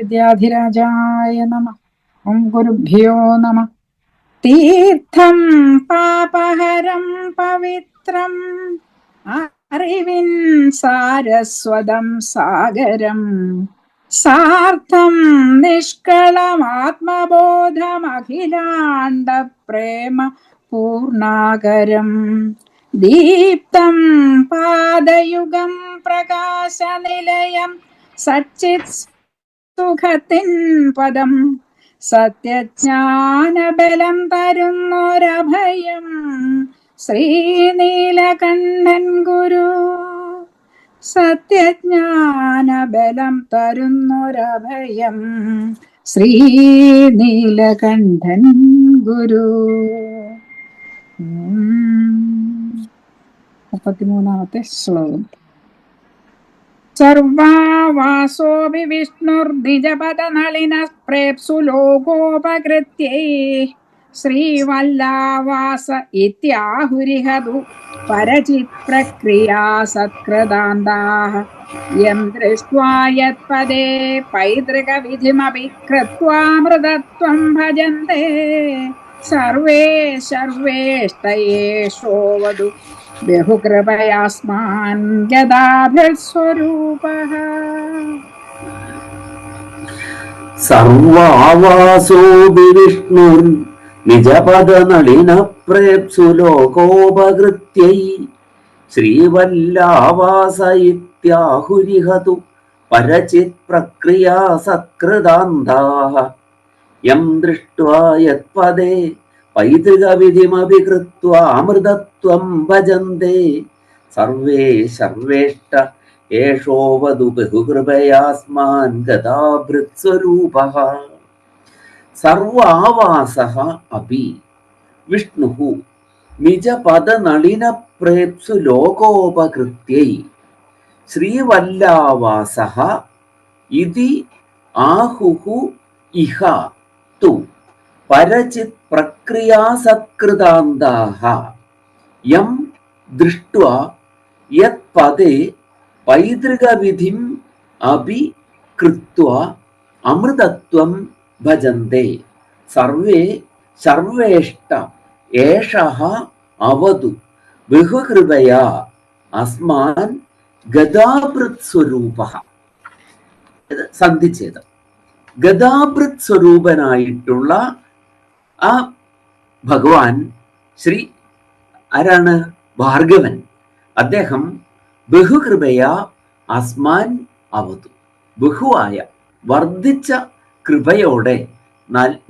വിദ്യാധിരാജായ നമഃ. ഓം ഗുരുഭ്യോ നമഃ. തീർത്ഥം പാപഹരം പവിത്രം അറിവിൻ സാരസ്വതം സാഗരം സാർത്ഥം നിഷ്കളമാത്മബോധമഖിലാണ്ട പ്രേമ പൂർണാകരം ദീപ്തം പാദയുഗം പ്രകാശനിലയം സച്ചിത് സുഖത്തിൻ പദം സത്യജ്ഞാനബലം തരുന്നൊരഭയം ശ്രീനീലകണ്ഠൻ ഗുരു. സത്യജ്ഞാനബലം തരുന്നൊരഭയം ശ്രീനീലകണ്ഠൻ ഗുരു. 33ാമത്തെ ശ്ലോകം. സർവാവാസോപി വിഷ്ണുർദ്വിജപദനളിന പ്രേപ്സു ലോകോപകൃത്യൈ ശ്രീവല്ലാവാസ ഇത്യാഹുരിഹതു പരചിത് പ്രക്രിയാ സത്കൃതാന്താഃ യം ദൃഷ്ട്വാ യത്പദേ പൈതൃകവിധിമപി കൃത്വാമൃതത്വം ഭജന്തെ സർവേ സർവേഷ്ടയേഷോവതു ബഹുകൃപയാസ്മാൻ ഗദാഭൃത്സ്വരൂപഃ. സർവാവാസോ വിഷ്ണുർ നിജപദനളിന പ്രേപ്സു ലോകോപകൃത്യൈ ശ്രീവല്ലാവാസ ഇത്യാഹുരിഹതു പരചിത് പ്രക്രിയാ സത്കൃതാന്താഃ യം ദൃഷ്ട്വാ യത്പദേ പൈതൃകവിധിമപി കൃത്വാ അമൃതത്വം ഭജന്തെ സർവേ സർവേഷ്ട ഏഷോവതു ബഹുകൃപയാസ്മാൻ ഗദാഭൃത്സ്വരൂപഃ. സർവാവാസഃ അപി വിഷ്ണുഃ നിജപദനളിന പ്രേപ്സു ലോകോപകൃത്യൈ ശ്രീവല്ലാവാസഃ ഇതി ആഹുഃ ഇഹ തു പരചിത് പ്രക്രിയാ സത്കൃതാന്താഃ യം ദൃഷ്ട്വാ യത്പദേ പൈതൃകവിധിം അപി കൃത്വാ അമൃതത്വം ഭജന്തെ സർവേ സർവേഷ്ട ഏഷഃ അവതു ബഹുകൃപയാ അസ്മാൻ ഗദാഭൃത്സ്വരൂപഃ. സന്ധിച്ഛേദം. ഗദാഭൃത് സ്വരൂപനായിട്ടുള്ള ആ ഭഗവാൻ ശ്രീ ആരാണ്? ഭാർഗവൻ. അദ്ദേഹം ബഹുകൃപയാ അസ്മാൻ അവതു, ബഹുവായ വർദ്ധിച്ച കൃപയോടെ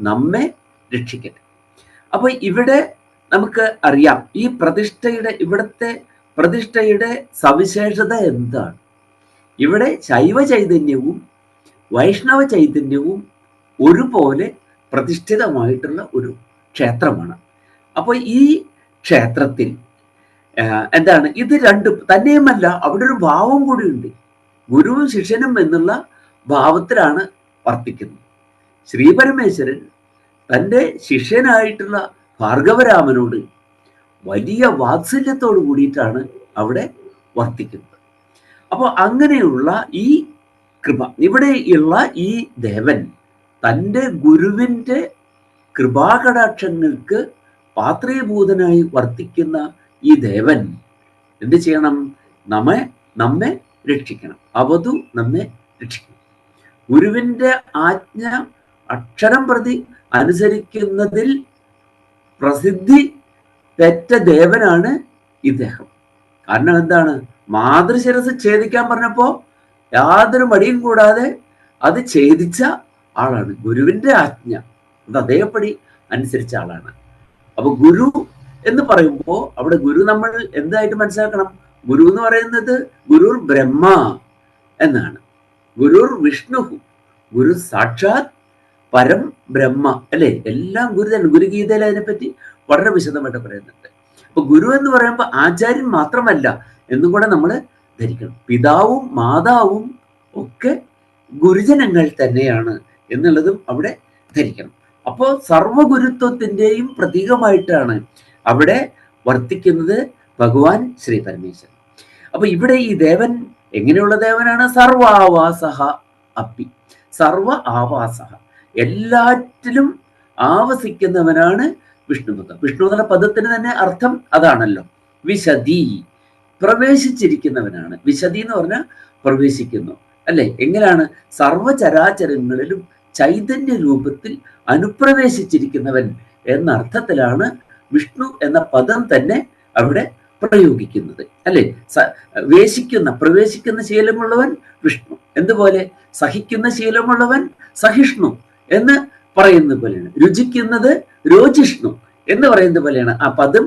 നമ്മെ രക്ഷിക്കട്ടെ. അപ്പൊ ഇവിടെ നമുക്ക് അറിയാം ഈ ഇവിടുത്തെ പ്രതിഷ്ഠയുടെ സവിശേഷത എന്താണ്. ഇവിടെ ശൈവ ചൈതന്യവും വൈഷ്ണവ ചൈതന്യവും ഒരുപോലെ പ്രതിഷ്ഠിതമായിട്ടുള്ള ഒരു ക്ഷേത്രമാണ്. അപ്പോൾ ഈ ക്ഷേത്രത്തിൽ എന്താണ് ഇത് രണ്ടും തന്നെയുമല്ല, അവിടെ ഒരു ഭാവം കൂടിയുണ്ട്. ഗുരുവും ശിഷ്യനും എന്നുള്ള ഭാവത്തിലാണ് വർത്തിക്കുന്നത്. ശ്രീപരമേശ്വരൻ തൻ്റെ ശിഷ്യനായിട്ടുള്ള ഭാർഗവരാമനോട് വലിയ വാത്സല്യത്തോട് കൂടിയിട്ടാണ് അവിടെ വർത്തിക്കുന്നത്. അപ്പോൾ അങ്ങനെയുള്ള ഈ കൃപ, ഇവിടെയുള്ള ഈ ദേവൻ തൻ്റെ ഗുരുവിൻ്റെ കൃപാകടാക്ഷങ്ങൾക്ക് പാത്രീഭൂതനായി വർത്തിക്കുന്ന ഈ ദേവൻ എന്ത് ചെയ്യണം? നമ്മെ രക്ഷിക്കണം. അവതു നമ്മെ രക്ഷിക്കണം. ഗുരുവിൻ്റെ ആജ്ഞ അക്ഷരം പ്രതി അനുസരിക്കുന്നതിൽ പ്രസിദ്ധി പെറ്റ ദേവനാണ് ഇദ്ദേഹം. കാരണം എന്താണ്? മാതൃശിരസ് ഛേദിക്കാൻ പറഞ്ഞപ്പോൾ യാതൊരു മടിയും കൂടാതെ അത് ഛേദിച്ച ആളാണ്. ഗുരുവിൻ്റെ ആജ്ഞ അത് അതേപടി അനുസരിച്ച ആളാണ്. അപ്പൊ ഗുരു എന്ന് പറയുമ്പോൾ അവിടെ ഗുരു നമ്മൾ എന്തായിട്ട് മനസ്സിലാക്കണം? ഗുരു എന്ന് പറയുന്നത് ഗുരുർ ബ്രഹ്മ എന്നാണ്. ഗുരുർ വിഷ്ണു, ഗുരു സാക്ഷാത് പരം ബ്രഹ്മ അല്ലെ? എല്ലാം ഗുരു തന്നെ. ഗുരുഗീതയിൽ അതിനെപ്പറ്റി വളരെ വിശദമായിട്ട് പറയുന്നുണ്ട്. അപ്പൊ ഗുരു എന്ന് പറയുമ്പോൾ ആചാര്യൻ മാത്രമല്ല എന്നും കൂടെ നമ്മൾ ധരിക്കണം. പിതാവും മാതാവും ഒക്കെ ഗുരുജനങ്ങൾ തന്നെയാണ് എന്നുള്ളതും അവിടെ ധരിക്കണം. അപ്പോൾ സർവഗുരുത്വത്തിൻ്റെയും പ്രതീകമായിട്ടാണ് അവിടെ വർത്തിക്കുന്നത് ഭഗവാൻ ശ്രീ പരമേശ്വരൻ. അപ്പൊ ഇവിടെ ഈ ദേവൻ എങ്ങനെയുള്ള ദേവനാണ്? സർവാവാസഹ അപ്പി, സർവ ആവാസ, എല്ലാറ്റിലും ആവസിക്കുന്നവനാണ് വിഷ്ണുപദം. വിഷ്ണു എന്നുള്ള പദത്തിന് തന്നെ അർത്ഥം അതാണല്ലോ. വിശദി, പ്രവേശിച്ചിരിക്കുന്നവനാണ്. വിശദി എന്ന് പറഞ്ഞാൽ പ്രവേശിക്കുന്നു അല്ലെ. എങ്ങനെയാണ്? സർവചരാചരങ്ങളിലും ചൈതന്യ രൂപത്തിൽ അനുപ്രവേശിച്ചിരിക്കുന്നവൻ എന്ന അർത്ഥത്തിലാണ് വിഷ്ണു എന്ന പദം തന്നെ അവിടെ പ്രയോഗിക്കുന്നത് അല്ലെ. പ്രവേശിക്കുന്ന ശീലമുള്ളവൻ വിഷ്ണു. എന്തുപോലെ സഹിക്കുന്ന ശീലമുള്ളവൻ സഹിഷ്ണു എന്ന് പറയുന്നത് പോലെയാണ്. രുചിക്കുന്നത് രോജിഷ്ണു എന്ന് പറയുന്നത് പോലെയാണ് ആ പദം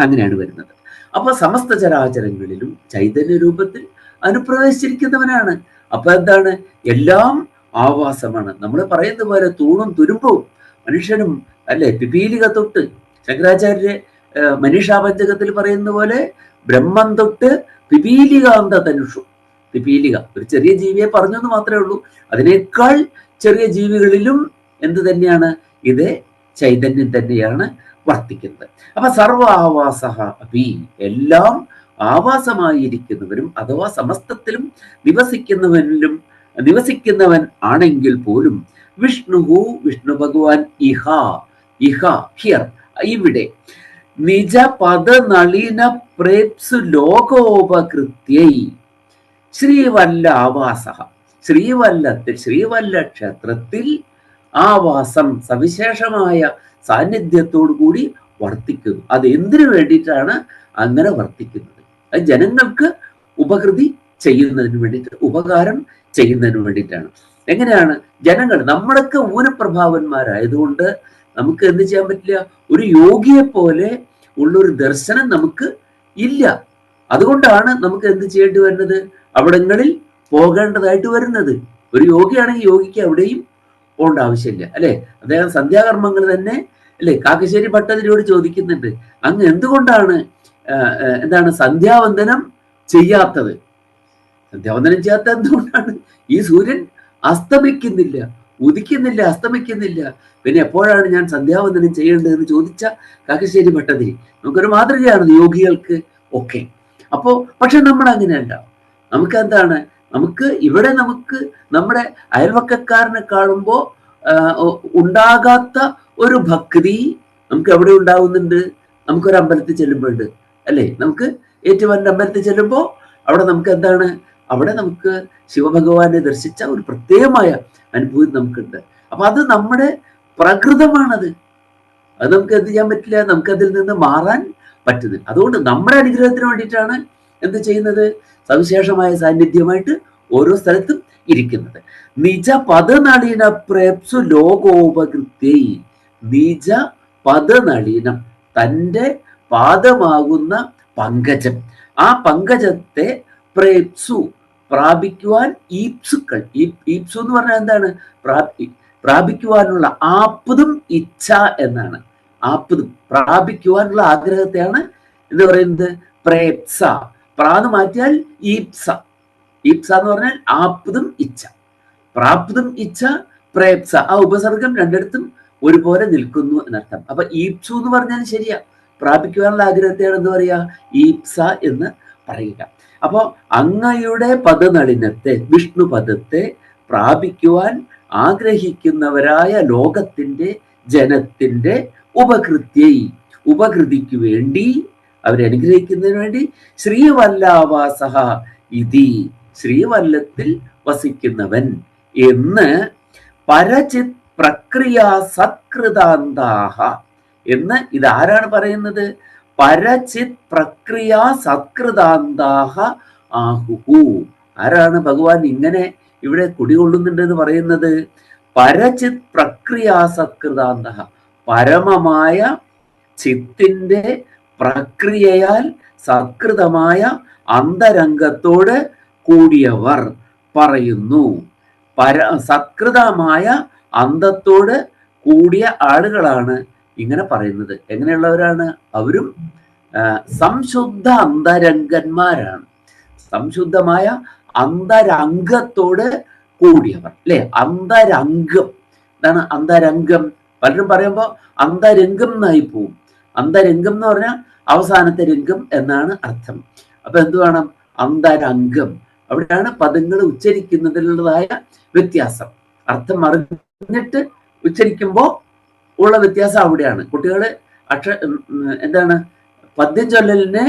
അങ്ങനെയാണ് വരുന്നത്. അപ്പൊ സമസ്ത ചരാചരങ്ങളിലും ചൈതന്യ രൂപത്തിൽ അനുപ്രവേശിച്ചിരിക്കുന്നവനാണ്. അപ്പൊ എന്താണ്? എല്ലാം ആവാസമാണ്. നമ്മൾ പറയുന്ന പോലെ തൂണും തുരുമ്പും മനുഷ്യനും അല്ലെ, പിപീലിക തൊട്ട് ശങ്കരാചാര്യ മനീഷാപഞ്ചകത്തിൽ പറയുന്ന പോലെ ബ്രഹ്മം തൊട്ട് പിപീലികാന്ത തനുഷു. പിപീലിക ഒരു ചെറിയ ജീവിയെ പറഞ്ഞെന്ന് മാത്രമേ ഉള്ളൂ. അതിനേക്കാൾ ചെറിയ ജീവികളിലും എന്ത് തന്നെയാണ്? ഇത് ചൈതന്യം തന്നെയാണ് വർത്തിക്കുന്നത്. അപ്പൊ സർവ ആവാസ അപി, എല്ലാം ആവാസമായിരിക്കുന്നവരും അഥവാ സമസ്തത്തിലും നിവസിക്കുന്നവൻ ആണെങ്കിൽ പോലും വിഷ്ണുഹു, വിഷ്ണു ഭഗവാൻ ഇഹ ഹിയർ, ഇവിടെ നിജ പദ നളിന പ്രേപ്സു ലോകോപകൃത്യൈ ശ്രീവല്ല ആവാസ, ശ്രീവല്ല ക്ഷേത്രത്തിൽ ആവാസം സവിശേഷമായ സാന്നിധ്യത്തോടു കൂടി വർത്തിക്കുന്നു. അത് എന്തിനു വേണ്ടിയിട്ടാണ് അങ്ങനെ വർത്തിക്കുന്നത്? അത് ജനങ്ങൾക്ക് ഉപകൃതി ചെയ്യുന്നതിന് വേണ്ടിയിട്ട്, ഉപകാരം ചെയ്യുന്നതിന് വേണ്ടിയിട്ടാണ്. എങ്ങനെയാണ്? ജനങ്ങൾ, നമ്മളൊക്കെ ഊനപ്രഭാവന്മാരായതുകൊണ്ട് നമുക്ക് എന്ത് ചെയ്യാൻ പറ്റില്ല? ഒരു യോഗിയെ പോലെ ഉള്ളൊരു ദർശനം നമുക്ക് ഇല്ല. അതുകൊണ്ടാണ് നമുക്ക് എന്ത് ചെയ്യേണ്ടി വരുന്നത്? അവിടങ്ങളിൽ പോകേണ്ടതായിട്ട് വരുന്നത്. ഒരു യോഗിയാണെങ്കിൽ യോഗിക്ക് എവിടെയും പോകേണ്ട ആവശ്യമില്ല അല്ലെ. അദ്ദേഹം സന്ധ്യാകർമ്മങ്ങൾ തന്നെ അല്ലെ. കാക്കശ്ശേരി ഭട്ടതിരിയോട് ചോദിക്കുന്നുണ്ട്, അങ്ങ് എന്തുകൊണ്ടാണ് സന്ധ്യാവന്ദനം ചെയ്യാത്തത്? സന്ധ്യാവന്ദനം ചെയ്യാത്ത എന്തുകൊണ്ടാണ്? ഈ സൂര്യൻ അസ്തമിക്കുന്നില്ല, ഉദിക്കുന്നില്ല, അസ്തമിക്കുന്നില്ല, പിന്നെ എപ്പോഴാണ് ഞാൻ സന്ധ്യാവന്ദനം ചെയ്യേണ്ടതെന്ന് ചോദിച്ച കാക്കശ്ശേരി ഭട്ടതിരി നമുക്കൊരു മാതൃകയാണ് യോഗികൾക്ക് ഒക്കെ. അപ്പോ പക്ഷെ നമ്മൾ അങ്ങനെയല്ല. നമുക്ക് എന്താണ്? നമുക്ക് നമ്മുടെ അയൽവക്കക്കാരനെ കാണുമ്പോൾ ഉണ്ടാകാത്ത ഒരു ഭക്തി നമുക്ക് എവിടെ ഉണ്ടാവുന്നുണ്ട്? നമുക്കൊരു അമ്പലത്തിൽ ചെല്ലുമ്പോഴുണ്ട് അല്ലേ. നമുക്ക് ഏറ്റുമാനൂർ അമ്പലത്തിൽ ചെല്ലുമ്പോൾ അവിടെ നമുക്ക് എന്താണ്? അവിടെ നമുക്ക് ശിവഭഗവാനെ ദർശിച്ച ഒരു പ്രത്യേകമായ അനുഭൂതി നമുക്കുണ്ട്. അപ്പൊ അത് നമ്മുടെ പ്രകൃതമാണത്. അത് നമുക്ക് എന്ത് ചെയ്യാൻ പറ്റില്ല, നമുക്കതിൽ നിന്ന് മാറാൻ പറ്റുന്നില്ല. അതുകൊണ്ട് നമ്മുടെ അനുഗ്രഹത്തിന് വേണ്ടിയിട്ടാണ് എന്ത് ചെയ്യുന്നത്? സവിശേഷമായ സാന്നിധ്യമായിട്ട് ഓരോ സ്ഥലത്തും ഇരിക്കുന്നത്. നിജ പദനളിന പ്രേപ്സു ലോകോപകൃത്യൈ, നിജ പദനളിനം, തൻ്റെ പാദമാകുന്ന പങ്കജം, ആ പങ്കജത്തെ പ്രേപ്സു പ്രാപിക്കുവാൻ ഈപ്സുക്കൾ, ഈപ്സു എന്ന് പറഞ്ഞാൽ എന്താണ്? പ്രാപിക്കുവാനുള്ള ആപ്തും ഇച്ഛ എന്നാണ്. ആപ്തും പ്രാപിക്കുവാനുള്ള ആഗ്രഹത്തെയാണ് എന്ന് പറയുന്നത് പ്രേപ്സ. പ്രാന്ന് മാറ്റിയാൽ ഈപ്സ. ഈപ്സ എന്ന് പറഞ്ഞാൽ ആപ്തും ഇച്ഛ, പ്രാപ്തും ഇച്ഛ, പ്രേപ്സ. ആ ഉപസർഗം രണ്ടിടത്തും ഒരുപോലെ നിൽക്കുന്നു എന്നർത്ഥം. അപ്പൊ ഈപ്സു എന്ന് പറഞ്ഞാൽ ശരിയാ, പ്രാപിക്കുവാനുള്ള ആഗ്രഹത്തെയാണ് എന്ത് പറയാ? ഈപ്സ എന്ന് പറയുക. അപ്പോ അങ്ങയുടെ പദനളിനത്തെ, വിഷ്ണു പദത്തെ പ്രാപിക്കുവാൻ ആഗ്രഹിക്കുന്നവരായ ലോകത്തിന്റെ ജനത്തിന്റെ ഉപകൃതിക്ക് വേണ്ടി, അവരെ അനുഗ്രഹിക്കുന്നതിന് വേണ്ടി ശ്രീവല്ലാവാസ ഇതി, ശ്രീവല്ലത്തിൽ വസിക്കുന്നവൻ എന്ന് പരചിത് പ്രക്രിയാ സത്കൃതാന്താഹ എന്ന് ഇതാരാണ് പറയുന്നത്? പരചിത് പ്രക്രിയാ സത്കൃതാന്താഹ ആഹുഹു. ആരാണ് ഭഗവാൻ ഇങ്ങനെ ഇവിടെ കുടികൊള്ളുന്നുണ്ടെന്ന് പറയുന്നത്? പരചിത് പ്രക്രിയാ സത്കൃതാന്തഹ, പരമമായ ചിത്തിന്റെ പ്രക്രിയയാൽ സത്കൃതമായ അന്തരംഗത്തോട് കൂടിയവർ പറയുന്നു. സത്കൃതമായ അന്തത്തോട് കൂടിയ ആളുകളാണ് ഇങ്ങനെ പറയുന്നത്. എങ്ങനെയുള്ളവരാണ്? അവരും സംശുദ്ധ അന്തരംഗന്മാരാണ്. സംശുദ്ധമായ അന്തരംഗത്തോട് കൂടിയവർ അല്ലെ. അന്തരംഗം എന്താണ്? അന്തരംഗം പലരും പറയുമ്പോൾ അന്തരംഗം എന്നായി പോവും. അന്തരംഗം എന്ന് പറഞ്ഞാൽ അവസാനത്തെ രംഗം എന്നാണ് അർത്ഥം. അപ്പൊ എന്ത് വേണം? അന്തരംഗം. അവിടെയാണ് പദങ്ങൾ ഉച്ചരിക്കുന്നതിലുള്ളതായ വ്യത്യാസം. അർത്ഥം അറിഞ്ഞിട്ട് ഉച്ചരിക്കുമ്പോൾ ഉള്ള വ്യത്യാസം അവിടെയാണ്. കുട്ടികൾ എന്താണ് പദ്യം ചൊല്ലലിനെ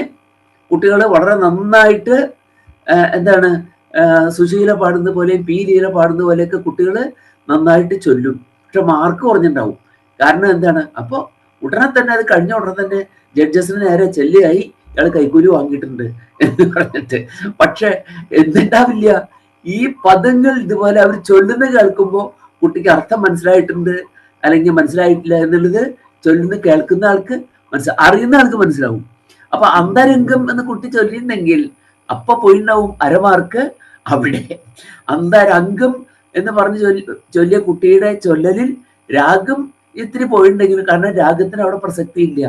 കുട്ടികൾ വളരെ നന്നായിട്ട് എന്താണ് സുശീല പാടുന്ന പോലെയും പി ലീല പാടുന്ന പോലെയൊക്കെ കുട്ടികൾ നന്നായിട്ട് ചൊല്ലും. പക്ഷെ മാർക്ക് കുറഞ്ഞിട്ടുണ്ടാവും. കാരണം എന്താണ്? അപ്പോൾ ഉടനെ തന്നെ അത് കഴിഞ്ഞ ഉടനെ തന്നെ ജഡ്ജസിന് നേരെ ചെല്ലിയായി ഇയാൾ കൈക്കൂലി വാങ്ങിയിട്ടുണ്ട് എന്ന് പറഞ്ഞിട്ട്. പക്ഷെ എന്തുണ്ടാവില്ല, ഈ പദങ്ങൾ ഇതുപോലെ അവർ ചൊല്ലുന്ന കേൾക്കുമ്പോൾ കുട്ടിക്ക് അർത്ഥം മനസ്സിലായിട്ടുണ്ട് അല്ലെങ്കിൽ മനസ്സിലായിട്ടില്ല എന്നുള്ളത് ചൊല്ലുന്ന കേൾക്കുന്ന ആൾക്ക് അറിയുന്ന ആൾക്ക് മനസ്സിലാവും. അപ്പൊ അന്തരംഗം എന്ന് കുട്ടി ചൊല്ലിയിട്ടുണ്ടെങ്കിൽ അപ്പൊ പോയിണ്ടാവും അരമാർക്ക് അവിടെ. അന്തരംഗം എന്ന് പറഞ്ഞ് ചൊല്ലിയ കുട്ടിയുടെ ചൊല്ലലിൽ രാഗം ഇത്തിരി പോയിട്ടുണ്ടെങ്കിലും, കാരണം രാഗത്തിന് അവിടെ പ്രസക്തി ഇല്ല,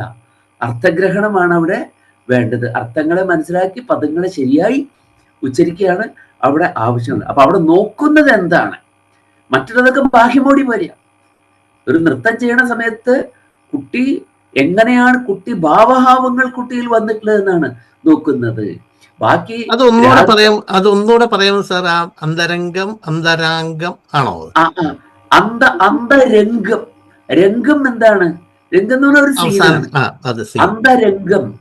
അർത്ഥഗ്രഹണമാണ് അവിടെ വേണ്ടത്. അർത്ഥങ്ങളെ മനസ്സിലാക്കി പദങ്ങളെ ശരിയായി ഉച്ചരിക്കുകയാണ് അവിടെ ആവശ്യമുള്ളത്. അപ്പൊ അവിടെ നോക്കുന്നത് എന്താണ്? മറ്റുള്ളതൊക്കെ ബാഹ്യമോടി പോലെയാണ്. ഒരു നൃത്തം ചെയ്യണ സമയത്ത് കുട്ടി എങ്ങനെയാണ് കുട്ടി ഭാവഭാവങ്ങൾ കുട്ടിയിൽ വന്നിട്ടുള്ളത് എന്നാണ് നോക്കുന്നത്. ബാക്കി അതൊന്നുകൂടെ പറയാം സാർ. ആ അന്തരംഗം അന്തരാംഗം ആണോ? അന്തരംഗം. രംഗം എന്താണ്? രംഗം എന്ന് പറഞ്ഞ ഒരു സീനാണ്.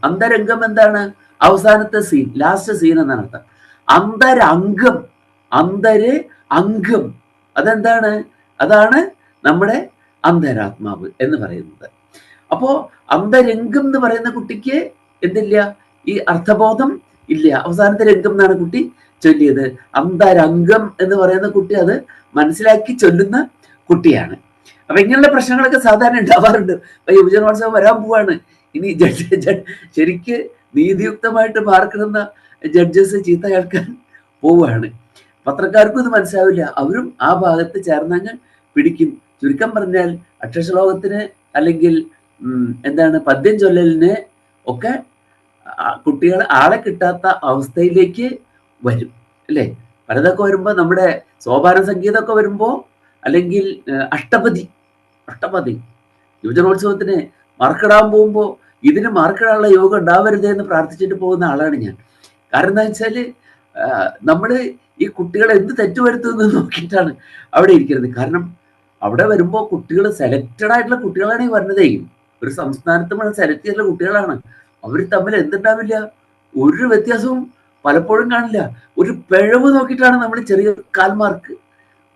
അന്തരംഗം എന്താണ്? അവസാനത്തെ സീൻ, ലാസ്റ്റ് സീൻ എന്നാണ് അർത്ഥം. അന്തരംഗം, അംഗം അതെന്താണ്? അതാണ് നമ്മുടെ അന്തരാത്മാവ് എന്ന് പറയുന്നത്. അപ്പോ അന്തരംഗം എന്ന് പറയുന്ന കുട്ടിക്ക് എന്തില്ല? ഈ അർത്ഥബോധം ഇല്ല. അവസാനത്തെ രംഗം എന്നാണ് കുട്ടി ചൊല്ലിയത്. അന്തരംഗം എന്ന് പറയുന്ന കുട്ടി അത് മനസ്സിലാക്കി ചൊല്ലുന്ന കുട്ടിയാണ്. അപ്പൊ ഇങ്ങനെയുള്ള പ്രശ്നങ്ങളൊക്കെ സാധാരണ ഉണ്ടാവാറുണ്ട്. യുവജനോത്സവം വരാൻ പോവാണ്. ഇനി ശരിക്ക് നീതിയുക്തമായിട്ട് മാർക്കിടുന്ന ജഡ്ജസ് ചീത്ത കേൾക്കാൻ പോവുകയാണ്. പത്രക്കാർക്കും ഇത് മനസ്സിലാവില്ല. അവരും ആ ഭാഗത്ത് ചേർന്നങ്ങ് പിടിക്കും. ചുരുക്കം പറഞ്ഞാൽ അക്ഷരശ്ലോകത്തിന് അല്ലെങ്കിൽ എന്താണ് പദ്യം ചൊല്ലലിന് ഒക്കെ കുട്ടികൾ ആളെ കിട്ടാത്ത അവസ്ഥയിലേക്ക് വരും അല്ലേ? പലതൊക്കെ വരുമ്പോൾ നമ്മുടെ സോപാന സംഗീതമൊക്കെ വരുമ്പോൾ, അല്ലെങ്കിൽ അഷ്ടപതി യുവജനോത്സവത്തിന് മാർക്കിടാൻ പോകുമ്പോൾ ഇതിന് മാർക്കിടാനുള്ള യോഗം ഉണ്ടാവരുത് എന്ന് പ്രാർത്ഥിച്ചിട്ട് പോകുന്ന ആളാണ് ഞാൻ. കാരണം എന്താ വെച്ചാല് നമ്മൾ ഈ കുട്ടികളെ എന്ത് തെറ്റുവരുത്തുമെന്ന് നോക്കിയിട്ടാണ് അവിടെ ഇരിക്കുന്നത്. കാരണം അവിടെ വരുമ്പോൾ കുട്ടികൾ സെലക്റ്റഡ് ആയിട്ടുള്ള കുട്ടികളാണ് ഈ വരുന്നതേ. ഒരു സംസ്ഥാനത്ത് നമ്മൾ സെലക്ട് ചെയ്തിട്ടുള്ള കുട്ടികളാണ്. അവർ തമ്മിൽ എന്തുണ്ടാവില്ല, ഒരു വ്യത്യാസവും പലപ്പോഴും കാണില്ല. ഒരു പിഴവ് നോക്കിയിട്ടാണ് നമ്മൾ ചെറിയ കാൽമാർക്ക്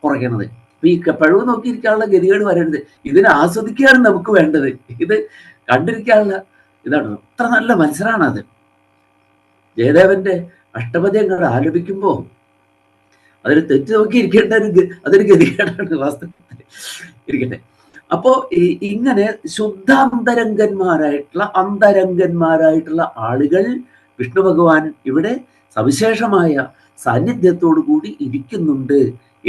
കുറയ്ക്കുന്നത്. അപ്പൊ ഈ പിഴവ് നോക്കിയിരിക്കാനുള്ള ഗതികേട് വരരുത്. ഇതിനെ ആസ്വദിക്കുകയാണ് നമുക്ക് വേണ്ടത്. ഇത് കണ്ടിരിക്കാനുള്ള ഇതാണ്. അത്ര നല്ല മത്സരമാണ് അത്. ജയദേവന്റെ അഷ്ടപതി അങ്ങോട്ട് ആലപിക്കുമ്പോ അതിൽ തെറ്റ് നോക്കി ഇരിക്കേണ്ട അതൊരു ഗതികേടാണ് വാസ്തവത്തിൽ. ഇരിക്കട്ടെ. അപ്പോ ഇങ്ങനെ അന്തരംഗന്മാരായിട്ടുള്ള ആളുകൾ വിഷ്ണു ഭഗവാൻ ഇവിടെ സവിശേഷമായ സാന്നിധ്യത്തോടു കൂടി ഇരിക്കുന്നുണ്ട്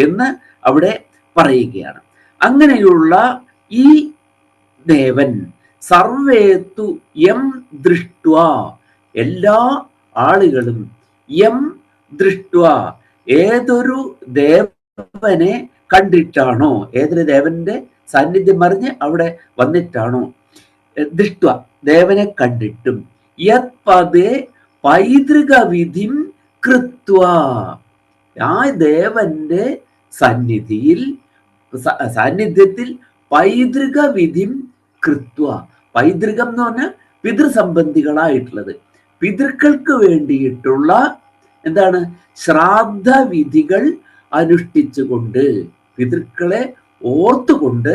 എന്ന് അവിടെ പറയുകയാണ്. അങ്ങനെയുള്ള ഈ ദേവൻ സർവേത്തു യം ദൃഷ്ട്വാ, എല്ലാ ആളുകളും യം ദൃഷ്ട്വാ, ഏതൊരു ദേവനെ കണ്ടിട്ടാണോ, ഏതൊരു ദേവന്റെ സാന്നിധ്യം അറിഞ്ഞ് അവിടെ വന്നിട്ടാണോ, ദൃഷ്ട്വ ദേവനെ കണ്ടിട്ടും, യത് പദേ പൈതൃക വിധിം കൃത്വ, ആ ദേവന്റെ സാന്നിധ്യത്തിൽ പൈതൃക വിധിം കൃത്വ, പൈതൃകം എന്ന് പറഞ്ഞാൽ പിതൃസംബന്ധികളായിട്ടുള്ളത്, പിതൃക്കൾക്ക് വേണ്ടിയിട്ടുള്ള എന്താണ് ശ്രാദ്ധ വിധികൾ അനുഷ്ഠിച്ചുകൊണ്ട്, പിതൃക്കളെ ഓർത്തുകൊണ്ട്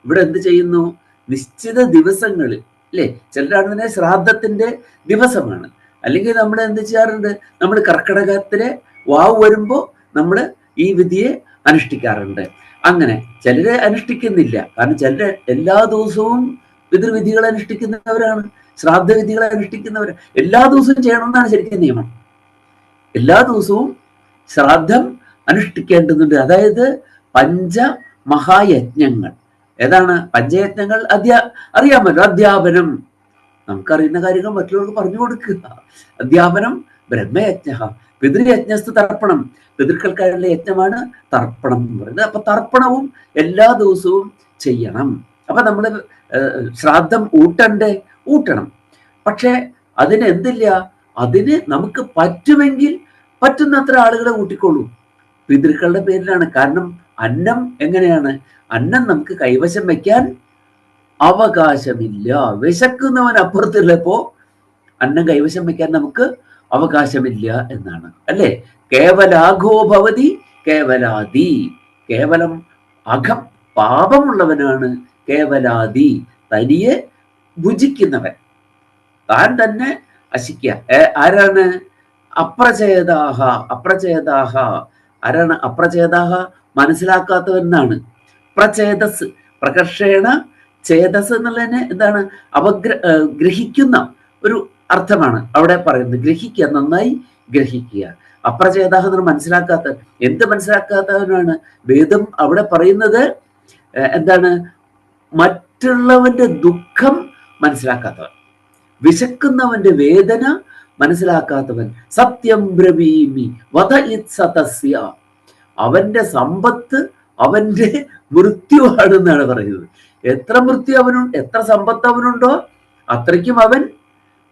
ഇവിടെ എന്ത് ചെയ്യുന്നു? നിശ്ചിത ദിവസങ്ങളിൽ അല്ലെ, ചിലരാണെന്നെ ശ്രാദ്ധത്തിന്റെ ദിവസമാണ്. അല്ലെങ്കിൽ നമ്മൾ എന്ത് ചെയ്യാറുണ്ട്? നമ്മൾ കർക്കിടകത്തിലെ വാവ് വരുമ്പോ നമ്മൾ ഈ വിധിയെ അനുഷ്ഠിക്കാറുണ്ട്. അങ്ങനെ ചിലര് അനുഷ്ഠിക്കുന്നില്ല. കാരണം ചിലര് എല്ലാ ദിവസവും പിതൃവിധികൾ അനുഷ്ഠിക്കുന്നവരാണ്, ശ്രാദ്ധ വിധികൾ അനുഷ്ഠിക്കുന്നവർ. എല്ലാ ദിവസവും ചെയ്യണമെന്നാണ് ശരിക്കും നിയമം. എല്ലാ ദിവസവും ശ്രാദ്ധം അനുഷ്ഠിക്കേണ്ടതുണ്ട്. അതായത് പഞ്ചമഹായജ്ഞങ്ങൾ. ഏതാണ് പഞ്ചയജ്ഞങ്ങൾ? അറിയാമല്ലോ. അധ്യാപനം, നമുക്കറിയുന്ന കാര്യങ്ങൾ മറ്റുള്ളവർക്ക് പറഞ്ഞു കൊടുക്കുക. അധ്യാപനം, ബ്രഹ്മയജ്ഞ, പിതൃയജ്ഞസ്തു തർപ്പണം, പിതൃക്കൾക്കായുള്ള യജ്ഞമാണ് തർപ്പണം എന്ന് പറയുന്നത്. അപ്പൊ തർപ്പണവും എല്ലാ ദിവസവും ചെയ്യണം. അപ്പൊ നമ്മൾ ശ്രാദ്ധം ഊട്ടണം. പക്ഷെ അതിന് എന്തില്ല, അതിന് നമുക്ക് പറ്റുമെങ്കിൽ പറ്റുന്നത്ര ആളുകളെ ഊട്ടിക്കൊള്ളൂ. പിതൃക്കളുടെ പേരിലാണ്. കാരണം അന്നം എങ്ങനെയാണ്? അന്നം നമുക്ക് കൈവശം വയ്ക്കാൻ അവകാശമില്ല. വിശക്കുന്നവൻ അപ്പുറത്തുള്ളപ്പോ അന്നം കൈവശം വയ്ക്കാൻ നമുക്ക് അവകാശമില്ല എന്നാണ്, അല്ലേ? കേവലാഘോ ഭവതി കേവലാദി. കേവലം അഘം പാപമുള്ളവനാണ് കേവലാദി, തനിയെ ഭുജിക്കുന്നവൻ, താൻ തന്നെ അശിക്കുക. ആരാണ്? അപ്രചേതാഹ. അപ്രചേതാഹ ആരാണ്? അപ്രചേതാഹ മനസ്സിലാക്കാത്തവനാണ്. പ്രചേതസ്, പ്രകർഷേണ ചേതസ് എന്നുള്ളതിന് എന്താണ്? ഗ്രഹിക്കുന്ന ഒരു അർത്ഥമാണ് അവിടെ പറയുന്നത്. ഗ്രഹിക്കുക, നന്നായി ഗ്രഹിക്കുക. അപ്രചേതാഹ എന്ന് മനസ്സിലാക്കാത്ത, എന്ത് മനസ്സിലാക്കാത്തവനാണ്? വേദം അവിടെ പറയുന്നത് എന്താണ്? മറ്റുള്ളവന്റെ ദുഃഖം മനസ്സിലാക്കാത്തവൻ, വിശക്കുന്നവന്റെ വേദന മനസ്സിലാക്കാത്തവൻ. സത്യം ബ്രവീമി വധ ഇത്സതസ്യ. അവന്റെ സമ്പത്ത് അവന്റെ മൃത്യുവാണെന്നാണ് പറയുന്നത്. എത്ര മൃത്യു അവനുണ്ട്, എത്ര സമ്പത്ത് അവനുണ്ടോ അത്രയ്ക്കും അവൻ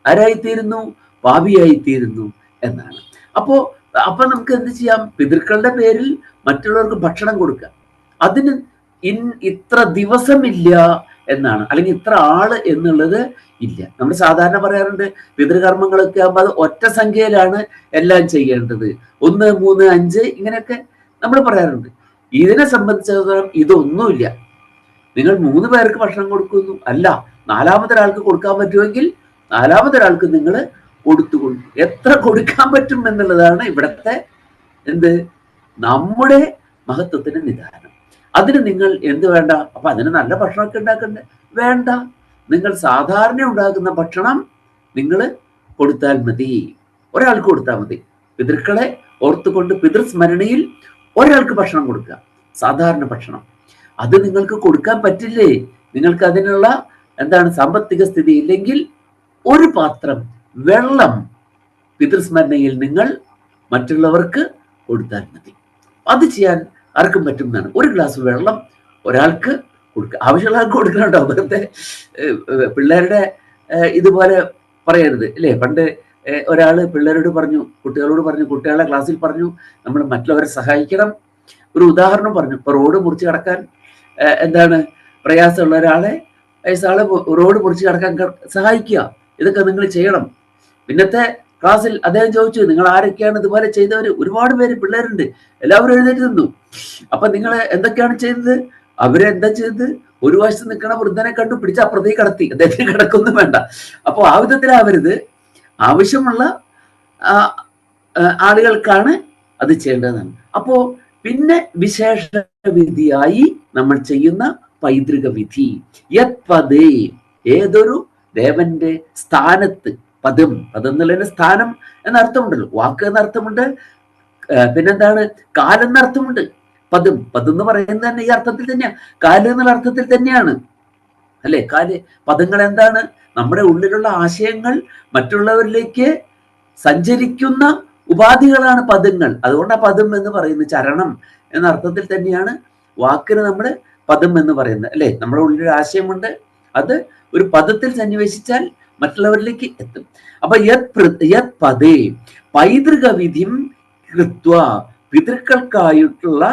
ആരായിത്തീരുന്നു? പാപിയായിത്തീരുന്നു എന്നാണ്. അപ്പൊ നമുക്ക് എന്ത് ചെയ്യാം? പിതൃക്കളുടെ പേരിൽ മറ്റുള്ളവർക്ക് ഭക്ഷണം കൊടുക്കാം. അതിന് ഇത്ര ദിവസമില്ല എന്നാണ്, അല്ലെങ്കിൽ ഇത്ര ആള് എന്നുള്ളത് ഇല്ല. നമ്മൾ സാധാരണ പറയാറുണ്ട് പിതൃകർമ്മങ്ങളൊക്കെ ആകുമ്പോൾ അത് ഒറ്റ സംഖ്യയിലാണ് എല്ലാം ചെയ്യേണ്ടത്, 1, 3, 5 ഇങ്ങനെയൊക്കെ നമ്മൾ പറയാറുണ്ട്. ഇതിനെ സംബന്ധിച്ചിടത്തോളം ഇതൊന്നുമില്ല. നിങ്ങൾ 3 പേർക്ക് ഭക്ഷണം കൊടുക്കുന്നു, അല്ല 4മതൊരാൾക്ക് കൊടുക്കാൻ പറ്റുമെങ്കിൽ 4മതൊരാൾക്ക് നിങ്ങൾ കൊടുത്തുകൊള്ളു. എത്ര കൊടുക്കാൻ പറ്റും എന്നുള്ളതാണ് ഇവിടത്തെ നമ്മുടെ മഹത്വത്തിന്റെ നിദാനം. അതിന് നിങ്ങൾ എന്ത് വേണ്ട? അപ്പൊ അതിന് നല്ല ഭക്ഷണമൊക്കെ ഉണ്ടാക്കണ്ടേ? വേണ്ട, നിങ്ങൾ സാധാരണ ഉണ്ടാക്കുന്ന ഭക്ഷണം നിങ്ങൾ കൊടുത്താൽ മതി, ഒരാൾക്ക് കൊടുത്താൽ മതി. പിതൃക്കളെ ഓർത്തുകൊണ്ട് പിതൃസ്മരണയിൽ ഒരാൾക്ക് ഭക്ഷണം കൊടുക്കുക, സാധാരണ ഭക്ഷണം. അത് നിങ്ങൾക്ക് കൊടുക്കാൻ പറ്റില്ലേ? നിങ്ങൾക്ക് അതിനുള്ള സാമ്പത്തിക സ്ഥിതി ഇല്ലെങ്കിൽ ഒരു പാത്രം വെള്ളം പിതൃസ്മരണയിൽ നിങ്ങൾ മറ്റുള്ളവർക്ക് കൊടുത്താൽ മതി. അത് ചെയ്യാൻ ആർക്കും പറ്റും എന്നാണ്. ഒരു ഗ്ലാസ് വെള്ളം ഒരാൾക്ക് കൊടുക്കുക, ആവശ്യമുള്ള ആൾക്ക് കൊടുക്കണം കേട്ടോ. വെറുതെ പിള്ളേരുടെ ഇതുപോലെ പറയരുത്, അല്ലേ? പണ്ട് ഒരാള് പിള്ളേരോട് പറഞ്ഞു, കുട്ടികളോട് പറഞ്ഞു, കുട്ടികളെ ക്ലാസ്സിൽ പറഞ്ഞു, നമ്മൾ മറ്റുള്ളവരെ സഹായിക്കണം. ഒരു ഉദാഹരണം പറഞ്ഞു. ഇപ്പൊ റോഡ് മുറിച്ച് കടക്കാൻ പ്രയാസമുള്ള ഒരാളെ വയസ്സാളെ റോഡ് മുറിച്ച് കടക്കാൻ സഹായിക്കുക, ഇതൊക്കെ നിങ്ങൾ ചെയ്യണം. പിന്നത്തെ ക്ലാസ്സിൽ അദ്ദേഹം ചോദിച്ചു, നിങ്ങൾ ആരൊക്കെയാണ് ഇതുപോലെ ചെയ്തവർ? ഒരുപാട് പേര് പിള്ളേരുണ്ട്, എല്ലാവരും എഴുന്നേറ്റ് നിന്നു. അപ്പൊ നിങ്ങൾ എന്തൊക്കെയാണ് ചെയ്തത്? അവരെന്താ ചെയ്തത്? ഒരു വശത്ത് നിൽക്കണ വൃദ്ധനെ കണ്ടു പിടിച്ച് അപ്പുറത്തേക്ക് കടത്തി, അദ്ദേഹത്തിന് കിടക്കൊന്നും വേണ്ട. അപ്പോൾ ആ വിധത്തിലാവരുത്, ആവശ്യമുള്ള ആളുകൾക്കാണ് അത് ചെയ്യേണ്ടതെന്നാണ്. അപ്പോ പിന്നെ വിശേഷ വിധിയായി നമ്മൾ ചെയ്യുന്ന പൈതൃക വിധി, യത് പദേ, ഏതൊരു ദേവന്റെ സ്ഥാനത്ത്. പദം എന്നുള്ളതിന് സ്ഥാനം എന്നർത്ഥമുണ്ടല്ലോ, വാക്ക് എന്നർത്ഥമുണ്ട്, പിന്നെന്താണ് കാലെന്നർത്ഥമുണ്ട്. പദം എന്ന് പറയുന്നത് തന്നെ ഈ അർത്ഥത്തിൽ തന്നെയാണ്, കാല് എന്നുള്ള അർത്ഥത്തിൽ തന്നെയാണ്, അല്ലെ? കാല്. പദങ്ങൾ എന്താണ്? നമ്മുടെ ഉള്ളിലുള്ള ആശയങ്ങൾ മറ്റുള്ളവരിലേക്ക് സഞ്ചരിക്കുന്ന ഉപാധികളാണ് പദങ്ങൾ. അതുകൊണ്ട് ആ പദം എന്ന് പറയുന്നത് ചരണം എന്ന അർത്ഥത്തിൽ തന്നെയാണ് വാക്കിന് നമ്മൾ പദം എന്ന് പറയുന്നത്, അല്ലെ? നമ്മുടെ ഉള്ളിലൊരു ആശയമുണ്ട്, അത് ഒരു പദത്തിൽ സന്നിവേശിച്ചാൽ മറ്റുള്ളവരിലേക്ക് എത്തും. അപ്പൊ യത് പദേ പൈതൃക വിധിം കൃത്വ, പിതൃക്കൾക്കായിട്ടുള്ള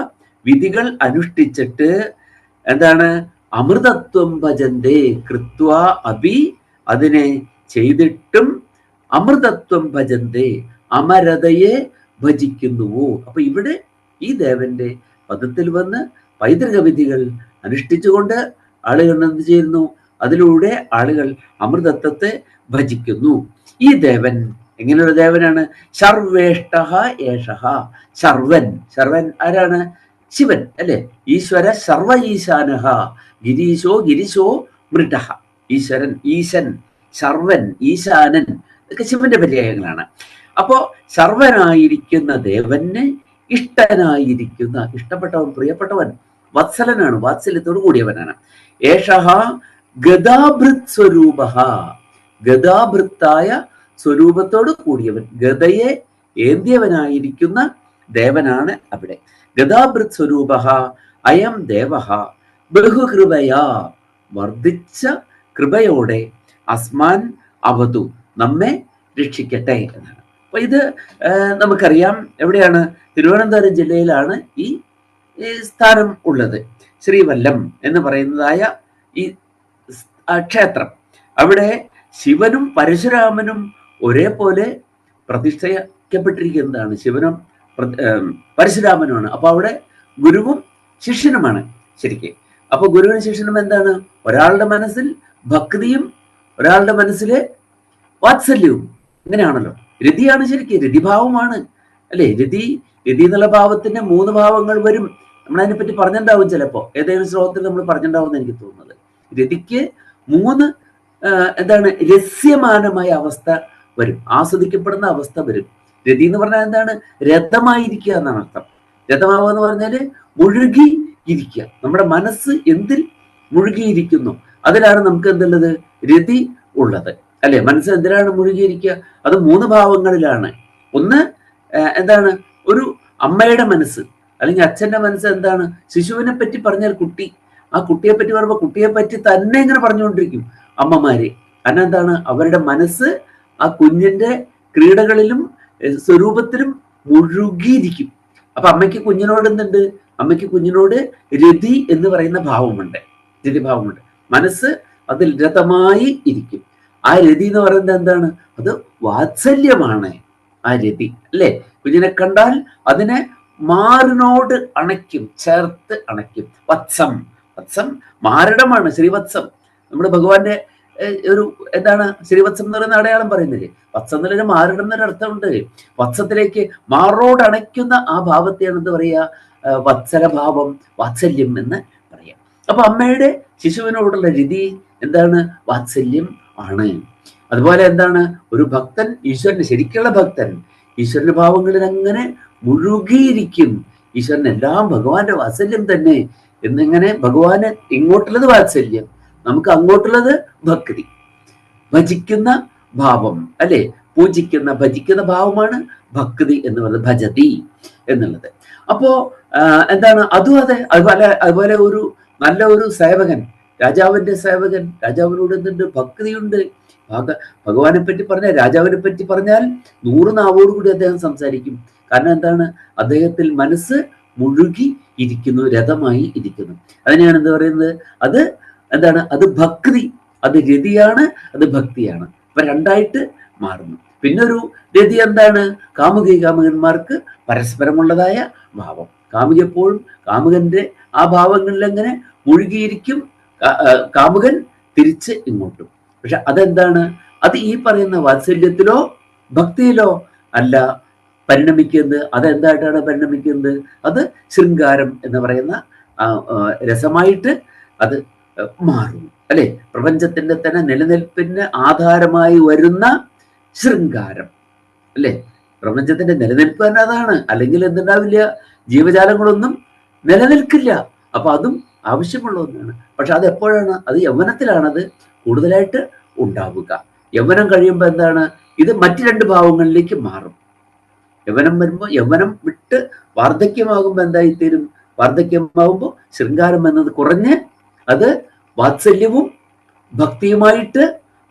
വിധികൾ അനുഷ്ഠിച്ചിട്ട് അമൃതത്വം ഭജന്തേ കൃത്വ അഭി, അതിനെ ചെയ്തിട്ടും അമൃതത്വം ഭജന്തേ, അമരതയെ ഭജിക്കുന്നുവോ. അപ്പൊ ഇവിടെ ഈ ദേവന്റെ പദത്തിൽ വന്ന് പൈതൃക വിധികൾ അനുഷ്ഠിച്ചുകൊണ്ട് ആളുകൾ എന്ത് ചെയ്യുന്നു? അതിലൂടെ ആളുകൾ അമൃതത്വത്തെ ഭജിക്കുന്നു. ഈ ദേവൻ എങ്ങനെയുള്ള ദേവനാണ്? ശർവേഷ്ടഃ ഏഷഃ. ശർവൻ ആരാണ്? ശിവൻ, അല്ലെ? ഈശ്വര ശർവ ഈശാനഃ, ഗിരീശോ മൃഡഃ. ഈശ്വരൻ, ഈശൻ, ശർവൻ, ഈശാനൻ, ഇതൊക്കെ ശിവന്റെ പര്യായങ്ങളാണ്. അപ്പോ ശർവനായിരിക്കുന്ന ദേവന് ഇഷ്ടനായിരിക്കുന്ന, ഇഷ്ടപ്പെട്ടവൻ, പ്രിയപ്പെട്ടവൻ, വത്സലനാണ്, വാത്സല്യത്തോട് കൂടിയവനാണ്. ഏഷഃ ഗദാഭൃത് സ്വരൂപഃ, ഗദാഭൃത്തായ സ്വരൂപത്തോട് കൂടിയവൻ, ഗദയെ ഏന്തിയവനായിരിക്കുന്ന ദേവനാണ് അവിടെ. ഗദാഭൃത് സ്വരൂപഃ അയം ദേവഃ ബഹുകൃപയാ, വർദ്ധിച്ച കൃപയോടെ അസ്മാൻ അവതു, നമ്മെ രക്ഷിക്കട്ടെ എന്നാണ്. അപ്പൊ ഇത് നമുക്കറിയാം എവിടെയാണ്, തിരുവനന്തപുരം ജില്ലയിലാണ് ഈ സ്ഥാനം ഉള്ളത്. ശ്രീവല്ലം എന്ന് പറയുന്നതായ ഈ ക്ഷേത്രം, അവിടെ ശിവനും പരശുരാമനും ഒരേപോലെ പ്രതിഷ്ഠിക്കപ്പെട്ടിരിക്കുന്നതാണ്. ശിവനും പരശുരാമനുമാണ്. അപ്പൊ അവിടെ ഗുരുവും ശിഷ്യനുമാണ് ശരിക്കും. അപ്പൊ ഗുരുവിനും ശിഷ്യനും എന്താണ്? ഒരാളുടെ മനസ്സിൽ ഭക്തിയും ഒരാളുടെ മനസ്സില് വാത്സല്യവും. ഇങ്ങനെയാണല്ലോ. രതിയാണ് ശരിക്കും, രതിഭാവമാണ് അല്ലെ. രതി എന്നുള്ള ഭാവത്തിന്റെ 3 ഭാവങ്ങൾ വരും. നമ്മളതിനെപ്പറ്റി പറഞ്ഞിട്ടുണ്ടാവും ചിലപ്പോ, ഏതെങ്കിലും ശ്ലോകത്തിൽ നമ്മൾ പറഞ്ഞിട്ടുണ്ടാവും എന്ന് എനിക്ക് തോന്നുന്നത്. രതിക്ക് 3 എന്താണ് രസ്യമാനമായ അവസ്ഥ വരും, ആസ്വദിക്കപ്പെടുന്ന അവസ്ഥ വരും. രതി എന്ന് പറഞ്ഞാൽ എന്താണ്? രഥമായിരിക്കുക എന്നാണ് അർത്ഥം. രഥമാവുക എന്ന് പറഞ്ഞാല് മുഴുകി ഇരിക്കുക. നമ്മുടെ മനസ്സ് എന്തിൽ മുഴുകിയിരിക്കുന്നു അതിലാണ് നമുക്ക് എന്തുള്ളത്? രതി ഉള്ളത് അല്ലെ. മനസ്സ് എന്തിനാണ് മുഴുകിയിരിക്കുക? അത് 3 ഭാവങ്ങളിലാണ്. ഒന്ന് എന്താണ്? ഒരു അമ്മയുടെ മനസ്സ് അല്ലെങ്കിൽ അച്ഛന്റെ മനസ്സ് എന്താണ്? ശിശുവിനെ പറ്റി പറഞ്ഞാൽ കുട്ടി, ആ കുട്ടിയെ പറ്റി പറയുമ്പോൾ കുട്ടിയെ പറ്റി തന്നെ ഇങ്ങനെ പറഞ്ഞുകൊണ്ടിരിക്കും അമ്മമാര്. അതിനെന്താണ്? അവരുടെ മനസ്സ് ആ കുഞ്ഞിന്റെ ക്രീഡകളിലും സ്വരൂപത്തിലും മുഴുകിയിരിക്കും. അപ്പൊ അമ്മയ്ക്ക് കുഞ്ഞിനോട് എന്തുണ്ട്? അമ്മയ്ക്ക് കുഞ്ഞിനോട് രതി എന്ന് പറയുന്ന ഭാവമുണ്ട്, രതിഭാവമുണ്ട്. മനസ്സ് അതിൽ രഥമായി ഇരിക്കും. ആ രതി എന്ന് പറയുന്നത് എന്താണ്? അത് വാത്സല്യമാണ് ആ രതി അല്ലെ. കുഞ്ഞിനെ കണ്ടാൽ അതിനെ മാറിനോട് അണയ്ക്കും, ചേർത്ത് അണയ്ക്കും. വത്സം, വത്സം മാരടമാണ്, ശ്രീവത്സം. നമ്മുടെ ഭഗവാന്റെ ഒരു എന്താണ് ശ്രീവത്സം എന്ന് പറയുന്ന അടയാളം പറയുന്നില്ലേ? വത്സം എന്നൊരു മാറിടം എന്നൊരു അർത്ഥമുണ്ട്. വത്സത്തിലേക്ക് മാറോട് അണയ്ക്കുന്ന ആ ഭാവത്തെയാണ് എന്ത് പറയുക? വത്സലഭാവം, വാത്സല്യം എന്ന് പറയാം. അപ്പൊ അമ്മയുടെ ശിശുവിനോടുള്ള രതി എന്താണ്? വാത്സല്യം ആണ്. അതുപോലെ എന്താണ്? ഒരു ഭക്തൻ, ഈശ്വരന് ശരിക്കുള്ള ഭക്തൻ ഈശ്വരന്റെ ഭാവങ്ങളിൽ അങ്ങനെ മുഴുകിയിരിക്കും. ഈശ്വരൻ എല്ലാം ഭഗവാന്റെ വാത്സല്യം തന്നെ എന്നിങ്ങനെ ഭഗവാന് ഇങ്ങോട്ടുള്ളത് വാത്സല്യം, നമുക്ക് അങ്ങോട്ടുള്ളത് ഭക്തി, ഭജിക്കുന്ന ഭാവം അല്ലെ. പൂജിക്കുന്ന ഭജിക്കുന്ന ഭാവമാണ് ഭക്തി എന്ന് പറയുന്നത്, ഭജതി എന്നുള്ളത്. അപ്പോ എന്താണ്? അതും അതെ. അതുപോലെ ഒരു നല്ല ഒരു സേവകൻ, രാജാവിന്റെ സേവകൻ, രാജാവിനോട് എന്തുണ്ട്? ഭക്തിയുണ്ട്. ഭഗവാനെ പറ്റി പറഞ്ഞാൽ, രാജാവിനെ പറ്റി പറഞ്ഞാൽ 100 നാവോടുകൂടി അദ്ദേഹം സംസാരിക്കും. കാരണം എന്താണ്? അദ്ദേഹത്തിൽ മനസ്സ് മുഴുകി ഇരിക്കുന്നു, രഥമായി ഇരിക്കുന്നു. അതിനെയാണ് എന്ത് പറയുന്നത്? അത് എന്താണ്? അത് ഭക്തി, അത് രതിയാണ്, അത് ഭക്തിയാണ്. അപ്പൊ രണ്ടായിട്ട് മാറുന്നു. പിന്നൊരു രതി എന്താണ്? കാമുകി കാമുകന്മാർക്ക് പരസ്പരമുള്ളതായ ഭാവം. കാമുകി എപ്പോഴും കാമുകന്റെ ആ ഭാവങ്ങളിൽ എങ്ങനെ മുഴുകിയിരിക്കും, കാമുകൻ തിരിച്ച് ഇങ്ങോട്ടും. പക്ഷെ അതെന്താണ്? അത് ഈ പറയുന്ന വാത്സല്യത്തിലോ ഭക്തിയിലോ അല്ല പരിണമിക്കുന്നത്. അതെന്തായിട്ടാണ് പരിണമിക്കുന്നത്? അത് ശൃംഗാരം എന്ന് പറയുന്ന രസമായിട്ട് അത് മാറും അല്ലെ. പ്രപഞ്ചത്തിന്റെ തന്നെ നിലനിൽപ്പിന് ആധാരമായി വരുന്ന ശൃംഗാരം അല്ലെ. പ്രപഞ്ചത്തിന്റെ നിലനിൽപ്പ് തന്നെ അതാണ്. അല്ലെങ്കിൽ എന്തുണ്ടാവില്ല? ജീവജാലങ്ങളൊന്നും നിലനിൽക്കില്ല. അപ്പൊ അതും ആവശ്യമുള്ള ഒന്നാണ്. പക്ഷെ അത് എപ്പോഴാണ്? അത് യൗവനത്തിലാണത് കൂടുതലായിട്ട് ഉണ്ടാവുക. യൗവനം കഴിയുമ്പോൾ എന്താണ്? ഇത് മറ്റു 2 ഭാവങ്ങളിലേക്ക് മാറും. യൗവനം വരുമ്പോൾ, യൗവനം വിട്ട് വാർദ്ധക്യമാകുമ്പോൾ എന്തായിത്തീരും? വാർദ്ധക്യമാകുമ്പോൾ ശൃംഗാരം എന്നത് കുറഞ്ഞ് അത് വാത്സല്യവും ഭക്തിയുമായിട്ട്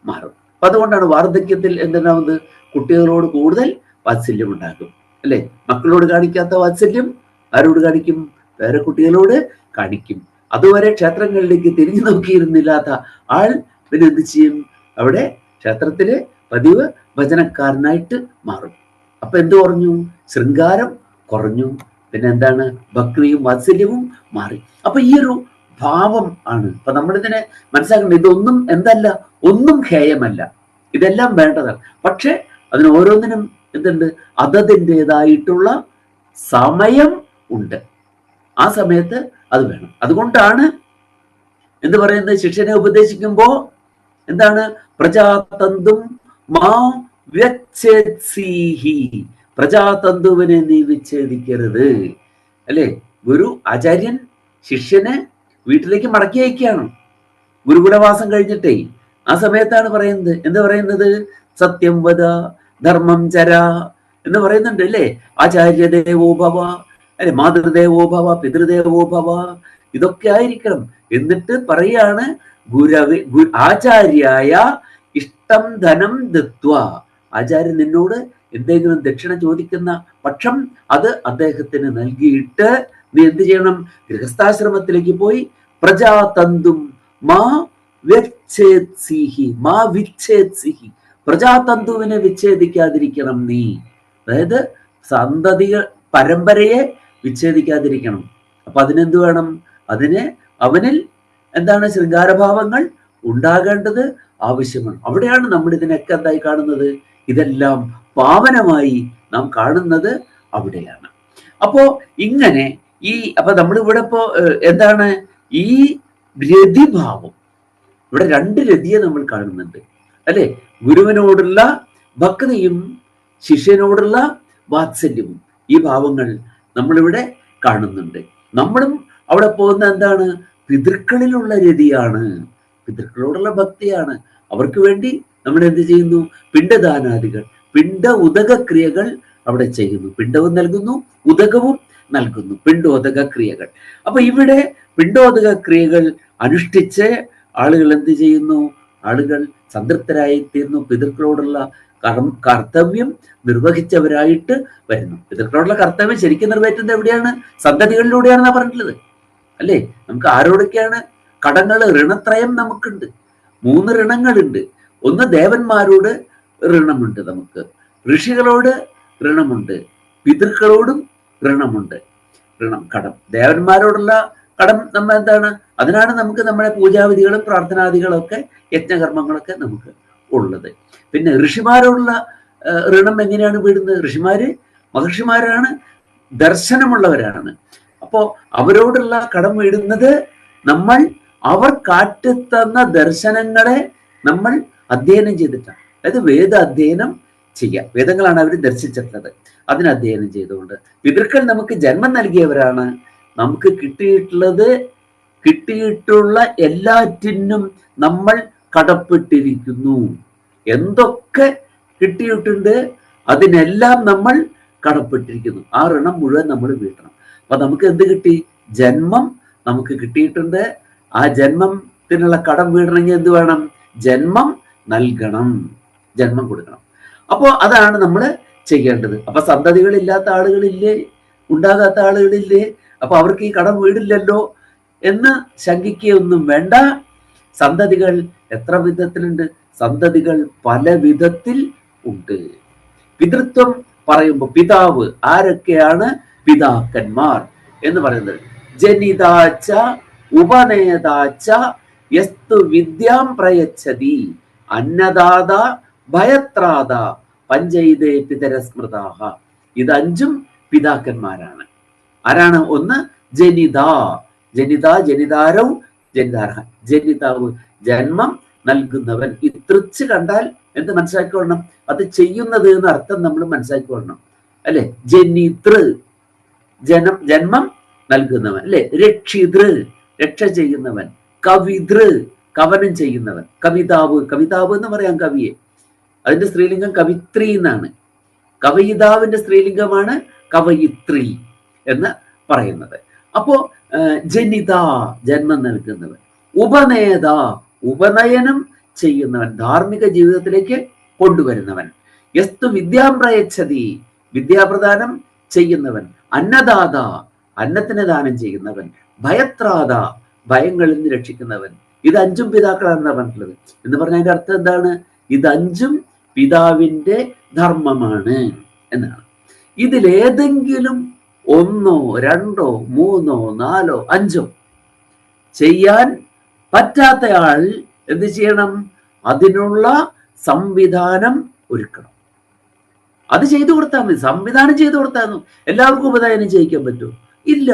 മാറും. അപ്പൊ അതുകൊണ്ടാണ് വാർദ്ധക്യത്തിൽ എന്തുണ്ടാവുന്നത്? കുട്ടികളോട് കൂടുതൽ വാത്സല്യം ഉണ്ടാകും അല്ലെ. മക്കളോട് കാണിക്കാത്ത വാത്സല്യം ആരോട് കാണിക്കും? വേറെ കുട്ടികളോട് കാണിക്കും. അതുവരെ ക്ഷേത്രങ്ങളിലേക്ക് തിരിഞ്ഞു നോക്കിയിരുന്നില്ലാത്ത ആൾ പിന്നെ എന്ത് ചെയ്യും? അവിടെ ക്ഷേത്രത്തില് പതിവ് ഭജനക്കാരനായിട്ട് മാറും. അപ്പൊ എന്ത് കുറഞ്ഞു? ശൃംഗാരം കുറഞ്ഞു. പിന്നെ എന്താണ്? ഭക്തിയും വാത്സല്യവും മാറി. അപ്പൊ ഈ ഒരു ഭാവം ആണ്. അപ്പൊ നമ്മളിതിനെ മനസ്സിലാക്കേണ്ടത്. ഇതൊന്നും എന്തല്ല, ഒന്നും ഹേയമല്ല, ഇതെല്ലാം വേണ്ടതാണ്. പക്ഷെ അതിന് ഓരോന്നിനും എന്തുണ്ട്? അതതിൻ്റെതായിട്ടുള്ള സമയം ഉണ്ട്. ആ സമയത്ത് അത് വേണം. അതുകൊണ്ടാണ് എന്ത് പറയുന്നത്? ശിഷ്യനെ ഉപദേശിക്കുമ്പോ എന്താണ്? പ്രജാതന്തും മാ വ്യച്ഛേത്സീഹി, പ്രജാതന്തുവിനെ നീ വിച്ഛേദിക്കരുത് അല്ലെ. ഗുരു ആചാര്യൻ ശിഷ്യനെ വീട്ടിലേക്ക് മടക്കി അയക്കുകയാണ് ഗുരുകുലവാസം കഴിഞ്ഞിട്ടേ. ആ സമയത്താണ് പറയുന്നത്, എന്താ പറയുന്നത്? സത്യം വദ ധർമ്മം ചര എന്ന് പറയുന്നുണ്ട് അല്ലേ. ആചാര്യദേവോ ഭവ അല്ലെ, മാതൃദേവോഭവ, പിതൃദേവോഭവ, ഇതൊക്കെ ആയിരിക്കണം. എന്നിട്ട് പറയാണ്, ഗുരവേ ആചാര്യായ ഇഷ്ടം ധനം ദത്വ, ആചാര്യൻ നിന്നോട് എന്തെങ്കിലും ദക്ഷിണ ചോദിക്കുന്ന പക്ഷം അത് അദ്ദേഹത്തിന് നൽകിയിട്ട് നീ എന്ത് ചെയ്യണം? ഗൃഹസ്ഥാശ്രമത്തിലേക്ക് പോയി പ്രജാതന്തും മാ വ്യച്ഛേത്സിഹി മാ വിച്ഛേത്സിഹി, പ്രജാതന്തുവിനെ വിച്ഛേദിക്കാതിരിക്കണം നീ. അതായത് സന്തതികൾ പരമ്പരയെ വിച്ഛേദിക്കാതിരിക്കണം. അപ്പൊ അതിനെന്ത് വേണം? അതിന് അവനിൽ എന്താണ്? ശൃംഗാരഭാവങ്ങൾ ഉണ്ടാകേണ്ടത് ആവശ്യമാണ്. അവിടെയാണ് നമ്മൾ ഇതിനൊക്കെ എന്തായി കാണുന്നത്? ഇതെല്ലാം പാവനമായി നാം കാണുന്നത് അവിടെയാണ്. അപ്പോ ഇങ്ങനെ അപ്പൊ നമ്മളിവിടെ ഇപ്പോ എന്താണ് ഈ രതിഭാവം, ഇവിടെ 2 രതിയെ നമ്മൾ കാണുന്നുണ്ട് അല്ലെ? ഗുരുവിനോടുള്ള ഭക്തിയും ശിഷ്യനോടുള്ള വാത്സല്യവും, ഈ ഭാവങ്ങൾ നമ്മളിവിടെ കാണുന്നുണ്ട്. നമ്മളും അവിടെ പോകുന്ന എന്താണ്? പിതൃക്കളിലുള്ള രതിയാണ്, പിതൃക്കളോടുള്ള ഭക്തിയാണ്. അവർക്ക് വേണ്ടി നമ്മൾ എന്ത് ചെയ്യുന്നു? പിണ്ടദാനാദികൾ, പിണ്ട ഉദക ക്രിയകൾ അവിടെ ചെയ്യുന്നു. പിണ്ടവും നൽകുന്നു, ഉദകവും നൽകുന്നു, പിണ്ടോദക ക്രിയകൾ. അപ്പൊ ഇവിടെ പിണ്ടോദക ക്രിയകൾ അനുഷ്ഠിച്ച് ആളുകൾ എന്ത് ചെയ്യുന്നു? ആളുകൾ സംതൃപ്തരായി തീർന്നു, പിതൃക്കളോടുള്ള കർത്തവ്യം നിർവഹിച്ചവരായിട്ട് വരുന്നു. പിതൃക്കളോടുള്ള കർത്തവ്യം ശരിക്കും നിറവേറ്റുന്നത് എവിടെയാണ്? സന്തതികളിലൂടെയാണെന്നാ പറഞ്ഞിട്ടുള്ളത് അല്ലേ? നമുക്ക് ആരോടൊക്കെയാണ് കടങ്ങൾ? ഋണത്രയം നമുക്കുണ്ട്, 3 ഋണങ്ങളുണ്ട്. ഒന്ന് ദേവന്മാരോട് ഋണമുണ്ട്, നമുക്ക് ഋഷികളോട് ഋണമുണ്ട്, പിതൃക്കളോടും ഋണമുണ്ട്. കടം, ദേവന്മാരോടുള്ള കടം നമ്മൾ എന്താണ്? അതിനാണ് നമുക്ക് നമ്മുടെ പൂജാവിധികളും പ്രാർത്ഥനാദികളും ഒക്കെ യജ്ഞകർമ്മങ്ങളൊക്കെ നമുക്ക് ഉള്ളത്. പിന്നെ ഋഷിമാരോടുള്ള ഋണം എങ്ങനെയാണ് വീടുന്നത്? മഹർഷിമാരാണ്, ദർശനമുള്ളവരാണ്. അപ്പോ അവരോടുള്ള കടം വീടുന്നത് നമ്മൾ അവർ കാട്ടിത്തന്ന ദർശനങ്ങളെ നമ്മൾ അധ്യയനം ചെയ്തിട്ടാണ്. അതായത് വേദ അധ്യയനം ചെയ്യാം. വേദങ്ങളാണ് അവർ ദർശിച്ചിട്ടുള്ളത്, അതിന് അധ്യയനം ചെയ്തുകൊണ്ട്. പിതൃക്കൾ നമുക്ക് ജന്മം നൽകിയവരാണ്. നമുക്ക് കിട്ടിയിട്ടുള്ള എല്ലാറ്റിനും നമ്മൾ കടപ്പെട്ടിരിക്കുന്നു. എന്തൊക്കെ കിട്ടിയിട്ടുണ്ട് അതിനെല്ലാം നമ്മൾ കടപ്പെട്ടിരിക്കുന്നു. ആ ഋണം മുഴുവൻ നമ്മൾ വീട്ടണം. അപ്പൊ നമുക്ക് എന്ത് കിട്ടി? ജന്മം നമുക്ക് കിട്ടിയിട്ടുണ്ട്. ആ ജന്മത്തിനുള്ള കടം വീടണമെങ്കിൽ എന്ത് വേണം? ജന്മം നൽകണം, ജന്മം കൊടുക്കണം. അപ്പോ അതാണ് നമ്മൾ ചെയ്യേണ്ടത്. അപ്പൊ സന്തതികളില്ലാത്ത ആളുകളില്ലേ? ഉണ്ടാകാത്ത ആളുകളില്ലേ? അപ്പൊ അവർക്ക് ഈ കടം വീടില്ലല്ലോ എന്ന് ശങ്കിക്കുകയൊന്നും വേണ്ട. സന്തതികൾ എത്ര വിധത്തിലുണ്ട്? സന്തതികൾ പല വിധത്തിൽ ഉണ്ട്. പിതൃത്വം പറയുമ്പോൾ പിതാവ്, ആരൊക്കെയാണ് പിതാക്കന്മാർ എന്ന് പറയുന്നത്? ജനിതാച്ച ഉപനേതാച്ച യസ്തു വിദ്യാം പ്രയച്ഛതി അന്നദാത ഭയത്രാത പഞ്ചൈതേ പിതരസ്മൃതാഹ. ഇത് 5 പിതാക്കന്മാരാണ്. ആരാണ്? ഒന്ന് ജനിതാരവും ജനിതാർഹ. ജനിതാവ് ജന്മം നൽകുന്നവൻ. ഈ തൃച്ച് കണ്ടാൽ എന്ത് മനസ്സിലാക്കിക്കൊള്ളണം? അത് ചെയ്യുന്നത് എന്ന് അർത്ഥം നമ്മൾ മനസ്സിലാക്കിക്കൊള്ളണം അല്ലെ? ജനിതൃ ജന്മം നൽകുന്നവൻ അല്ലെ? രക്ഷിതൃ രക്ഷ ചെയ്യുന്നവൻ. കവിതൃ കവനം ചെയ്യുന്നവൻ. കവിതാവ് എന്ന് പറയാം കവിയെ. അതിന്റെ സ്ത്രീലിംഗം കവിത്രി എന്നാണ്. കവയിതാവിന്റെ സ്ത്രീലിംഗമാണ് കവയിത്രി എന്ന് പറയുന്നത്. അപ്പോ ജനിത ജന്മം നൽകുന്നവൻ. ഉപനേത ഉപനയനം ചെയ്യുന്നവൻ, ധാർമ്മിക ജീവിതത്തിലേക്ക് കൊണ്ടുവരുന്നവൻ. യസ്തു വിദ്യാം പ്രയച്ഛതി വിദ്യാപ്രദാനം ചെയ്യുന്നവൻ. അന്നദാത അന്നത്തിന് ദാനം ചെയ്യുന്നവൻ. ഭയത്രാത ഭയങ്ങളിൽ നിന്ന് രക്ഷിക്കുന്നവൻ. ഇത് 5 പിതാക്കളാണെന്നാ പറഞ്ഞിട്ടുള്ളത്. എന്ന് പറഞ്ഞ അതിന്റെ അർത്ഥം എന്താണ്? ഇത് 5 പിതാവിന്റെ ധർമ്മമാണ് എന്നാണ്. ഇതിലേതെങ്കിലും 1, 2, 3, 4, 5 ചെയ്യാൻ പറ്റാത്തയാൾ എന്ത് ചെയ്യണം? അതിനുള്ള സംവിധാനം ഒരുക്കണം. അത് ചെയ്തു കൊടുത്താൽ മതി, സംവിധാനം ചെയ്തു കൊടുത്താൽ. എല്ലാവർക്കും ഉപനയനം ചെയ്യിക്കാൻ പറ്റുമോ? ഇല്ല.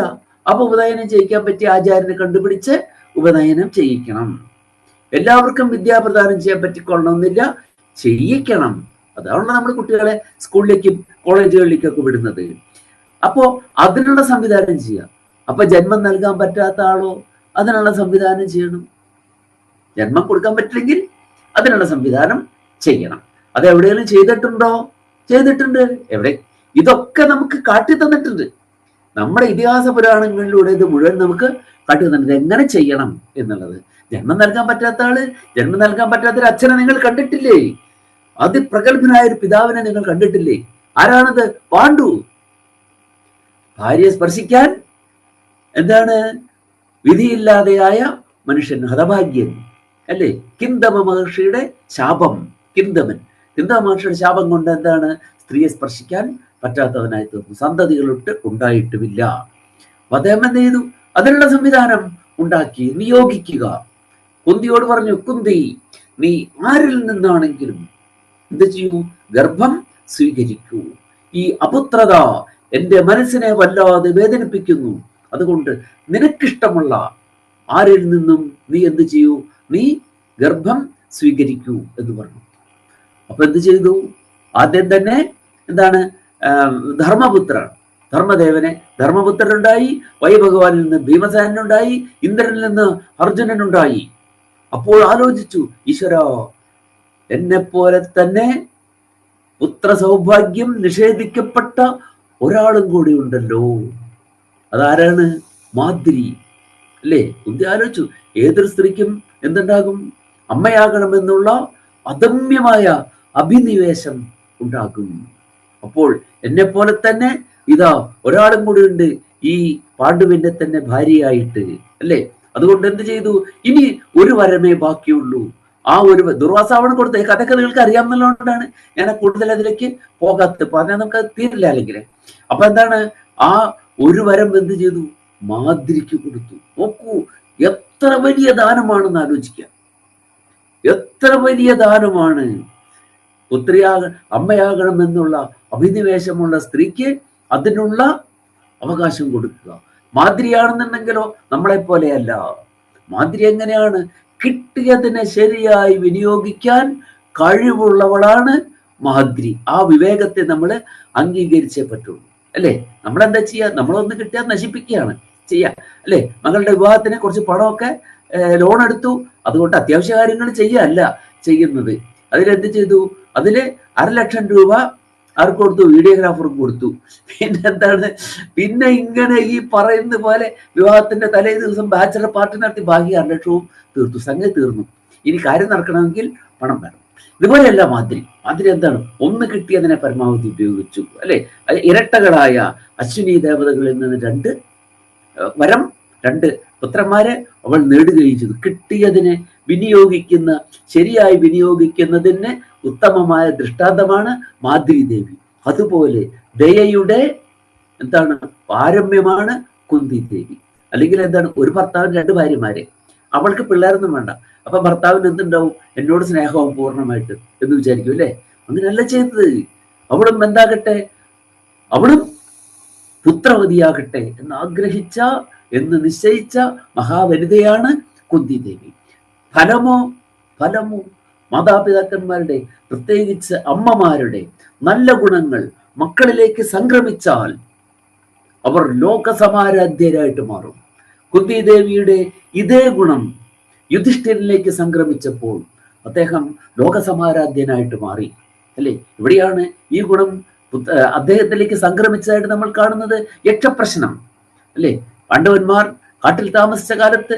അപ്പൊ ഉപനയനം ചെയ്യിക്കാൻ പറ്റിയ ആചാര്യനെ കണ്ടുപിടിച്ച് ഉപനയനം ചെയ്യിക്കണം. എല്ലാവർക്കും വിദ്യാപ്രദാനം ചെയ്യാൻ പറ്റിക്കൊള്ളണമെന്നില്ല, ചെയ്യിക്കണം. അതാണല്ലോ നമ്മൾ കുട്ടികളെ സ്കൂളിലേക്കും കോളേജുകളിലേക്കൊക്കെ വിടുന്നത്. അപ്പോ അതിനുള്ള സംവിധാനം ചെയ്യാം. അപ്പൊ ജന്മം നൽകാൻ പറ്റാത്ത ആളോ അതിനുള്ള സംവിധാനം ചെയ്യണം. ജന്മം കൊടുക്കാൻ പറ്റില്ലെങ്കിൽ അതിനുള്ള സംവിധാനം ചെയ്യണം. അത് എവിടെയെങ്കിലും ചെയ്തിട്ടുണ്ടോ? ചെയ്തിട്ടുണ്ട്. എവിടെ? ഇതൊക്കെ നമുക്ക് കാട്ടി തന്നിട്ടുണ്ട്. നമ്മുടെ ഇതിഹാസ പുരാണങ്ങളിലൂടെ ഇത് മുഴുവൻ നമുക്ക് കാട്ടി തന്നിട്ടുണ്ട് എങ്ങനെ ചെയ്യണം എന്നുള്ളത്. ജന്മം നൽകാൻ പറ്റാത്ത ആള്, ജന്മം നൽകാൻ പറ്റാത്തൊരു അച്ഛനെ നിങ്ങൾ കണ്ടിട്ടില്ലേ? അതിപ്രഗത്ഭനായ ഒരു പിതാവിനെ നിങ്ങൾ കണ്ടിട്ടില്ലേ? ആരാണത്? പാണ്ഡു. പിതാവിനെ നിങ്ങൾ കണ്ടിട്ടില്ലേ? ആരാണത്? പാണ്ഡു. ഭാര്യയെ സ്പർശിക്കാൻ എന്താണ് വിധിയില്ലാതെയായ മനുഷ്യൻ, ഹതഭാഗ്യൻ അല്ലേ? കിന്തമ മഹർഷിയുടെ ശാപം. കിന്തമ മഹർഷിയുടെ ശാപം കൊണ്ട് എന്താണ്? സ്ത്രീയെ സ്പർശിക്കാൻ പറ്റാത്തവനായി തീർന്നു. സന്തതികളൊട്ട് ഉണ്ടായിട്ടുമില്ല. അപ്പൊ അദ്ദേഹം എന്ത് ചെയ്തു? അതിനുള്ള സംവിധാനം ഉണ്ടാക്കി, നിയോഗിക്കുക. കുന്തിയോട് പറഞ്ഞു, കുന്തി, നീ ആരിൽ നിന്നാണെങ്കിലും എന്ത് ചെയ്യൂ? ഗർഭം സ്വീകരിക്കൂ. ഈ അപുത്രത എന്റെ മനസ്സിനെ വല്ലാതെ വേദനിപ്പിക്കുന്നു. അതുകൊണ്ട് നിനക്കിഷ്ടമുള്ള ആരിൽ നിന്നും നീ എന്ത് ചെയ്യൂ? നീ ഗർഭം സ്വീകരിക്കൂ എന്ന് പറഞ്ഞു. അപ്പൊ എന്ത് ചെയ്തു? ആദ്യം തന്നെ എന്താണ്? ധർമ്മപുത്രനുണ്ടായി, വൈഭഗവാനിൽ നിന്ന് ഭീമസേനുണ്ടായി, ഇന്ദ്രനിൽ നിന്ന് അർജുനനുണ്ടായി. അപ്പോൾ ആലോചിച്ചു, ഈശ്വര, എന്നെ പോലെ തന്നെ പുത്ര സൗഭാഗ്യം നിഷേധിക്കപ്പെട്ട ഒരാളും കൂടി ഉണ്ടല്ലോ. അതാരാണ്? മാദ്രി അല്ലേ? കുന്തി ആലോചിച്ചു, ഏതൊരു സ്ത്രീക്കും എന്തുണ്ടാകും? അമ്മയാകണമെന്നുള്ള അദമ്യമായ അഭിനിവേശം ഉണ്ടാകും. അപ്പോൾ എന്നെ പോലെ തന്നെ ഇതാ ഒരാളും കൂടി ഉണ്ട് ഈ പാണ്ഡുവിന്റെ തന്നെ ഭാര്യയായിട്ട് അല്ലേ? അതുകൊണ്ട് എന്ത് ചെയ്തു? ഇനി ഒരു വരമേ ബാക്കിയുള്ളൂ. ആ ഒരു ദുർവാസാവണം കൊടുത്ത കഥയൊക്കെ നിങ്ങൾക്ക് അറിയാമെന്നുള്ളതുകൊണ്ടാണ് ഞാൻ കൂടുതൽ അതിലേക്ക് പോകാത്തത്. പറഞ്ഞാൽ നമുക്ക് തീരില്ല അല്ലെങ്കിൽ. അപ്പൊ എന്താണ്? ആ ഒരു വരം എന്ത് ചെയ്തു? മാദ്രിക്ക് കൊടുത്തു. നോക്കൂ, എത്ര വലിയ ദാനമാണെന്ന് ആലോചിക്കുക. എത്ര വലിയ ദാനമാണ്! അമ്മയാകണമെന്നുള്ള അഭിനിവേശമുള്ള സ്ത്രീക്ക് അതിനുള്ള അവകാശം കൊടുക്കുക. മാദ്രിയാണെന്നുണ്ടെങ്കിലോ നമ്മളെ പോലെയല്ല. മാദ്രി എങ്ങനെയാണ്? കിട്ടിയതിനെ ശരിയായി വിനിയോഗിക്കാൻ കഴിവുള്ളവളാണ് മാദ്രി. ആ വിവേകത്തെ നമ്മൾ അംഗീകരിച്ചേ പറ്റുള്ളൂ അല്ലേ? നമ്മളെന്താ ചെയ്യുക? നമ്മളൊന്ന് കിട്ടിയാൽ നശിപ്പിക്കുകയാണ് ചെയ്യുക അല്ലേ? മകളുടെ വിവാഹത്തിന് കുറച്ച് പണമൊക്കെ ലോൺ എടുത്തു, അതുകൊണ്ട് അത്യാവശ്യ കാര്യങ്ങൾ ചെയ്യല്ല ചെയ്യുന്നത്. അതിലെന്ത് ചെയ്തു? അതില് 1,00,000 രൂപ ആർക്ക് കൊടുത്തു? വീഡിയോഗ്രാഫർക്ക് കൊടുത്തു. പിന്നെ എന്താണ്? പിന്നെ ഇങ്ങനെ ഈ പറയുന്ന പോലെ വിവാഹത്തിന്റെ തലേ ദിവസം ബാച്ചലർ പാർട്ടി നടത്തി ബാക്കി 1,00,000 തീർത്തു. സംഗതി തീർന്നു. ഇനി കാര്യം നടക്കണമെങ്കിൽ പണം വേണം. ഇതുപോലെയല്ല മാദ്രി എന്താണ്? ഒന്ന് കിട്ടിയതിനെ പരമാവധി ഉപയോഗിച്ചു അല്ലെ? ഇരട്ടകളായ അശ്വിനി ദേവതകളിൽ നിന്ന് 2 പുത്രന്മാരെ അവൾ നേടുകയും ചെയ്തു. കിട്ടിയതിനെ ശരിയായി വിനിയോഗിക്കുന്നതിന് ഉത്തമമായ ദൃഷ്ടാന്തമാണ് മാദ്രി ദേവി. അതുപോലെ ദയയുടെ എന്താണ് പാരമ്യമാണ് കുന്തി ദേവി. അല്ലെങ്കിൽ എന്താണ്? ഒരു ഭർത്താവിന് 2 ഭാര്യമാരെ. അവൾക്ക് പിള്ളേരൊന്നും വേണ്ട. അപ്പൊ ഭർത്താവിന് എന്തുണ്ടാവും? എന്നോട് സ്നേഹവും പൂർണ്ണമായിട്ട് എന്ന് വിചാരിക്കും അല്ലെ? അങ്ങനെയല്ല ചെയ്തത്. അവളും എന്താകട്ടെ? അവളും പുത്രവതിയാകട്ടെ എന്ന് നിശ്ചയിച്ച മഹാവനിതയാണ് കുന്തി ദേവി. ഫലമോ മാതാപിതാക്കന്മാരുടെ, പ്രത്യേകിച്ച് അമ്മമാരുടെ നല്ല ഗുണങ്ങൾ മക്കളിലേക്ക് സംക്രമിച്ചാൽ അവർ ലോകസമാരാധ്യരായിട്ട് മാറും. കുന്തി ദേവിയുടെ ഇതേ ഗുണം യുധിഷ്ഠിരനിലേക്ക് സംക്രമിച്ചപ്പോൾ അദ്ദേഹം ലോകസമാരാധ്യനായിട്ട് മാറി അല്ലേ? ഇവിടെയാണ് ഈ ഗുണം അദ്ദേഹത്തിലേക്ക് സംക്രമിച്ചതായിട്ട് നമ്മൾ കാണുന്നത്. യക്ഷപ്രശ്നം അല്ലേ? പാണ്ഡവന്മാർ കാട്ടിൽ താമസിച്ച കാലത്ത്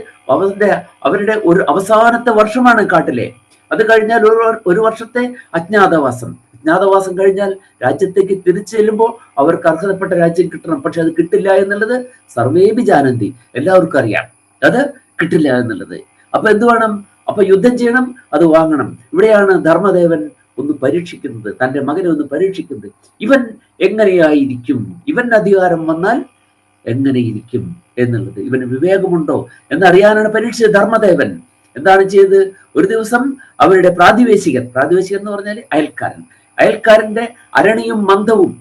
അവരുടെ ഒരു അവസാനത്തെ വർഷമാണ് കാട്ടിലെ. അത് കഴിഞ്ഞാൽ ഒരു വർഷത്തെ അജ്ഞാതവാസം കഴിഞ്ഞാൽ രാജ്യത്തേക്ക് തിരിച്ചു ചെല്ലുമ്പോൾ അവർക്ക് അർഹതപ്പെട്ട രാജ്യം കിട്ടണം. പക്ഷെ അത് കിട്ടില്ല എന്നുള്ളത് സർവേബി ജാനന്തി, എല്ലാവർക്കും അറിയാം അത് കിട്ടില്ല എന്നുള്ളത്. അപ്പൊ എന്ത് വേണം? അപ്പൊ യുദ്ധം ചെയ്യണം, അത് വാങ്ങണം. ഇവിടെയാണ് ധർമ്മദേവൻ ഒന്ന് പരീക്ഷിക്കുന്നത്, തന്റെ മകനെ ഒന്ന് പരീക്ഷിക്കുന്നത്. ഇവൻ എങ്ങനെയായിരിക്കും, ഇവൻ അധികാരം വന്നാൽ എങ്ങനെയിരിക്കും എന്നുള്ളത്, ഇവന് വിവേകമുണ്ടോ എന്നറിയാനാണ് പരീക്ഷിച്ചത് ധർമ്മദേവൻ. എന്താണ് ചെയ്തത്? ഒരു ദിവസം അവരുടെ പ്രാതിവേശികൻ എന്ന് പറഞ്ഞാൽ അയൽക്കാരന്റെ അരണിയും മന്ദവും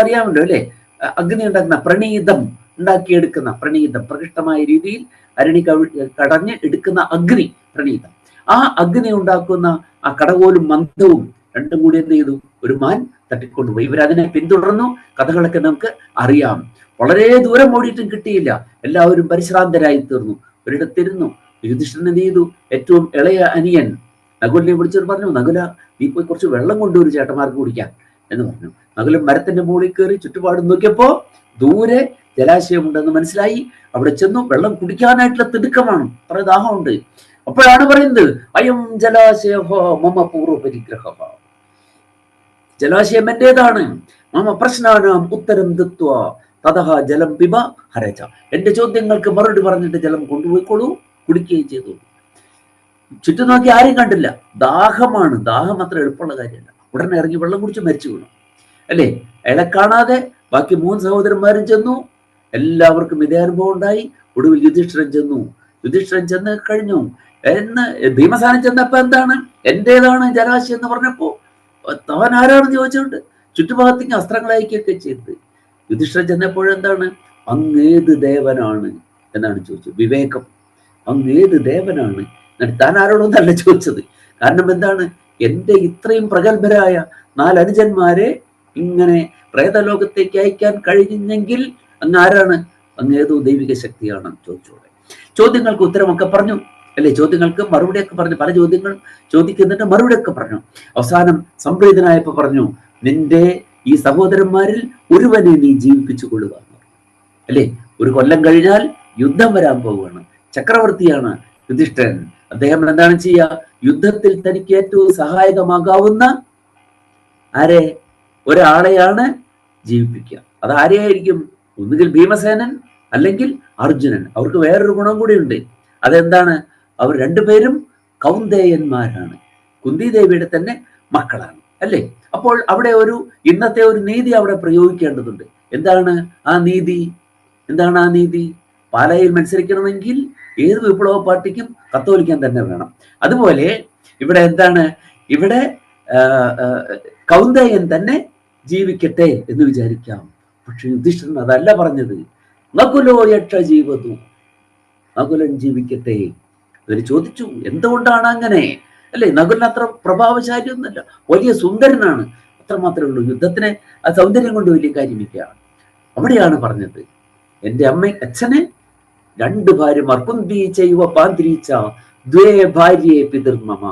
അറിയാമല്ലോ അല്ലെ? അഗ്നി ഉണ്ടാക്കുന്ന പ്രണീതം ഉണ്ടാക്കിയെടുക്കുന്ന പ്രകൃഷ്ടമായ രീതിയിൽ അരണി കടഞ്ഞ് എടുക്കുന്ന അഗ്നി പ്രണീതം. ആ അഗ്നി ഉണ്ടാക്കുന്ന ആ കടകോലും മന്ദവും രണ്ടും കൂടി എന്ത് ചെയ്തു? ഒരു മാൻ തട്ടിക്കൊണ്ടുപോയി. ഇവരതിനെ പിന്തുടർന്നു. കഥകളൊക്കെ നമുക്ക് അറിയാം. വളരെ ദൂരം ഓടിയിട്ടും കിട്ടിയില്ല. എല്ലാവരും പരിശ്രാന്തരായി തീർന്നു. ഒരിടത്തിരുന്നു. യുധിഷ്ഠിരൻ എന്ത് ചെയ്തു? ഏറ്റവും ഇളയ അനിയൻ നകുലിനെ വിളിച്ചിട്ട് പറഞ്ഞു, നകുല, നീ പോയി കുറച്ച് വെള്ളം കൊണ്ടുവരും ചേട്ടന്മാർക്ക് കുടിക്കാൻ എന്ന് പറഞ്ഞു. നകുലൻ മരത്തിന്റെ മുകളിൽ കയറി ചുറ്റുപാടും നോക്കിയപ്പോ ദൂരെ ജലാശയമുണ്ടെന്ന് മനസ്സിലായി. അവിടെ ചെന്നു. വെള്ളം കുടിക്കാനായിട്ടുള്ള തിടുക്കമാണ്, അത്ര ദാഹമുണ്ട്. അപ്പോഴാണ് പറയുന്നത്, അയം ജലാശയ മമ പൂർവ്വ പരിഗ്രഹ. ജലാശയം എന്റേതാണ്. മമ പ്രശ്നാനാം ഉത്തരം ദത്വ തതഹ ജലം പിബ ഹരജ. എന്റെ ചോദ്യങ്ങൾക്ക് മറുപടി പറഞ്ഞിട്ട് ജലം കൊണ്ടുപോയിക്കോളൂ, കുടിക്കുകയും ചെയ്തു. ചുറ്റും നോക്കി ആരും കണ്ടില്ല. ദാഹമാണ്. ദാഹം അത്ര എളുപ്പമുള്ള കാര്യമല്ല. ഉടനെ ഇറങ്ങി വെള്ളം കുടിച്ച് മരിച്ചു വീണു അല്ലേ. അയാളെ കാണാതെ ബാക്കി 3 സഹോദരന്മാരും ചെന്നു. എല്ലാവർക്കും ഇതേ അനുഭവം ഉണ്ടായി. ഒടുവിൽ യുധിഷ്ഠിരൻ ചെന്നു. യുധിഷ്ഠിരൻ ചെന്ന് കഴിഞ്ഞു എന്ന് ഭീമസേനൻ ചെന്നപ്പോ എന്താണ്, എന്റേതാണ് ജലാശയം എന്ന് പറഞ്ഞപ്പോ താൻ ആരാണെന്ന് ചോദിച്ചുകൊണ്ട് ചുറ്റുഭാഗത്തേക്ക് അസ്ത്രങ്ങൾ അയക്കുകയൊക്കെ ചെയ്തത്. യുധിഷ്ഠിരൻ ചെന്നപ്പോഴെന്താണ്, അങ്ങേത് ദേവനാണ് എന്നാണ് ചോദിച്ചത്. വിവേകം. അങ്ങേത് ദേവനാണ്. താൻ ആരോടൊന്നല്ല ചോദിച്ചത്. കാരണം എന്താണ്, എന്റെ ഇത്രയും പ്രഗത്ഭരായ 4 അനുജന്മാരെ ഇങ്ങനെ പ്രേതലോകത്തേക്ക് അയക്കാൻ കഴിഞ്ഞെങ്കിൽ അങ്ങ് ആരാണ്? അങ്ങേതോ ദൈവിക ശക്തിയാണ് ചോദിച്ചോടെ. ചോദ്യങ്ങൾക്ക് ഉത്തരമൊക്കെ പറഞ്ഞു അല്ലെ, ചോദ്യങ്ങൾക്ക് മറുപടിയൊക്കെ പറഞ്ഞു. പല ചോദ്യങ്ങളും ചോദിക്കുന്നുണ്ട്, മറുപടിയൊക്കെ പറഞ്ഞു. അവസാനം സംപ്രീതനായപ്പോ പറഞ്ഞു, നിന്റെ ഈ സഹോദരന്മാരിൽ ഒരുവനെ നീ ജീവിപ്പിച്ചു കൊള്ളുക അല്ലെ. 1 കൊല്ലം കഴിഞ്ഞാൽ യുദ്ധം വരാൻ പോവുകയാണ്. ചക്രവർത്തിയാണ് യുധിഷ്ഠിരൻ. അദ്ദേഹം എന്താണ് ചെയ്യുക, യുദ്ധത്തിൽ തനിക്ക് ഏറ്റവും സഹായകമാകാവുന്ന ആരെ, ഒരാളെയാണ് ജീവിപ്പിക്കുക. അത് ആരെയായിരിക്കും? ഒന്നുകിൽ ഭീമസേനൻ അല്ലെങ്കിൽ അർജുനൻ. അവർക്ക് വേറൊരു ഗുണം കൂടി ഉണ്ട്. അതെന്താണ്, അവർ രണ്ടുപേരും കൗന്ദേയന്മാരാണ്, കുന്തിദേവിയുടെ തന്നെ മക്കളാണ് അല്ലേ. അപ്പോൾ അവിടെ ഇന്നത്തെ ഒരു നീതി അവിടെ പ്രയോഗിക്കേണ്ടതുണ്ട്. എന്താണ് ആ നീതി? എന്താണ് ആ നീതി? പാലായിൽ മത്സരിക്കണമെങ്കിൽ ഏത് വിപ്ലവ പാർട്ടിക്കും കത്തോലിക്കാൻ തന്നെ വേണം. അതുപോലെ ഇവിടെ എന്താണ്, ഇവിടെ കൗന്ദേയൻ തന്നെ ജീവിക്കട്ടെ എന്ന് വിചാരിക്കാം. പക്ഷെ യുധിഷ്ഠിരൻ അതല്ല പറഞ്ഞത്. നകുലോ യക്ഷ ജീവതു, നകുലൻ ജീവിക്കട്ടെ. അതിന് ചോദിച്ചു എന്തുകൊണ്ടാണ് അങ്ങനെ അല്ലെ. നകുലൻ അത്ര പ്രഭാവശാലി ഒന്നല്ല, വലിയ സുന്ദരനാണ്, അത്ര മാത്രമേ ഉള്ളൂ. യുദ്ധത്തിന് ആ സൗന്ദര്യം കൊണ്ട് വലിയ കാര്യമില്ല. അവിടെയാണ് പറഞ്ഞത്, എന്റെ അച്ഛന് 2 ഭാര്യമാർ, കുന്തി ചൈവ പാന്ത്രീച്ച ദ്വേ ഭാര്യയെ പിതുർമമ.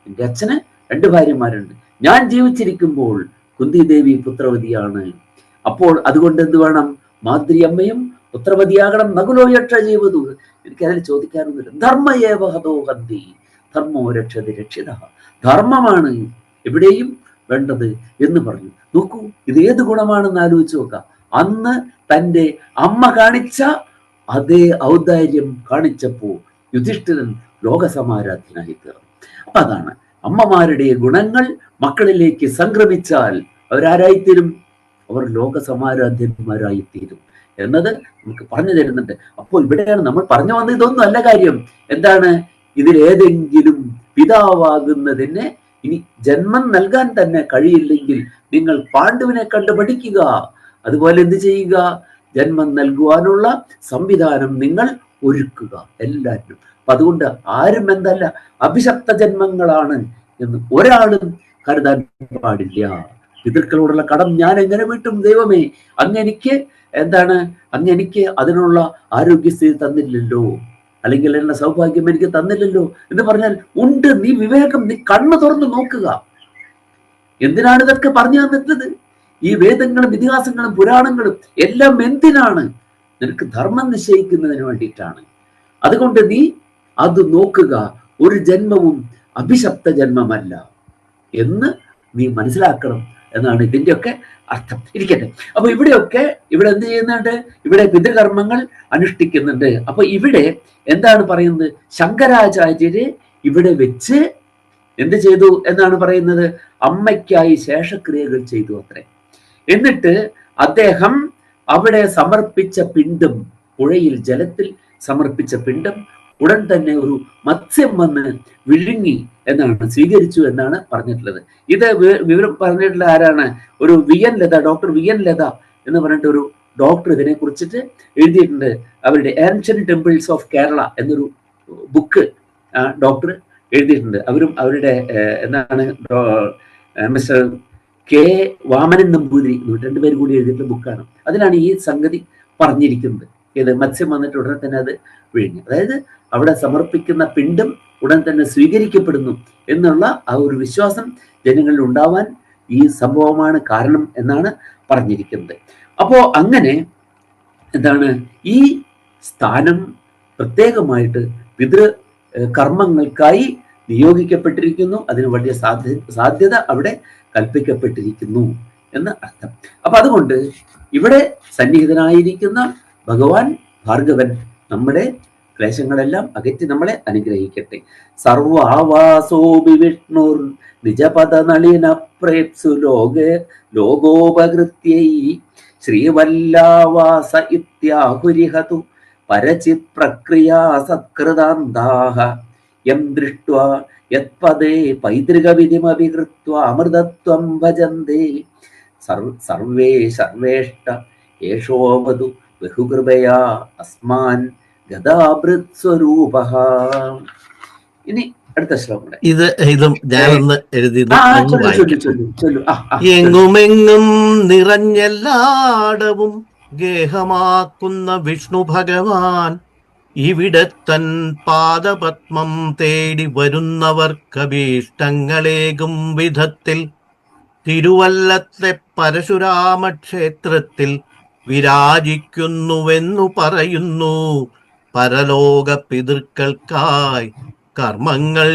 എന്റെ അച്ഛന് 2 ഭാര്യമാരുണ്ട്. ഞാൻ ജീവിച്ചിരിക്കുമ്പോൾ കുന്തി ദേവി പുത്രവതിയാണ്. അപ്പോൾ അതുകൊണ്ട് എന്ത് വേണം, മാദ്രി അമ്മയും പുത്രവതിയാകണം. നകുലോ യക്ഷ ജീവതു. എനിക്ക് അതിൽ ചോദിക്കാനൊന്നുമില്ല. ധർമ്മയേവ ഹതോ ഹന്തി ധർമ്മോ രക്ഷതി രക്ഷിത. ധർമ്മമാണ് എവിടെയും വേണ്ടത് എന്ന് പറഞ്ഞു. നോക്കൂ, ഇത് ഏത് ഗുണമാണെന്ന് ആലോചിച്ച് നോക്കാം. അന്ന് തൻ്റെ അമ്മ കാണിച്ച അതേ ഔദാര്യം കാണിച്ചപ്പോ യുധിഷ്ഠിരൻ ലോകസമാരാധ്യനായി തീർന്നു. അപ്പൊ അതാണ്, അമ്മമാരുടെ ഗുണങ്ങൾ മക്കളിലേക്ക് സംക്രമിച്ചാൽ അവരാരായിത്തീരും? അവർ ലോകസമാരാധ്യന്മാരായിത്തീരും എന്നത് നമുക്ക് പറഞ്ഞു തരുന്നുണ്ട്. അപ്പോൾ ഇവിടെയാണ് നമ്മൾ പറഞ്ഞു വന്നത്. ഇതൊന്നും അല്ല കാര്യം. എന്താണ്, ഇതിലേതെങ്കിലും പിതാവാകുന്നതിന് ഇനി ജന്മം നൽകാൻ തന്നെ കഴിയില്ലെങ്കിൽ നിങ്ങൾ പാണ്ഡുവിനെ കണ്ടു പഠിക്കുക. അതുപോലെ എന്ത് ചെയ്യുക, ജന്മം നൽകുവാനുള്ള സംവിധാനം നിങ്ങൾ ഒരുക്കുക എല്ലാവരും. അപ്പൊ അതുകൊണ്ട് ആരും എന്തല്ല അഭിശപ്ത ജന്മങ്ങളാണ് എന്ന് ഒരാളും കരുതാൻ പാടില്ല. പിതൃക്കളോടുള്ള കടം ഞാൻ എങ്ങനെ വീട്ടും ദൈവമേ, അങ്ങെനിക്ക് അതിനുള്ള ആരോഗ്യസ്ഥിതി തന്നില്ലല്ലോ, അല്ലെങ്കിൽ എന്ന സൗഭാഗ്യം എനിക്ക് തന്നില്ലല്ലോ എന്ന് പറഞ്ഞാൽ ഉണ്ട്. നീ വിവേകം, നീ കണ്ണു തുറന്ന് നോക്കുക. എന്തിനാണ് ഇതൊക്കെ പറഞ്ഞു തന്നിട്ടത്? ഈ വേദങ്ങളും ഇതിഹാസങ്ങളും പുരാണങ്ങളും എല്ലാം എന്തിനാണ്? നിനക്ക് ധർമ്മം നിശ്ചയിക്കുന്നതിന് വേണ്ടിയിട്ടാണ്. അതുകൊണ്ട് നീ അത് നോക്കുക. ഒരു ജന്മവും അഭിശപ്ത ജന്മമല്ല എന്ന് നീ മനസ്സിലാക്കണം എന്നാണ് ഇതിൻ്റെയൊക്കെ അർത്ഥം. ഇരിക്കട്ടെ. അപ്പൊ ഇവിടെ എന്ത് ചെയ്യുന്നുണ്ട്? ഇവിടെ പിതൃകർമ്മങ്ങൾ അനുഷ്ഠിക്കുന്നുണ്ട്. അപ്പൊ ഇവിടെ എന്താണ് പറയുന്നത്? ശങ്കരാചാര്യര് ഇവിടെ വെച്ച് എന്ത് ചെയ്തു എന്നാണ് പറയുന്നത്? അമ്മയ്ക്കായി ശേഷക്രിയകൾ ചെയ്തു അത്രേ. എന്നിട്ട് അദ്ദേഹം അവിടെ സമർപ്പിച്ച പിണ്ഡം, പുഴയിൽ ജലത്തിൽ സമർപ്പിച്ച പിണ്ഡം ഉടൻ തന്നെ ഒരു മത്സ്യം വന്ന് വിഴുങ്ങി എന്നാണ്, സ്വീകരിച്ചു എന്നാണ് പറഞ്ഞിട്ടുള്ളത്. ഇത് വിവരം പറഞ്ഞിട്ടുള്ള ആരാണ്? ഒരു ഡോക്ടർ വി എൻ ലത എന്ന് പറഞ്ഞിട്ട് ഒരു ഡോക്ടർ ഇതിനെ കുറിച്ചിട്ട് എഴുതിയിട്ടുണ്ട്. അവരുടെ ആൻഷ്യന്റ് ടെമ്പിൾസ് ഓഫ് കേരള എന്നൊരു ബുക്ക് ഡോക്ടർ എഴുതിയിട്ടുണ്ട്. അവരുടെ മിസ്റ്റർ കെ വാമനൻ നമ്പൂതിരി 2 പേര് കൂടി എഴുതിയിട്ടുള്ള ബുക്കാണ്. അതിലാണ് ഈ സംഗതി പറഞ്ഞിരിക്കുന്നത്. ഇത് മത്സ്യം വന്നിട്ട് ഉടനെ തന്നെ അത് വിഴുങ്ങി. അതായത് അവിടെ സമർപ്പിക്കുന്ന പിണ്ഡം ഉടൻ തന്നെ സ്വീകരിക്കപ്പെടുന്നു എന്നുള്ള ആ ഒരു വിശ്വാസം ജനങ്ങളിൽ ഉണ്ടാവാൻ ഈ സംഭവമാണ് കാരണം എന്നാണ് പറഞ്ഞിരിക്കുന്നത്. അപ്പോ അങ്ങനെ ഈ സ്ഥാനം പ്രത്യേകമായിട്ട് പിതൃ കർമ്മങ്ങൾക്കായി നിയോഗിക്കപ്പെട്ടിരിക്കുന്നു. അതിന് വലിയ സാധ്യത അവിടെ കൽപ്പിക്കപ്പെട്ടിരിക്കുന്നു എന്ന് അർത്ഥം. അപ്പൊ അതുകൊണ്ട് ഇവിടെ സന്നിഹിതനായിരിക്കുന്ന ഭഗവാൻ ഭാർഗവൻ നമ്മുടെ ക്ലേശങ്ങളെല്ലാം അകറ്റി നമ്മളെ അനുഗ്രഹിക്കട്ടെ. സർവാവാസോപി വിഷ്ണുർ നിജപദ നളിന പ്രേപ്സു ലോകോപകൃത്യൈ ശ്രീവല്ലാവാസ ഇത്യാഹുരിഹതു പരചിത് പ്രക്രിയാ സത്കൃതാന്താഹ യം ദൃഷ്ട്വാ യത്പദേ പൈതൃകവിധിമപി കൃത്വാ അമൃതത്വം ഭജന്തേ സർവേ സർവേഷ്ട ഏഷോവതു ബഹുകൃപയാ അസ്മാൻ ഗദാഭൃത് സ്വരൂപഃ. ഇനി അടുത്ത ശ്ലോകം ഇതും ഞാനൊന്ന് എഴുതി ചൊല്ലു. എങ്ങുമെങ്ങും നിറഞ്ഞെല്ലാടവും ഗേഹമാക്കുന്ന വിഷ്ണു ഭഗവാൻ ഇവിടെ തൻ പാദപത്മം തേടി വരുന്നവർക്കഭീഷ്ടങ്ങളേകും വിധത്തിൽ തിരുവല്ലത്തെ പരശുരാമ ക്ഷേത്രത്തിൽ വിരാജിക്കുന്നുവെന്നു പറയുന്നു. പരലോക പിതൃക്കൾക്കായി കർമ്മങ്ങൾ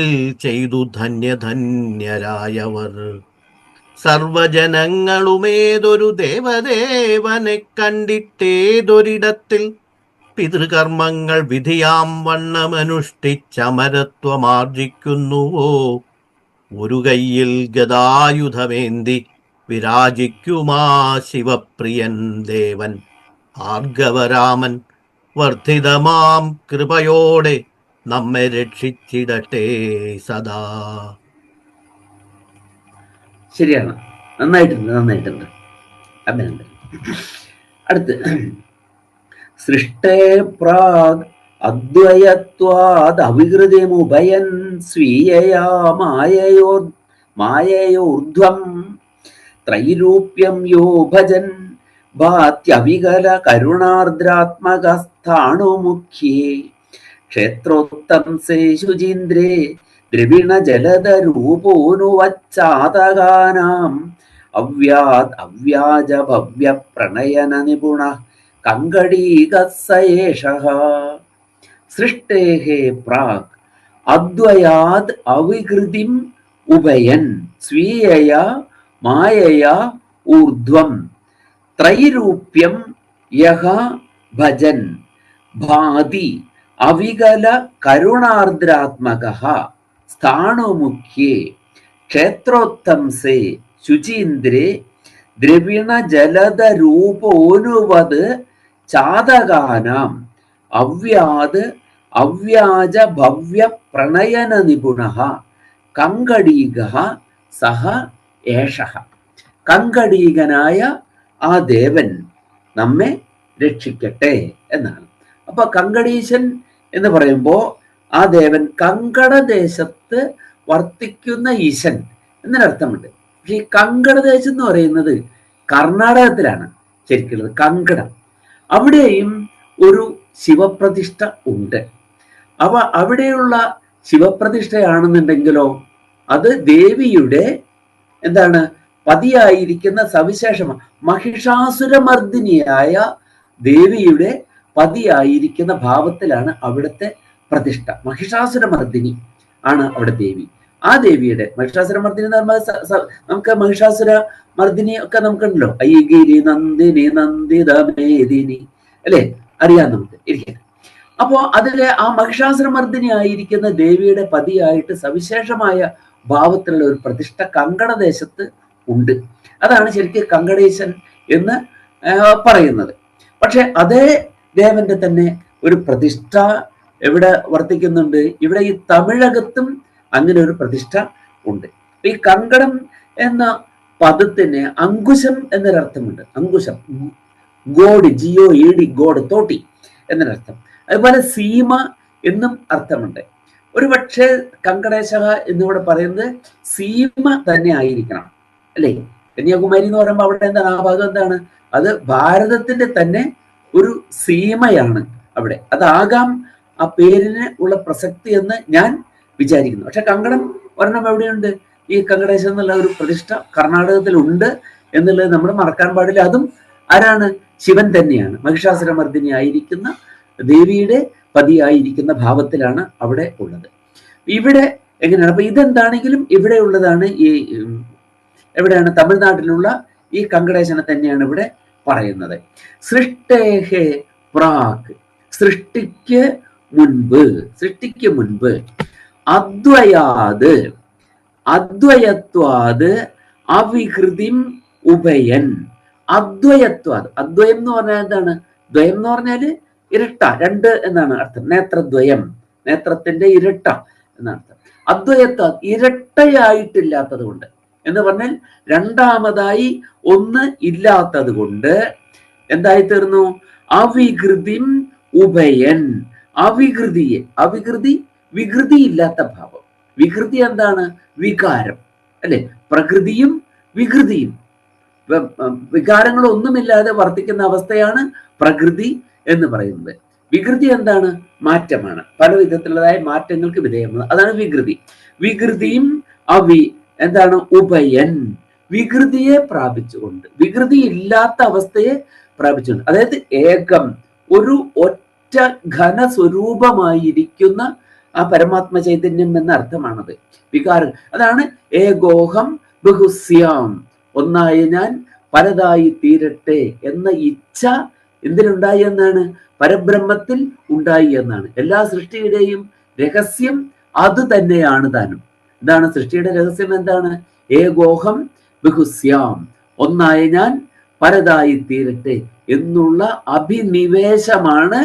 ചെയ്തു ധന്യധന്യരായവർ. സർവജനങ്ങളുമേതൊരു ദേവദേവനെ കണ്ടിട്ടേതൊരിടത്തിൽ പിതൃകർമ്മങ്ങൾ വിധിയാം വണ്ണമനുഷ്ഠിച്ചമരത്വമാർജിക്കുന്നുവോ. ഒരു കയ്യിൽ ഗദായുധമേന്തി വിരാജിക്കുമാ ശിവപ്രിയൻ ദേവൻ ഭാർഗവരാമൻ. വർദ്ധിതമാം കൃപയോടെ നമ്മെ രക്ഷിച്ചിടട്ടെ സദാ. ശരിയാണ്, നന്നായിട്ടുണ്ട്. അഭിനന്ദനം. അടുത്ത് സൃഷ്ടേ പ്രാഗ് അദ്വയത്വാദ് അവികൃതിമുഭയൻ സ്വീയയാ മായയോർധ്വം ത്രൈരൂപ്യം യോ ഭജൻ ഭാത്യവികല കരുണാർദ്രാത്മകസ്ഥാണുമുഖ്യേ ക്ഷേത്രോത്തംസേ ശുചീന്ദ്രേ ദ്രവിണ ജലദരൂപോനുവച്ചാതകാനാം അവ്യാജ ഭവ്യ പ്രണയന നിപുണ കങ്കടീകസയേഷഃ. സൃഷ്ടേഃ പ്രാഗ് അദ്വയാദ് അവികൃതിം ഉഭയൻ സ്വീയയാ മായയാ ഊർധ്വം ത്രൈരൂപ്യം യഹ ഭജൻ ഭാതി അവികല കരുണാർദ്രാത്മകഃ സ്ഥാണുമുഖ്യേ ക്ഷേത്രോത്തംസേ ശുചീന്ദ്രേ ദ്രവിണ ജലദരൂപോനുവത് ചാതകാനാം അവ്യാജ ഭവ്യ പ്രണയന നിപുണഃ കങ്കടീകഃ സഹ ഏഷഃ. കങ്കടീകനായ ആ ദേവൻ നമ്മെ രക്ഷിക്കട്ടെ എന്നാണ്. അപ്പൊ കങ്കടീശൻ എന്ന് പറയുമ്പോൾ ആ ദേവൻ കങ്കടദേശത്ത് വർത്തിക്കുന്ന ഈശൻ എന്നൊരർത്ഥമുണ്ട്. പക്ഷെ ഈ കങ്കടദേശം എന്ന് പറയുന്നത് കർണാടകത്തിലാണ് ശരിക്കുള്ളത്. കങ്കടം, അവിടെയും ഒരു ശിവപ്രതിഷ്ഠ ഉണ്ട്. അവിടെയുള്ള ശിവപ്രതിഷ്ഠയാണെന്നുണ്ടെങ്കിലോ അത് ദേവിയുടെ എന്താണ് പതിയായിരിക്കുന്ന സവിശേഷമാണ്. മഹിഷാസുരമർദ്ദിനിയായ ദേവിയുടെ പതിയായിരിക്കുന്ന ഭാവത്തിലാണ് അവിടുത്തെ പ്രതിഷ്ഠ. മഹിഷാസുരമർദ്ദിനി ആണ് അവിടെ ദേവി. ആ ദേവിയുടെ മഹിഷാസുരമർദ്ദിനി എന്ന് പറഞ്ഞാൽ നമുക്ക് മഹിഷാസുര മർദ്ദിനി ഒക്കെ നമുക്കുണ്ടല്ലോ, ഐഗിരി നന്ദിനി നന്ദിതമേദിനി അല്ലെ, അറിയാം നമുക്ക് ഇരിക്കാൻ. അപ്പോ അതിലെ ആ മഹിഷാസുരമർദ്ദിനി ആയിരിക്കുന്ന ദേവിയുടെ പതിയായിട്ട് സവിശേഷമായ ഭാവത്തിലുള്ള ഒരു പ്രതിഷ്ഠ കങ്കടദേശത്ത് ഉണ്ട്. അതാണ് ശരിക്കും കങ്കടേശൻ എന്ന് പറയുന്നത്. പക്ഷെ അതേ ദേവന്റെ തന്നെ ഒരു പ്രതിഷ്ഠ എവിടെ വർത്തിക്കുന്നുണ്ട്? ഇവിടെ ഈ തമിഴകത്തും അങ്ങനെ ഒരു പ്രതിഷ്ഠ ഉണ്ട്. ഈ കങ്കടം എന്ന പദത്തിന് അങ്കുശം എന്നൊരർത്ഥമുണ്ട്. അങ്കുശം, ഗോഡ്, GOED, ഗോഡ്, തോട്ടി എന്നൊരർത്ഥം. അതുപോലെ സീമ എന്നും അർത്ഥമുണ്ട്. ഒരു പക്ഷേ കങ്കടേശ എന്നിവിടെ പറയുന്നത് സീമ തന്നെ ആയിരിക്കണം അല്ലേ? കന്യാകുമാരി എന്ന് പറയുമ്പോൾ അവിടെ എന്താണ്, ആ ഭാഗം എന്താണ്? അത് ഭാരതത്തിന്റെ തന്നെ ഒരു സീമയാണ് അവിടെ. അതാകാം ആ പേരിന് ഉള്ള പ്രസക്തി എന്ന് ഞാൻ വിചാരിക്കുന്നു. പക്ഷെ കങ്കടം ഒരെണ്ണം എവിടെയുണ്ട്? ഈ കങ്കടേശം എന്നുള്ള ഒരു പ്രതിഷ്ഠ കർണാടകത്തിൽ ഉണ്ട് എന്നുള്ളത് നമ്മൾ മറക്കാൻ പാടില്ല. അതും ആരാണ്? ശിവൻ തന്നെയാണ്. മഹിഷാസുരമർദ്ദിനി ആയിരിക്കുന്ന ദേവിയുടെ പതിയായിരിക്കുന്ന ഭാവത്തിലാണ് അവിടെ ഉള്ളത്. ഇവിടെ എങ്ങനെയാണ്? അപ്പൊ ഇതെന്താണെങ്കിലും ഇവിടെ ഉള്ളതാണ് ഈ എവിടെയാണ്? തമിഴ്നാട്ടിലുള്ള ഈ കങ്കടേശനെ തന്നെയാണ് ഇവിടെ പറയുന്നത്. സൃഷ്ടേഹേ പ്രാക്, സൃഷ്ടിക്ക് മുൻപ്, അദ്വയാത്, അദ്വയത്വാത് അവികൃതിം ഉഭയൻ. അദ്വയത്വാത്, അദ്വയം എന്ന് പറഞ്ഞാൽ എന്താണ്? ദ്വയം എന്ന് പറഞ്ഞാല് ഇരട്ട, രണ്ട് എന്നാണ് അർത്ഥം. നേത്രദ്വയം, നേത്രത്തിന്റെ ഇരട്ട എന്നർത്ഥം. അദ്വയത്വ, ഇരട്ടയായിട്ടില്ലാത്തത് കൊണ്ട് എന്ന് പറഞ്ഞാൽ രണ്ടാമതായി ഒന്ന് ഇല്ലാത്തത് കൊണ്ട് എന്തായി തീർന്നു? അവികൃതിം ഉഭയൻ. അവികൃതിയെ, അവികൃതി വികൃതി ഇല്ലാത്ത ഭാവം. വികൃതി എന്താണ്? വികാരം അല്ലെ? പ്രകൃതിയും വികൃതിയും, വികാരങ്ങളൊന്നുമില്ലാതെ വർത്തിക്കുന്ന അവസ്ഥയാണ് പ്രകൃതി എന്ന് പറയുന്നത്. വികൃതി എന്താണ്? മാറ്റമാണ്, പല വിധത്തിലുള്ളതായ മാറ്റങ്ങൾക്ക് വിധേയമാണ്, അതാണ് വികൃതി. വികൃതിയും എന്താണ്? ഉഭയൻ, വികൃതിയെ പ്രാപിച്ചുകൊണ്ട്, വികൃതി ഇല്ലാത്ത അവസ്ഥയെ പ്രാപിച്ചുകൊണ്ട്, അതായത് ഏകം, ഒരു ഒറ്റ ഘനസ്വരൂപമായിരിക്കുന്ന ആ പരമാത്മ ചൈതന്യം എന്ന അർത്ഥമാണത്. വികാരം അതാണ് ഏകോഹം ബഹുസ്യാം, ഒന്നായ ഞാൻ പലതായി തീരട്ടെ എന്ന ഇച്ഛ എന്തിനുണ്ടായി എന്നാണ്? പരബ്രഹ്മത്തിൽ ഉണ്ടായി എന്നാണ്. എല്ലാ സൃഷ്ടിയുടെയും രഹസ്യം അത് തന്നെയാണ് താനും. എന്താണ് സൃഷ്ടിയുടെ രഹസ്യം? എന്താണ്? ഏകോഹം ബഹുസ്യാം, ഒന്നായ ഞാൻ പലതായി തീരട്ടെ എന്നുള്ള അഭിനിവേശമാണ്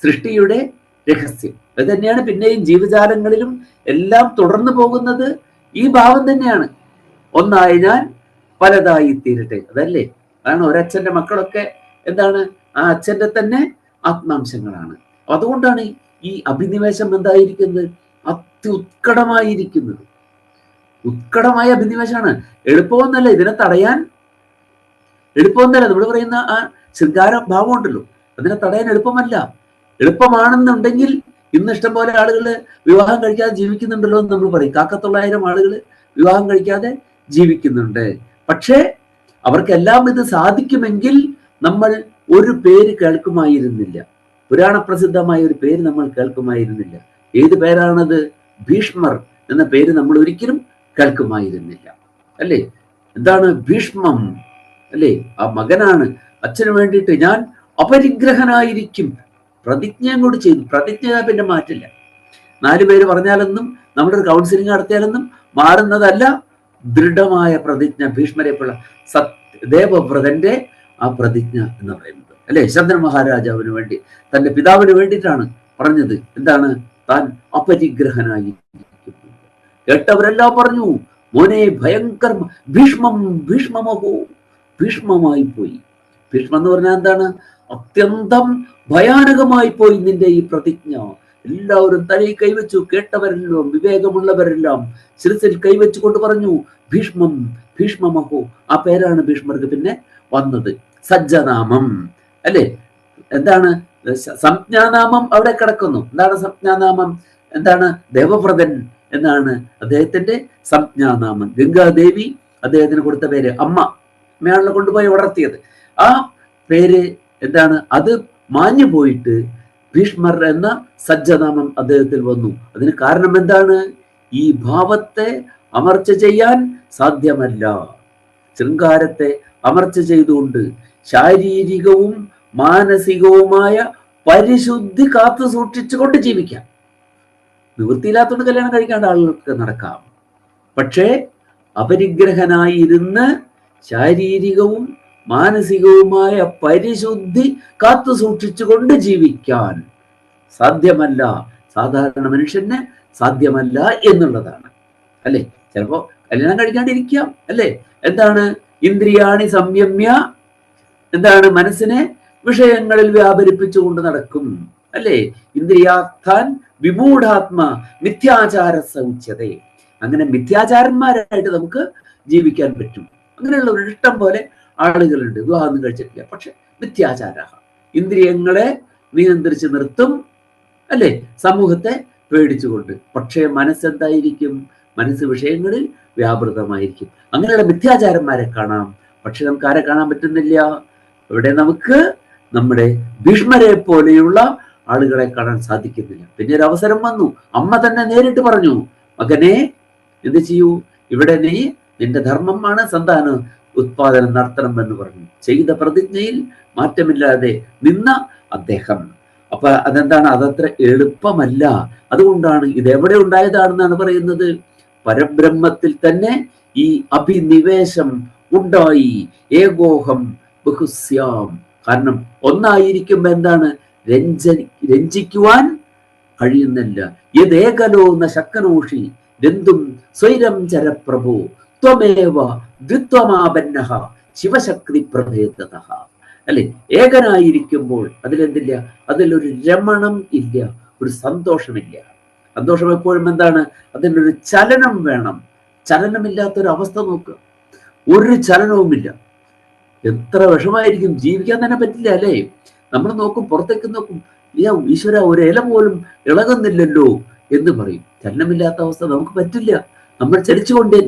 സൃഷ്ടിയുടെ രഹസ്യം. അത് തന്നെയാണ് പിന്നെയും ജീവജാലങ്ങളിലും എല്ലാം തുടർന്നു പോകുന്നത്. ഈ ഭാവം തന്നെയാണ്, ഒന്നായ ഞാൻ പലതായി തീരട്ടെ. അതല്ലേ? അതാണ് ഒരച്ഛന്റെ മക്കളൊക്കെ എന്താണ്? ആ അച്ഛന്റെ തന്നെ ആത്മാംശങ്ങളാണ്. അതുകൊണ്ടാണ് ഈ അഭിനിവേശം എന്തായിരിക്കുന്നത്? അത്യുത്കടമായിരിക്കുന്നത്. ഉത്കടമായ അഭിനിവേശമാണ്. എളുപ്പമൊന്നല്ല ഇതിനെ തടയാൻ, എളുപ്പമൊന്നല്ല. നമ്മൾ പറയുന്ന ആ ശൃംഗാര ഭാവം ഉണ്ടല്ലോ, അതിനെ തടയാൻ എളുപ്പമല്ല. എളുപ്പമാണെന്നുണ്ടെങ്കിൽ ഇന്ന് ഇഷ്ടം പോലെ ആളുകൾ വിവാഹം കഴിക്കാതെ ജീവിക്കുന്നുണ്ടല്ലോ എന്ന് നമ്മൾ പറയും. 1,000 ആളുകൾ വിവാഹം കഴിക്കാതെ ജീവിക്കുന്നുണ്ട്. പക്ഷേ അവർക്കെല്ലാം ഇത് സാധിക്കുമെങ്കിൽ നമ്മൾ ഒരു പേര് കേൾക്കുമായിരുന്നില്ല, പുരാണ പ്രസിദ്ധമായ ഒരു പേര് നമ്മൾ കേൾക്കുമായിരുന്നില്ല. ഏത് പേരാണത്? ഭീഷ്മർ എന്ന പേര് നമ്മൾ ഒരിക്കലും കേൾക്കുമായിരുന്നില്ല, അല്ലേ? എന്താണ് ഭീഷ്മം? അല്ലേ? ആ മകനാണ്. അച്ഛന് വേണ്ടിയിട്ട് ഞാൻ അപരിഗ്രഹനായിരിക്കും പ്രതിജ്ഞ കൂടി ചെയ്തു. പ്രതിജ്ഞ പിന്നെ മാറ്റില്ല. 4 പേര് പറഞ്ഞാലൊന്നും, നമ്മുടെ ഒരു കൗൺസിലിംഗ് നടത്തിയാലൊന്നും മാറുന്നതല്ല ദൃഢമായ പ്രതിജ്ഞ. ഭീഷ്മരെ പോലുള്ള ദേവവ്രതന്റെ ആ പ്രതിജ്ഞ എന്ന് പറയുന്നത്, അല്ലെ? ചന്ദ്രൻ മഹാരാജാവിന് വേണ്ടി, തന്റെ പിതാവിന് വേണ്ടിയിട്ടാണ് പറഞ്ഞത്. എന്താണ്? താൻ അപരിഗ്രഹനായി. കേട്ടവരെല്ലാം പറഞ്ഞു, മോനെ ഭയങ്കര ഭീഷ്മം, ഭീഷ്മമഹോ, ഭീഷ്മമായി പോയി. ഭീഷ്മം എന്ന് പറഞ്ഞാൽ എന്താണ്? അത്യന്തം ഭയാനകമായി പോയി നിന്റെ ഈ പ്രതിജ്ഞ. എല്ലാവരും തലയിൽ കൈവച്ചു. കേട്ടവരെല്ലാം, വിവേകമുള്ളവരെല്ലാം ശിരസിൽ കൈവച്ചുകൊണ്ട് പറഞ്ഞു, ഭീഷ്മം, ഭീഷ്മമഹോ. ആ പേരാണ് ഭീഷ്മർക്ക് പിന്നെ വന്നത്. സജ്ജനാമം, അല്ലെ? എന്താണ് സംജ്ഞാനാമം? അവിടെ കിടക്കുന്നു. എന്താണ് സംജ്ഞാനാമം? എന്താണ്? ദേവവ്രതൻ എന്നാണ് അദ്ദേഹത്തിന്റെ സംജ്ഞാനാമം. ഗംഗാദേവി അദ്ദേഹത്തിന് കൊടുത്ത പേര്. അമ്മയാണല്ലോ കൊണ്ടുപോയി വളർത്തിയത്. ആ പേര് എന്താണ്? അത് മാഞ്ഞു പോയിട്ട് ഭീഷ്മർ എന്ന സജ്ജനാമം അദ്ദേഹത്തിൽ വന്നു. അതിന് കാരണം എന്താണ്? ഈ ഭാവത്തെ അമർച്ച ചെയ്യാൻ സാധ്യമല്ല. ശൃംഗാരത്തെ അമർച്ച ചെയ്തുകൊണ്ട് ശാരീരികവും മാനസികവുമായ പരിശുദ്ധി കാത്തു സൂക്ഷിച്ചുകൊണ്ട് ജീവിക്കാം. നിവൃത്തിയില്ലാത്തതുകൊണ്ട് കല്യാണം കഴിക്കാണ്ട് ആളുകൾക്ക് നടക്കാം. പക്ഷേ അപരിഗ്രഹനായിരുന്ന് ശാരീരികവും മാനസികവുമായ പരിശുദ്ധി കാത്തു സൂക്ഷിച്ചുകൊണ്ട് ജീവിക്കാൻ സാധ്യമല്ല. സാധാരണ മനുഷ്യന് സാധ്യമല്ല എന്നുള്ളതാണ്, അല്ലെ? ചിലപ്പോ കല്യാണം കഴിക്കാണ്ടിരിക്കാം, അല്ലെ? എന്താണ്? ഇന്ദ്രിയാണി സംയമ്യ, എന്താണ്? മനസ്സിനെ വിഷയങ്ങളിൽ വ്യാപരിപ്പിച്ചുകൊണ്ട് നടക്കും, അല്ലെ? ഇന്ദ്രിയാർത്ഥാൻ വിമൂഢാത്മ മിഥ്യാചാര സൗച്യത. അങ്ങനെ മിഥ്യാചാരന്മാരായിട്ട് നമുക്ക് ജീവിക്കാൻ പറ്റും. അങ്ങനെയുള്ള ഒരു ഇഷ്ടം പോലെ ആളുകളുണ്ട്, വിവാഹമൊന്നും കഴിച്ചിട്ടില്ല, പക്ഷെ മിഥ്യാചാര, ഇന്ദ്രിയങ്ങളെ നിയന്ത്രിച്ച് നിർത്തും, അല്ലെ? സമൂഹത്തെ പേടിച്ചുകൊണ്ട്. പക്ഷേ മനസ്സെന്തായിരിക്കും? മനസ്സ് വിഷയങ്ങളിൽ വ്യാപൃതമായിരിക്കും. അങ്ങനെയുള്ള മിഥ്യാചാരന്മാരെ കാണാം. പക്ഷെ നമുക്ക് ആരെ കാണാൻ പറ്റുന്നില്ല? ഇവിടെ നമുക്ക് നമ്മുടെ ഭീഷ്മരെ പോലെയുള്ള ആളുകളെ കാണാൻ സാധിക്കുന്നില്ല. പിന്നെ ഒരു അവസരം വന്നു. അമ്മ തന്നെ നേരിട്ട് പറഞ്ഞു, മകനെ എന്ത് ചെയ്യൂ? ഇവിടെ നീ നിന്റെ ധർമ്മമാണ് സന്താന ഉത്പാദനം നടത്തണം എന്ന് പറഞ്ഞു. ചെയ്ത പ്രതിജ്ഞയിൽ മാറ്റമില്ലാതെ നിന്ന അദ്ദേഹം. അപ്പൊ അതെന്താണ്? അതത്ര എളുപ്പമല്ല. അതുകൊണ്ടാണ് ഇത് എവിടെ ഉണ്ടായതാണെന്നാണ് പറയുന്നത്. പരബ്രഹ്മത്തിൽ തന്നെ ഈ അഭിനിവേശം ഉണ്ടായി. ഏകോഹം ബഹുസ്യാം. കാരണം ഒന്നായിരിക്കുമ്പോ എന്താണ്? രഞ്ജിക്കുവാൻ കഴിയുന്നില്ല. യദേകലോ ന ശക്നോഷി രന്തും സ്വൈരം ചരപ്രഭോ ത്വമേവ ദ്വിത്വമാപന്നഃ ശിവശക്തി പ്രഭേദതഃ. അല്ലെ, ഏകനായിരിക്കുമ്പോൾ അതിലെന്തില്ല? അതിലൊരു രമണം ഇല്ല, ഒരു സന്തോഷമില്ല. സന്തോഷം എപ്പോഴും എന്താണ്? അതിനൊരു ചലനം വേണം. ചലനമില്ലാത്തൊരവസ്ഥ നോക്കുക, ഒരു ചലനവുമില്ല. എത്ര വിഷമായിരിക്കും, ജീവിക്കാൻ തന്നെ പറ്റില്ല അല്ലേ? നമ്മൾ നോക്കും, പുറത്തേക്ക് നോക്കും, ഈശ്വര ഒരു ഇല പോലും ഇളകുന്നില്ലല്ലോ എന്ന് പറയും. ചലനമില്ലാത്ത അവസ്ഥ നമുക്ക് പറ്റില്ല. നമ്മൾ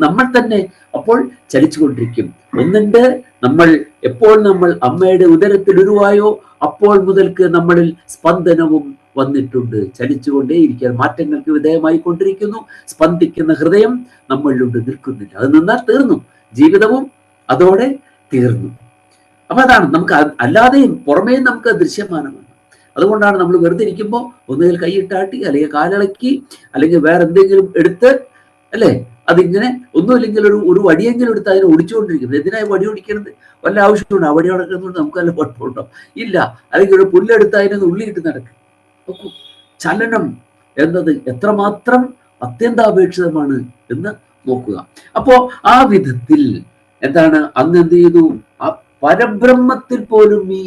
നമ്മൾ തന്നെ അപ്പോൾ ചലിച്ചുകൊണ്ടിരിക്കും. ഒന്നുണ്ട്, നമ്മൾ എപ്പോൾ നമ്മൾ അമ്മയുടെ ഉദരത്തിൽ ഉരുവായോ അപ്പോൾ മുതൽക്ക് നമ്മളിൽ സ്പന്ദനവും വന്നിട്ടുണ്ട്. ചലിച്ചുകൊണ്ടേയിരിക്കാൻ മാറ്റങ്ങൾക്ക് വിധേയമായി കൊണ്ടിരിക്കുന്നു. സ്പന്ദിക്കുന്ന ഹൃദയം നമ്മളിലുണ്ട്, നിൽക്കുന്നില്ല. അത് നിന്നാൽ തീർന്നു, ജീവിതവും അതോടെ തീർന്നു. അപ്പൊ അതാണ് നമുക്ക്, അല്ലാതെയും പുറമേയും നമുക്ക് ദൃശ്യമാനമാണ്. അതുകൊണ്ടാണ് നമ്മൾ വെറുതെ ഇരിക്കുമ്പോൾ ഒന്നുകിൽ കൈയിട്ടാട്ടി, അല്ലെങ്കിൽ കാലിളക്കി, അല്ലെങ്കിൽ വേറെ എന്തെങ്കിലും എടുത്ത്, അല്ലെ, അതിങ്ങനെ ഒന്നുമില്ലെങ്കിൽ ഒരു വടിയെങ്കിലും എടുത്ത് അതിനെ ഒടിച്ചുകൊണ്ടിരിക്കുന്നത്. എന്തിനായി വടി ഒടിക്കുന്നത്? വല്ല ആവശ്യമുണ്ടോ? ആ വടി നടക്കുന്നതുകൊണ്ട് നമുക്ക് വല്ല കുഴപ്പമുണ്ടോ? ഇല്ല. അല്ലെങ്കിൽ ഒരു പുല്ലെടുത്ത് അതിനെ ഉള്ളിയിട്ട് നടക്കും. ചലനം എന്നത് എത്രമാത്രം അത്യന്താപേക്ഷിതമാണ് എന്ന് നോക്കുക. അപ്പോ ആ വിധത്തിൽ എന്താണ് അന്ന് എന്ത് ചെയ്തു? ആ പരബ്രഹ്മത്തിൽ പോലും ഈ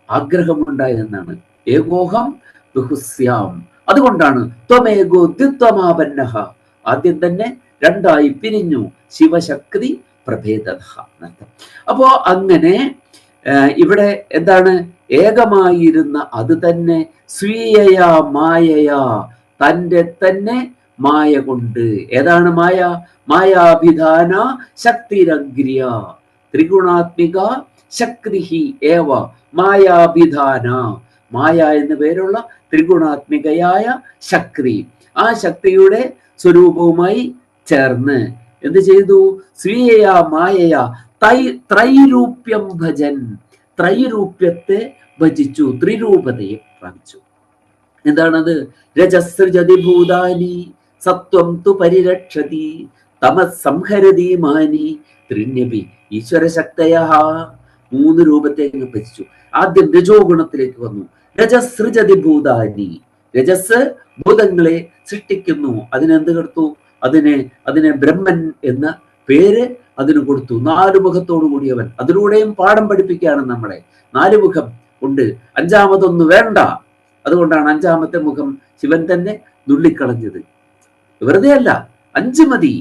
ആഗ്രഹമുണ്ടായെന്നാണ്. ഏകോഹം ബഹുസ്യാം. അതുകൊണ്ടാണ് ത്വമേകോ ദ്വിത്വമാപന്നഃ. ആദ്യം തന്നെ രണ്ടായി പിരിഞ്ഞു. ശിവശക്തി പ്രഭേദഃ എന്നർത്ഥം. അപ്പോ അങ്ങനെ ഇവിടെ എന്താണ്? ഏകമായിരുന്ന അത് തന്നെ സ്വീയയാ മായയാ, തന്റെ തന്നെ മായ കൊണ്ട്. ഏതാണ് മായ? മായാഭിധാന ശക്തിരഗ്രിയ ത്രിഗുണാത്മിക ശക്തി ഏവ മായാഭിധാന. മായ എന്ന പേരുള്ള ത്രിഗുണാത്മികയായ ശക്തി, ആ ശക്തിയുടെ സ്വരൂപവുമായി ചേർന്ന് എന്ത് ചെയ്തു? സ്വീയയാ മായയാ ത്രൈരൂപ്യം ഭജൻ. ത്രൈരൂപ്യത്തെ ഭജിച്ചു, ത്രിരൂപതയെ പ്രാപിച്ചു. എന്താണത്? രജസൃജതി ഭൂതാനി സത്വം തു പരിരക്ഷതി തമസ് സംഹരതി മാനി ത്രിണ്യപി ഈശ്വരശക്തയ. 3 രൂപത്തെ ഭജിച്ചു. ആദ്യം രജോ ഗുണത്തിലേക്ക് വന്നു. രജസൃജതി ഭൂതാനി. രജസ് ഭൂതങ്ങളെ സൃഷ്ടിക്കുന്നു. അതിനെന്ത് കൊടുത്തു? അതിനെ ബ്രഹ്മൻ എന്ന പേര് അതിന് കൊടുത്തു. 4 മുഖത്തോടു കൂടിയവൻ. അതിലൂടെയും പാഠം പഠിപ്പിക്കുകയാണ് നമ്മളെ. 4 മുഖം ഉണ്ട്, 5-മതൊന്ന് വേണ്ട. അതുകൊണ്ടാണ് 5-മത്തെ മുഖം ശിവൻ തന്നെ നുള്ളിക്കളഞ്ഞത്. വെറുതെ അല്ല, 5 മതി.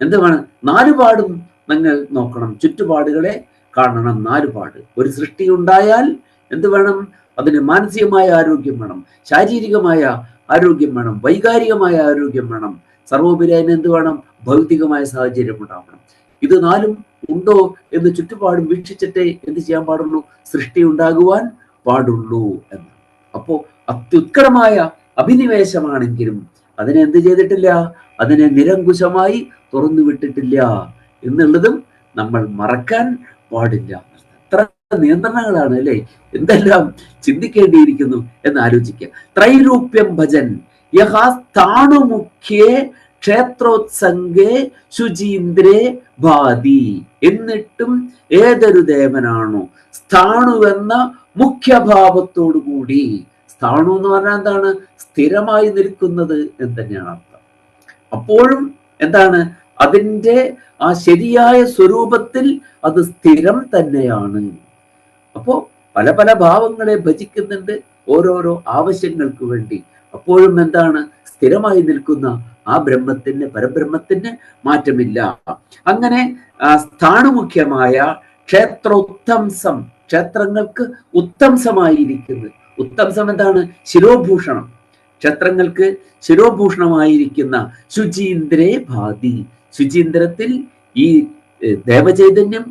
എന്താണ്? 4 പാടും നിങ്ങൾ നോക്കണം. ചുറ്റുപാടുകളെ കാണണം. 4 പാട്. ഒരു സൃഷ്ടി ഉണ്ടായാൽ എന്ത് വേണം? അതിന് മാനസികമായ ആരോഗ്യം വേണം, ശാരീരികമായ ആരോഗ്യം വേണം, വൈകാരികമായ ആരോഗ്യം വേണം. സർവോപരി അതിന് എന്ത് വേണം? ഭൗതികമായ സാഹചര്യം ഉണ്ടാവണം. ഇത് 4 ഉണ്ടോ എന്ന് ചുറ്റുപാടും വീക്ഷിച്ചിട്ടേ എന്ത് ചെയ്യാൻ പാടുള്ളൂ? സൃഷ്ടി ഉണ്ടാകുവാൻ പാടുള്ളൂ എന്ന്. അപ്പോ അത്യുത്കടമായ അഭിനിവേശമാണെങ്കിലും അതിനെ എന്ത് ചെയ്തിട്ടില്ല? അതിനെ നിരങ്കുശമായി തുറന്നു വിട്ടിട്ടില്ല എന്നുള്ളതും നമ്മൾ മറക്കാൻ പാടില്ല. എത്ര നിയന്ത്രണങ്ങളാണ് അല്ലെ! എന്തെല്ലാം ചിന്തിക്കേണ്ടിയിരിക്കുന്നു എന്ന് ആലോചിക്കുക. ത്രൈരൂപ്യം ഭജൻ യഥാണുമുഖ്യേ ക്ഷേത്രോത്സംഗേ ശുചീന്ദ്രേ ഭാതി. എന്നിട്ടും ഏതൊരു ദേവനാണോ സ്ഥാണുവെന്ന മുഖ്യഭാവത്തോടു കൂടി. സ്ഥാണു എന്ന് പറഞ്ഞാൽ എന്താണ്? സ്ഥിരമായി നിൽക്കുന്നത് എന്ന് തന്നെയാണ് അർത്ഥം. അപ്പോഴും എന്താണ്? അതിൻ്റെ ആ ശരിയായ സ്വരൂപത്തിൽ അത് സ്ഥിരം തന്നെയാണ്. അപ്പോ പല പല ഭാവങ്ങളെ ഭജിക്കുന്നുണ്ട് ഓരോരോ ആവശ്യങ്ങൾക്ക് വേണ്ടി. അപ്പോഴും എന്താണ്? സ്ഥിരമായി നിൽക്കുന്ന ആ ബ്രഹ്മത്തിന്, പരബ്രഹ്മത്തിന് മാറ്റമില്ല. അങ്ങനെ സ്ഥാണുമുഖ്യമായ ക്ഷേത്രോത്തംസം, ക്ഷേത്രങ്ങൾക്ക് ഉത്തംസമായിരിക്കുന്നത്. ഉത്തംസം എന്താണ്? ശിരോഭൂഷണം. ക്ഷേത്രങ്ങൾക്ക് ശിരോഭൂഷണമായിരിക്കുന്ന ശുചീന്ദ്രേ ഭാതി. ശുചീന്ദ്രത്തിൽ ഈ ദേവചൈതന്യം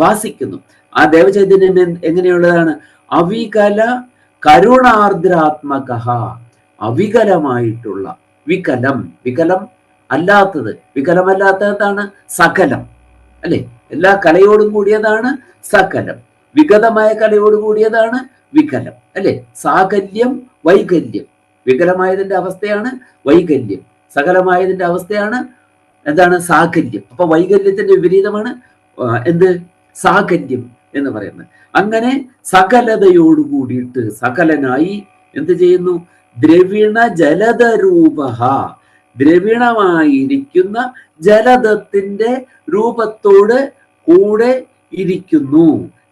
ഭാസിക്കുന്നു. ആ ദേവചൈതന്യം എങ്ങനെയുള്ളതാണ്? അവികല കരുണാർദ്രാത്മക. അവികലമായിട്ടുള്ള, വികലം അല്ലാത്തത്, വികലമല്ലാത്തത് എന്താണ്? സകലം, അല്ലെ? എല്ലാ കലയോടും കൂടിയതാണ് സകലം. വിഗതമായ കലയോട് കൂടിയതാണ് വികലം, അല്ലെ? സാകല്യം, വൈകല്യം. വികലമായതിന്റെ അവസ്ഥയാണ് വൈകല്യം, സകലമായതിന്റെ അവസ്ഥയാണ് എന്താണ്? സാകല്യം. അപ്പൊ വൈകല്യത്തിന്റെ വിപരീതമാണ് എന്ത്? സാകല്യം എന്ന് പറയുന്നത്. അങ്ങനെ സകലതയോട് കൂടിയിട്ട് സകലനായി എന്ത് ചെയ്യുന്നു? ദ്രവിണ ജലധരൂപ, ദ്രവിണമായിരിക്കുന്ന ജലധത്തിന്റെ രൂപത്തോട് കൂടെ ഇരിക്കുന്നു.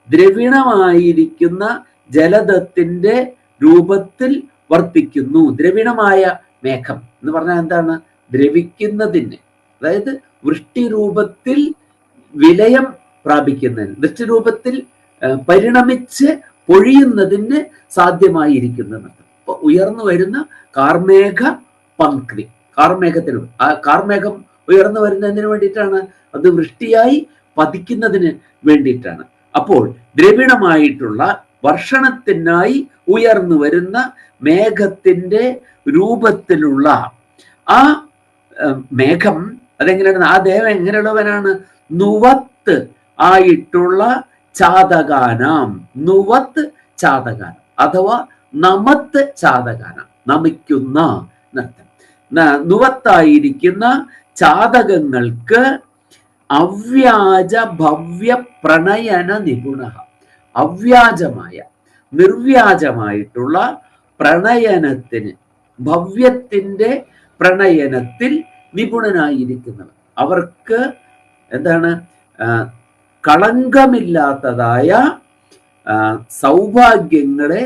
ദ്രവിണമായിരിക്കുന്ന ജലധത്തിന്റെ രൂപത്തിൽ വർത്തിക്കുന്നു. ദ്രവിണമായ മേഘം എന്ന് പറഞ്ഞാൽ എന്താണ്? ദ്രവിക്കുന്നതിന്, അതായത് വൃഷ്ടിരൂപത്തിൽ വിലയം പ്രാപിക്കുന്നതിന്, വൃഷ്ടിരൂപത്തിൽ പരിണമിച്ച് പൊഴിയുന്നതിന് സാധ്യമായിരിക്കുന്നതാണ്. അപ്പൊ ഉയർന്നു വരുന്ന കാർമേഘ പങ്ക്തി, കാർമേഘത്തിന്, ആ കാർമേഘം ഉയർന്നു വരുന്നതിന് വേണ്ടിയിട്ടാണ്, അത് വൃഷ്ടിയായി പതിക്കുന്നതിന് വേണ്ടിയിട്ടാണ്. അപ്പോൾ ദ്രവിണമായിട്ടുള്ള വർഷണത്തിനായി ഉയർന്നു വരുന്ന മേഘത്തിന്റെ രൂപത്തിലുള്ള ആ മേഘം അതെങ്ങനെയാണ്? ആ ദേവൻ എങ്ങനെയുള്ളവനാണ്? നുവത്ത് ആയിട്ടുള്ള ചാതകാനാം, നുവത്ത് ചാതകാനം അഥവാ നമത്ത് ചാതകാനം, നമിക്കുന്ന നൃത്തം. നുവത്തായിരിക്കുന്ന ചാതകങ്ങൾക്ക് അവ്യാജ ഭവ്യ പ്രണയന നിപുണ, അവ്യാജമായ നിർവ്യാജമായിട്ടുള്ള പ്രണയനത്തിന്, ഭവ്യത്തിന്റെ പ്രണയനത്തിൽ നിപുണനായിരിക്കുന്നവർ. അവർക്ക് എന്താണ്? കളങ്കമില്ലാത്തതായ സൗഭാഗ്യങ്ങളെ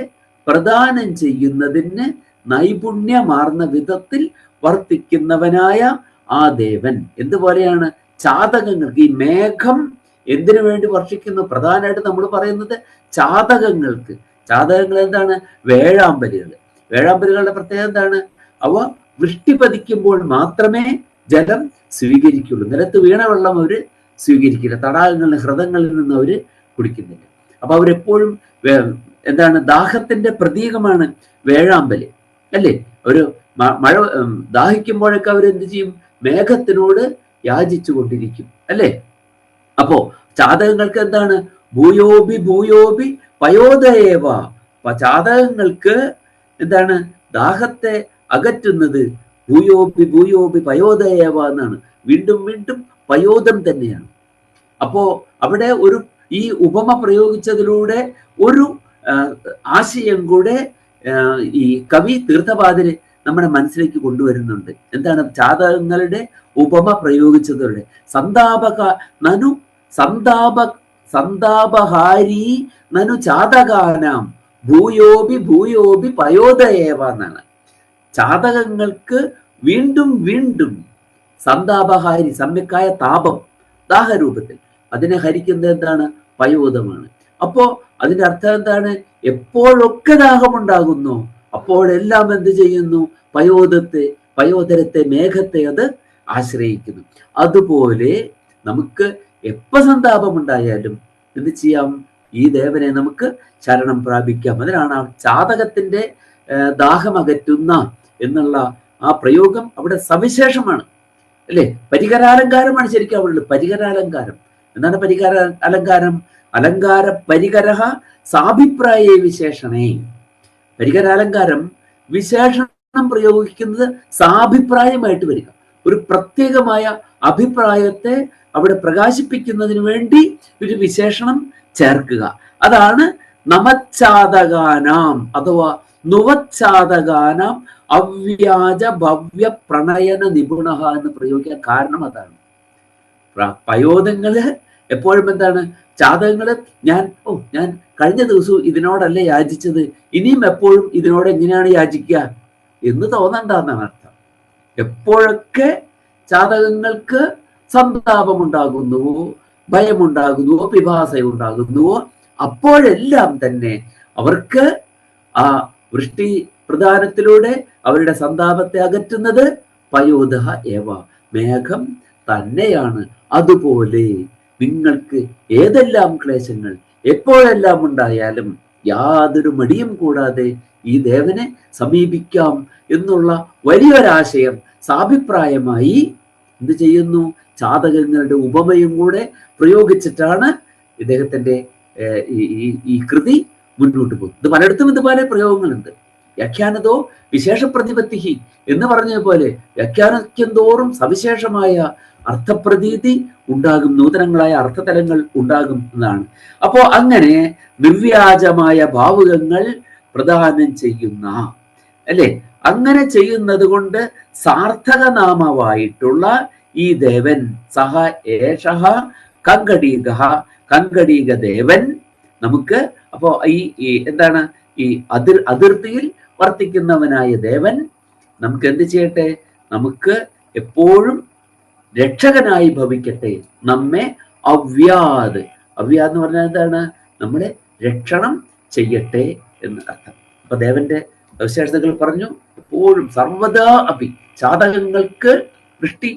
പ്രദാനം ചെയ്യുന്നതിന് നൈപുണ്യമാർന്ന വിധത്തിൽ വർത്തിക്കുന്നവനായ ആ ദേവൻ. എന്തുപോലെയാണ്? ചാതകങ്ങൾക്ക്, ഈ മേഘം എന്തിനു വേണ്ടി വർഷിക്കുന്നു? പ്രധാനമായിട്ട് നമ്മൾ പറയുന്നത് ചാതകങ്ങൾക്ക്. ചാതകങ്ങൾ എന്താണ്? വേഴാമ്പലുകൾ. വേഴാമ്പലുകളുടെ പ്രത്യേകത എന്താണ്? അവ വൃഷ്ടി പതിക്കുമ്പോൾ മാത്രമേ ജലം സ്വീകരിക്കുള്ളൂ. നിലത്ത് വീണ വെള്ളം അവർ സ്വീകരിക്കില്ല. തടാകങ്ങളിൽ, ഹൃദങ്ങളിൽ നിന്ന് അവർ കുടിക്കുന്നില്ല. അപ്പൊ അവരെപ്പോഴും എന്താണ്? ദാഹത്തിന്റെ പ്രതീകമാണ് വേഴാമ്പല്, അല്ലേ? ഒരു മഴ ദാഹിക്കുമ്പോഴൊക്കെ അവരെന്ത് ചെയ്യും? മേഘത്തിനോട് യാചിച്ചു കൊണ്ടിരിക്കും, അല്ലേ? അപ്പോ ചാതകങ്ങൾക്ക് എന്താണ്? ഭൂയോബി ഭൂയോബി പയോദയേവ. ചാതകങ്ങൾക്ക് എന്താണ്? ദാഹത്തെ അകറ്റുന്നത് ഭൂയോബി ഭൂയോബി പയോദയേവ എന്നാണ്. വീണ്ടും വീണ്ടും പയോദം തന്നെയാണ്. അപ്പോ അവിടെ ഒരു ഈ ഉപമ പ്രയോഗിച്ചതിലൂടെ ഒരു ആശയം കൂടെ ഈ കവി തീർത്ഥപാദര് നമ്മുടെ മനസ്സിലേക്ക് കൊണ്ടുവരുന്നുണ്ട്. എന്താണ്? ചാതകങ്ങളുടെ ഉപമ പ്രയോഗിച്ചതിലൂടെ നനു സന്താപഹാരി നനു ചാതകാനാം ഭൂയോബി ഭൂയോബി പയോദയേവ എന്നാണ്. ചാതകങ്ങൾക്ക് വീണ്ടും വീണ്ടും സന്താപഹാരി, സമ്യക്കായ താപം, ദാഹരൂപത്തിൽ അതിനെ ഹരിക്കുന്നത് എന്താണ്? പയോദമാണ്. അപ്പോ അതിന്റെ അർത്ഥം എന്താണ്? എപ്പോഴൊക്കെ ദാഹമുണ്ടാകുന്നു അപ്പോഴെല്ലാം എന്ത് ചെയ്യുന്നു? പയോദരത്തെ, മേഘത്തെ അത് ആശ്രയിക്കുന്നു. അതുപോലെ നമുക്ക് എപ്പോ സന്താപമുണ്ടായാലും എന്ത് ചെയ്യാം? ഈ ദേവനെ നമുക്ക് ശരണം പ്രാപിക്കാം. അതിനാണ് ആ ചാതകത്തിന്റെ ദാഹമകറ്റുന്ന എന്നുള്ള ആ പ്രയോഗം അവിടെ സവിശേഷമാണ്, അല്ലെ? പരികരാലങ്കാരമാണ് ശരിക്കും അവിടെ. പരികരാലങ്കാരം എന്താണ്? പരികര അലങ്കാരം, അലങ്കാര പരികരഹ സാഭിപ്രായ വിശേഷണേ. പരികരാലങ്കാരം വിശേഷണം പ്രയോഗിക്കുന്നത് സാഭിപ്രായമായിട്ട് വരിക, ഒരു പ്രത്യേകമായ അഭിപ്രായത്തെ അവിടെ പ്രകാശിപ്പിക്കുന്നതിന് വേണ്ടി ഒരു വിശേഷണം ചേർക്കുക. അതാണ് നമച്ചാതകാനാം അഥവാ നുവച്ചാതകാനാം അവ്യാജ ഭവ്യ പ്രണയന നിപുണ എന്ന് പ്രയോഗിക്കാൻ കാരണം അതാണ്. പയോദങ്ങള് എപ്പോഴും എന്താണ്? ചാതകങ്ങള് ഞാൻ കഴിഞ്ഞ ദിവസവും ഇതിനോടല്ല യാചിച്ചത്, ഇനിയും എപ്പോഴും ഇതിനോട് എങ്ങനെയാണ് യാചിക്കുക എന്ന് തോന്നണ്ടെന്നാണ് അർത്ഥം. എപ്പോഴൊക്കെ ചാതകങ്ങൾക്ക് സന്താപമുണ്ടാകുന്നുവോ, ഭയമുണ്ടാകുന്നുവോ, പിപാസയുണ്ടാകുന്നുവോ അപ്പോഴെല്ലാം തന്നെ അവർക്ക് ആ വൃഷ്ടി പ്രദാനത്തിലൂടെ അവരുടെ സന്താപത്തെ അകറ്റുന്നത് പയോദഹ ഏവ, മേഘം തന്നെയാണ്. അതുപോലെ നിങ്ങൾക്ക് ഏതെല്ലാം ക്ലേശങ്ങൾ എപ്പോഴെല്ലാം ഉണ്ടായാലും യാതൊരു മടിയും കൂടാതെ ഈ ദേവനെ സമീപിക്കാം എന്നുള്ള വലിയൊരാശയം സാഭിപ്രായമായി എന്ത് ചെയ്യുന്നു? ചാതകങ്ങളുടെ ഉപമയും കൂടെ പ്രയോഗിച്ചിട്ടാണ് ഇദ്ദേഹത്തിന്റെ ഈ കൃതി മുന്നോട്ട് പോകുന്നത്. ഇത് പലയിടത്തും ഇതുപോലെ പ്രയോഗങ്ങളുണ്ട്. വ്യാഖ്യാനതോ വിശേഷ പ്രതിപത്തി എന്ന് പറഞ്ഞതുപോലെ വ്യാഖ്യാനിക്കും തോറും സവിശേഷമായ അർത്ഥപ്രതീതി ഉണ്ടാകും, നൂതനങ്ങളായ അർത്ഥതലങ്ങൾ ഉണ്ടാകും എന്നാണ്. അപ്പോ അങ്ങനെ നിർവ്യാജമായ ഭാവുകങ്ങൾ പ്രദാനം ചെയ്യുന്ന, അല്ലെ, അങ്ങനെ ചെയ്യുന്നത് കൊണ്ട് സാർത്ഥകനാമമായിട്ടുള്ള ഈ ദേവൻ സഹ ഏഷഹ കങ്കടീക, കങ്കടീക ദേവൻ നമുക്ക് അപ്പോ ഈ എന്താണ് ഈ അതിർത്തിയിൽ വർത്തിക്കുന്നവനായ ദേവൻ നമുക്ക് എന്ത് ചെയ്യട്ടെ? നമുക്ക് എപ്പോഴും രക്ഷകനായി ഭവിക്കട്ടെ. നമ്മെ അവ്യാത് എന്ന് പറഞ്ഞാൽ എന്താണ്? നമ്മളെ രക്ഷണം ചെയ്യട്ടെ എന്ന് അർത്ഥം. അപ്പൊ ദേവന്റെ വിശേഷതകൾ പറഞ്ഞു. എപ്പോഴും സർവദാ അഭി, ചാതകങ്ങൾക്ക് വൃഷ്ടി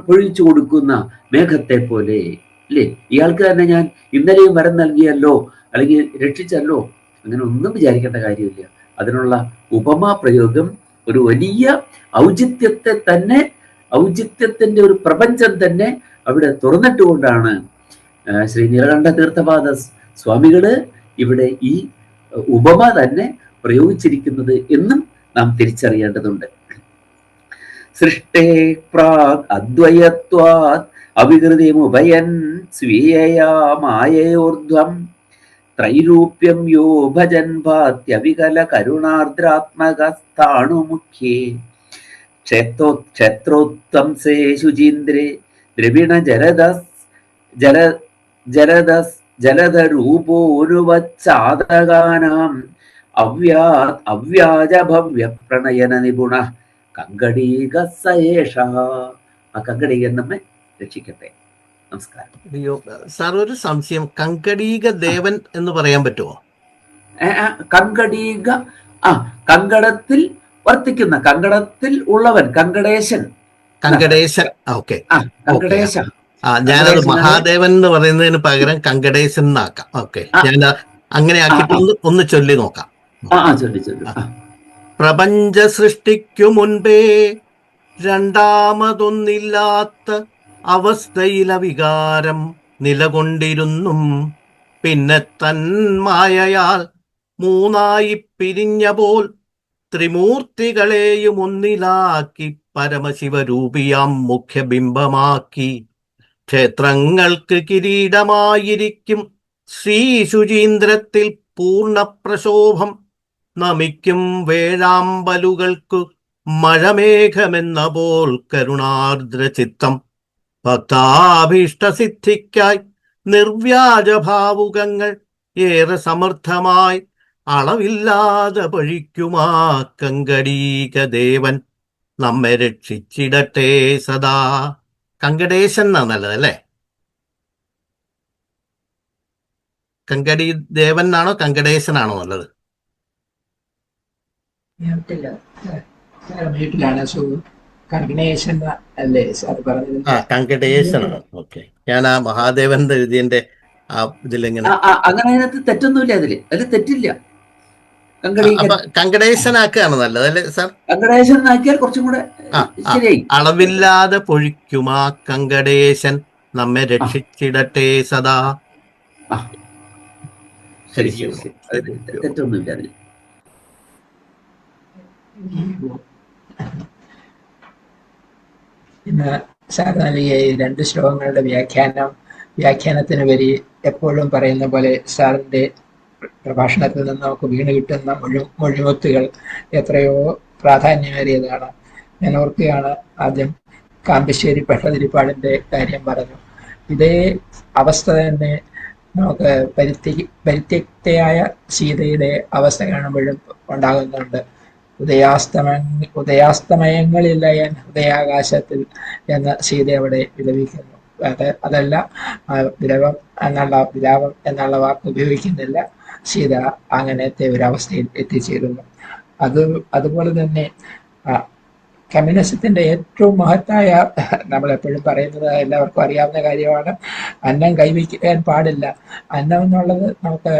പൊഴിച്ചു കൊടുക്കുന്ന മേഘത്തെ പോലെ, അല്ലേ? ഇയാൾക്ക് തന്നെ ഞാൻ ഇന്നലെയും വരം നൽകിയല്ലോ, അല്ലെങ്കിൽ രക്ഷിച്ചല്ലോ, അങ്ങനെ ഒന്നും വിചാരിക്കേണ്ട കാര്യമില്ല. അതിനുള്ള ഉപമാ പ്രയോഗം ഒരു വലിയ ഔചിത്യത്തെ തന്നെ, ഔചിത്യത്തിന്റെ ഒരു പ്രപഞ്ചം തന്നെ അവിടെ തുറന്നിട്ടുകൊണ്ടാണ് ശ്രീ നീലകണ്ഠ തീർത്ഥപാദ സ്വാമികള് ഇവിടെ ഈ ഉപമ തന്നെ പ്രയോഗിച്ചിരിക്കുന്നത് എന്നും നാം തിരിച്ചറിയേണ്ടതുണ്ട്. സൃഷ്ടേ പ്രാഗ് അദ്വയത്വാത് അവികൃതിമുഭയൻ സ്വീയയാ മായയോർധ്വം ത്രൈരൂപ്യം യോ ഭജൻ ഭാത്യവികല കരുണാർദ്രാത്മകസ്ഥാണുമുഖ്യേ ക്ഷേത്രോത്തംസേ ശുചീന്ദ്രേ ദ്രവിണ ജലധരൂപോരുവച്ചാതകാനാം അവ്യാജഭവ്യ പ്രണയന നിപുണ കങ്കടീക സയേഷ. ആ കങ്കടീകൻ നമ്മെ രക്ഷിക്കട്ടെ. നമസ്കാരം. സാർ, ഒരു സംശയം, കങ്കടീക ദേവൻ എന്ന് പറയാൻ പറ്റുമോ? കങ്കടീക, കങ്കടത്തിൽ വർത്തിക്കുന്ന, കങ്കടത്തിൽ ഉള്ളവൻ, കങ്കടേശൻ. ഓക്കെ, കങ്കടേശൻ. ഞാനത് മഹാദേവൻ എന്ന് പറയുന്നതിന് പകരം കങ്കടേശൻ എന്നാക്കാം. ഓക്കെ, ഞാൻ അങ്ങനെ ആക്കിയിട്ട് ഒന്ന് ചൊല്ലി നോക്കാം. പ്രപഞ്ച സൃഷ്ടിക്കു മുൻപേ രണ്ടാമതൊന്നില്ലാത്ത അവസ്ഥയില വികാരം നിലകൊണ്ടിരുന്നും പിന്നെ തന്മായയാൽ മൂന്നായി പിരിഞ്ഞപോൽ ത്രിമൂർത്തികളെയും ഒന്നിലാക്കി പരമശിവരൂപിയാം മുഖ്യബിംബമാക്കി ക്ഷേത്രങ്ങൾക്ക് കിരീടമായിരിക്കും ശ്രീശുചീന്ദ്രത്തിൽ പൂർണ്ണപ്രശോഭം നമിക്കും വേഴാമ്പലുകൾക്കു മഴമേഘമെന്ന പോൽ കരുണാർദ്രചിത്തം ഭക്താഭീഷ്ടസിദ്ധിക്കായി നിർവ്യാജഭാവുകങ്ങൾ ഏറെ സമർത്ഥമായി അളവില്ലാതെ പഴിക്കുമാ കങ്കടീക ദേവൻ നമ്മെ രക്ഷിച്ചിടട്ടെ സദാ. കങ്കടേശൻ എന്നാ നല്ലത് അല്ലേ? കങ്കടി ദേവൻ ആണോ കങ്കടേശനാണോ നല്ലത്? കങ്കടേശനാണ്. ഓക്കെ, ഞാൻ ആ മഹാദേവന്റെ എഴുതിയന്റെ ആ ഇതിലെങ്ങനെ അങ്ങനെ അതിനകത്ത് തെറ്റൊന്നുമില്ല, അതില് തെറ്റില്ല. കങ്കടേശനാക്കാണ് നല്ലത് അല്ലേ സാർ? കങ്കടേശനാക്കിയാൽ കുറച്ചും കൂടെ അളവില്ലാതെ പൊഴിക്കുമാ കങ്കടേശൻ നമ്മെ രക്ഷിച്ചിടട്ടെ സദാ. ശരി, തെറ്റൊന്നുമില്ല അതിൽ. ഇന്ന് സാർ നൽകിയ ഈ 2 ശ്ലോകങ്ങളുടെ വ്യാഖ്യാനത്തിന് വരി എപ്പോഴും പറയുന്ന പോലെ സാറിന്റെ പ്രഭാഷണത്തിൽ നിന്ന് നമുക്ക് വീണ് കിട്ടുന്ന മൊഴിമുത്തുകൾ എത്രയോ പ്രാധാന്യമേറിയതാണ്. ഞാൻ ഓർക്കുകയാണ്, ആദ്യം കാമ്പശ്ശേരി ഭട്ടതിരിപ്പാടിന്റെ കാര്യം പറഞ്ഞു. ഇതേ അവസ്ഥ തന്നെ നമുക്ക് പരിത്യക്തയായ സീതയുടെ അവസ്ഥ കാണുമ്പോഴും ഉണ്ടാകുന്നുണ്ട്. ഉദയാസ്തമയങ്ങളില്ല ഞാൻ ഹൃദയാകാശത്തിൽ എന്ന് സീത അവിടെ വിലപിക്കുന്നു. അതല്ല, വിലാപം എന്നുള്ള വാക്ക് ഉപയോഗിക്കുന്നില്ല. സീത അങ്ങനത്തെ ഒരവസ്ഥയിൽ എത്തിച്ചേരുന്നു. അതുപോലെ തന്നെ കമ്മ്യൂണിസത്തിന്റെ ഏറ്റവും മഹത്തായ, നമ്മളെപ്പോഴും പറയുന്നത് എല്ലാവർക്കും അറിയാവുന്ന കാര്യമാണ്, അന്നം കൈവയ്ക്കാൻ പാടില്ല. അന്നം എന്നുള്ളത് നമുക്ക്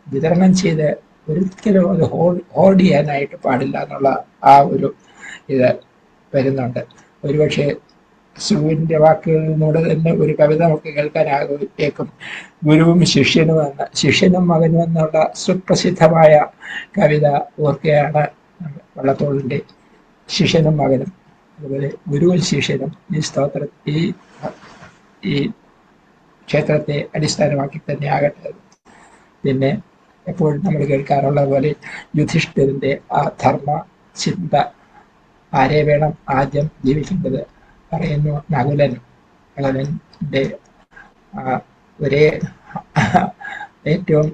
വിതരണം ചെയ്ത് ഒരിക്കലും അത് ഹോൾഡ് ചെയ്യാനായിട്ട് പാടില്ല എന്നുള്ള ആ ഒരു ഇത് വരുന്നുണ്ട്. ഒരുപക്ഷെ സുവിന്റെ വാക്കുകളിലൂടെ തന്നെ ഒരു കവിത നമുക്ക് കേൾക്കാനാകും. ഗുരുവും ശിഷ്യനും എന്ന, ശിഷ്യനും മകനും എന്നുള്ള സുപ്രസിദ്ധമായ കവിത ഓർക്കുകയാണ് വള്ളത്തോളിന്റെ ശിഷ്യനും മകനും. അതുപോലെ ഗുരുവും ശിഷ്യനും ഈ ക്ഷേത്രത്തെ അടിസ്ഥാനമാക്കി തന്നെ ആകട്ടെ. പിന്നെ എപ്പോഴും നമ്മൾ കേൾക്കാറുള്ള പോലെ യുധിഷ്ഠിരന്റെ ആ ധർമ്മ ചിന്ത, ആരെ വേണം ആദ്യം ജീവിക്കേണ്ടത് പറയുന്നു നകുലന്റെ ഒരേ ഏറ്റവും